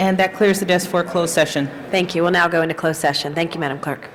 And that clears the desk for closed session. Thank you. We'll now go into closed session. Thank you, Madam Clerk.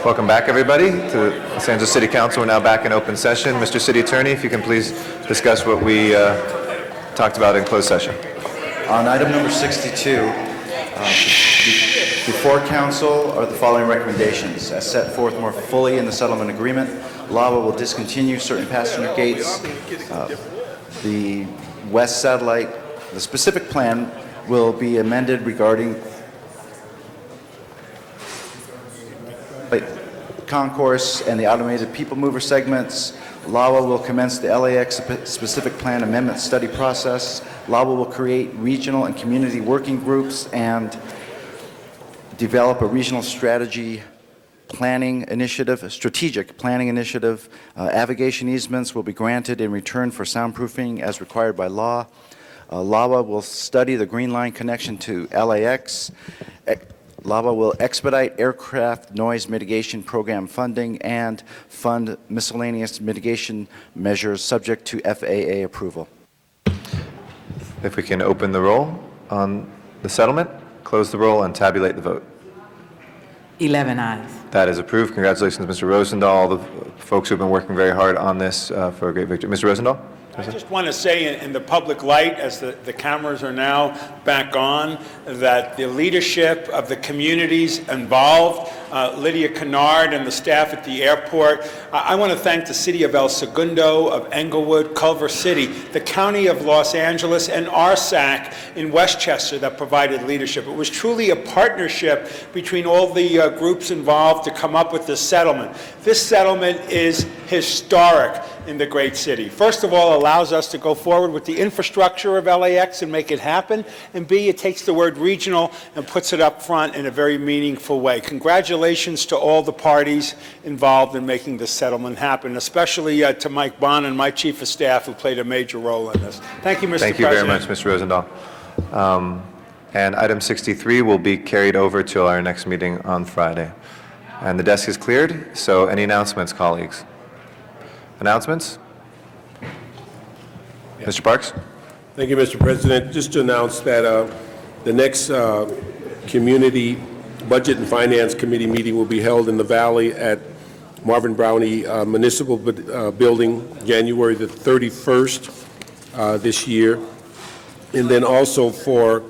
Welcome back, everybody, to Los Angeles City Council. We're now back in open session. Mr. City Attorney, if you can please discuss what we talked about in closed session. On item number 62, before council are the following recommendations. As set forth more fully in the settlement agreement, LAWA will discontinue certain passenger gates. The West Satellite, the specific plan will be amended regarding concourse and the automated people mover segments. LAWA will commence the LAX specific plan amendment study process. LAWA will create regional and community working groups and develop a regional strategic planning initiative. Navigation easements will be granted in return for soundproofing as required by law. LAWA will study the Green Line connection to LAX. LAWA will expedite aircraft noise mitigation program funding and fund miscellaneous mitigation measures subject to FAA approval. If we can open the roll on the settlement, close the roll, and tabulate the vote. 11 ayes. That is approved. Congratulations, Mr. Rosendahl, all the folks who have been working very hard on this for a great victory. Mr. Rosendahl? I just want to say in the public light, as the cameras are now back on, that the leadership of the communities involved, Lydia Kennard and the staff at the airport, I want to thank the city of El Segundo, of Englewood, Culver City, the county of Los Angeles, and RSAC in Westchester that provided leadership. It was truly a partnership between all the groups involved to come up with this settlement. This settlement is historic in the great city. First of all, allows us to go forward with the infrastructure of LAX and make it happen, and B, it takes the word regional and puts it up front in a very meaningful way. Congratulations to all the parties involved in making this settlement happen, especially to Mike Bonin, my chief of staff, who played a major role in this. Thank you, Mr. President. Thank you very much, Mr. Rosendahl. And item 63 will be carried over to our next meeting on Friday. And the desk is cleared, so any announcements, colleagues? Announcements? Mr. Parks? Thank you, Mr. President. Just to announce that the next Community Budget and Finance Committee meeting will be held in the Valley at Marvin Brownie Municipal Building, January the 31st this year. And then also for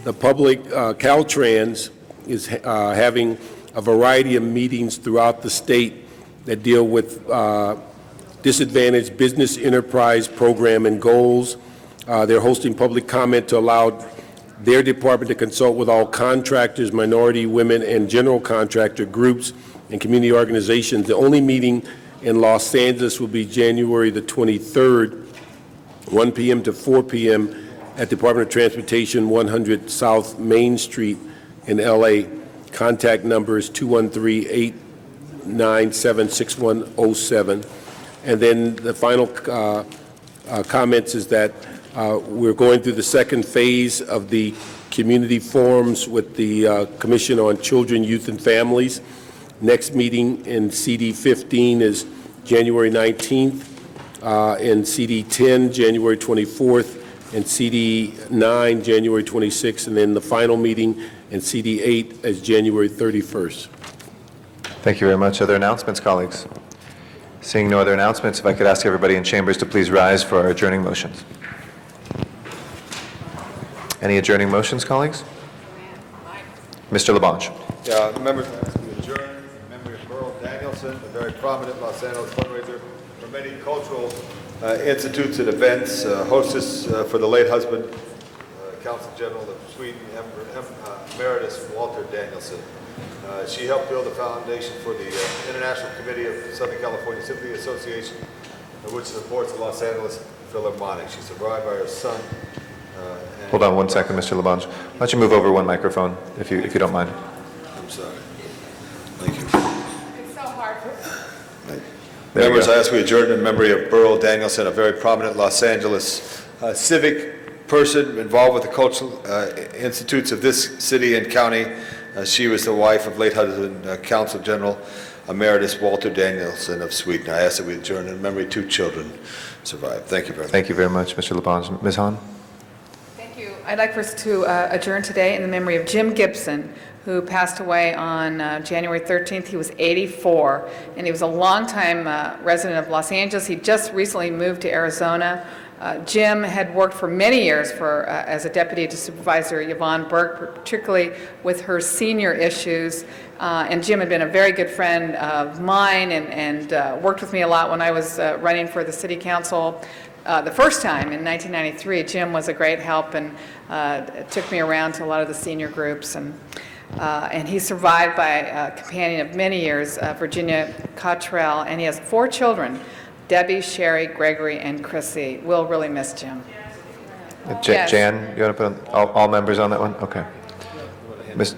the public, Caltrans is having a variety of meetings throughout the state that deal with disadvantaged business enterprise program and goals. They're hosting public comment to allow their department to consult with all contractors, minority, women, and general contractor groups and community organizations. The only meeting in Los Angeles will be January the 23rd, 1 p.m. to 4 p.m. at Department of Transportation, 100 South Main Street in L.A. Contact number is 213-897-6107. And then the final comments is that we're going through the second phase of the community forums with the Commission on Children, Youth, and Families. Next meeting in CD 15 is January 19th, and CD 10, January 24th, and CD 9, January 26th, and then the final meeting in CD 8 is January 31st. Thank you very much. Other announcements, colleagues? Seeing no other announcements, if I could ask everybody in chambers to please rise for our adjourning motions. Any adjourning motions, colleagues? Mr. LaBonge. Yeah, members, we adjourn in memory of Burl Danielson, a very prominent Los Angeles fundraiser for many cultural institutes and events, hostess for the late husband, Consul General of Sweden, Emeritus Walter Danielson. She helped build the foundation for the International Committee of Southern California Symphony Association, which supports the Los Angeles Philharmonic. She's survived by her son. Hold on one second, Mr. LaBonge. Why don't you move over one microphone, if you don't mind? I'm sorry. Thank you. It's so hard for... Members, I ask we adjourn in memory of Burl Danielson, a very prominent Los Angeles civic person involved with the cultural institutes of this city and county. She was the wife of late husband, Consul General Emeritus Walter Danielson of Sweden. I ask that we adjourn in memory. 2 children survived. Thank you very much. Thank you very much, Mr. LaBonge. Ms. Hahn? Thank you. I'd like for us to adjourn today in the memory of Jim Gibson, who passed away on January 13th. He was 84, and he was a longtime resident of Los Angeles. He just recently moved to Arizona. Jim had worked for many years as a deputy to Supervisor Yvonne Burke, particularly with her senior issues. And Jim had been a very good friend of mine and worked with me a lot when I was running for the city council. The first time in 1993, Jim was a great help and took me around to a lot of the senior groups. And he's survived by a companion of many years, Virginia Cottrell, and he has 4 children, Debbie, Sherry, Gregory, and Chrissy. We'll really miss Jim. Yes. Jan, you want to put all members on that one? Okay.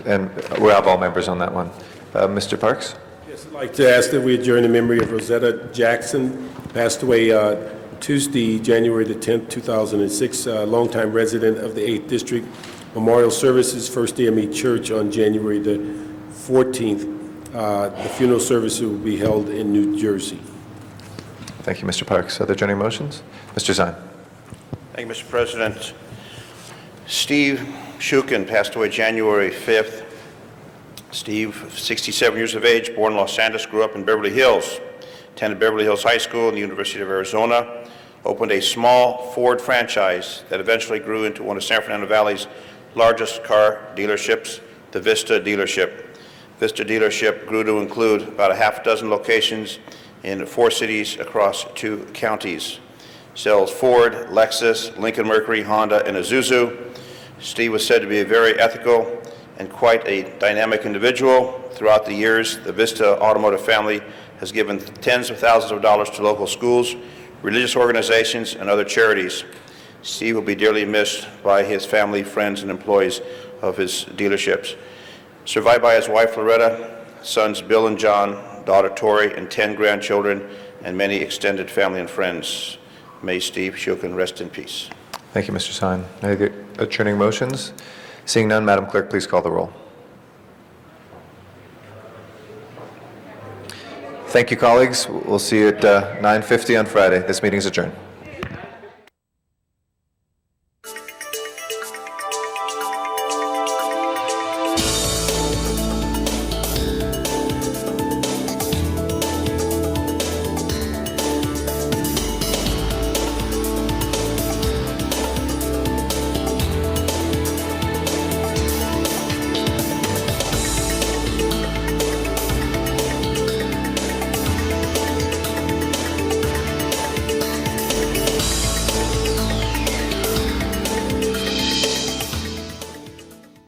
And we'll have all members on that one. Mr. Parks? Yes, I'd like to ask that we adjourn in memory of Rosetta Jackson, passed away Tuesday, January the 10th, 2006, longtime resident of the 8th District. Memorial services, First AME Church on January the 14th. The funeral service will be held in New Jersey. Thank you, Mr. Parks. Other adjourning motions? Mr. Zine. Thank you, Mr. President. Steve Shukin passed away January 5th. Steve, 67 years of age, born in Los Angeles, grew up in Beverly Hills, attended Beverly Hills High School and the University of Arizona, opened a small Ford franchise that eventually grew into one of San Fernando Valley's largest car dealerships, the Vista dealership. Vista dealership grew to include about a half dozen locations in 4 cities across 2 counties. Sells Ford, Lexus, Lincoln Mercury, Honda, and Isuzu. Steve was said to be a very ethical and quite a dynamic individual. Throughout the years, the Vista automotive family has given tens of thousands of dollars to local schools, religious organizations, and other charities. Steve will be dearly missed by his family, friends, and employees of his dealerships. Survived by his wife, Loretta, sons Bill and John, daughter Tori, and 10 grandchildren, and many extended family and friends. May Steve Shukin rest in peace. Thank you, Mr. Sine. Any adjourning motions? Seeing none, Madam Clerk, please call the roll. Thank you, colleagues. We'll see you at 9:50 on Friday. This meeting is adjourned.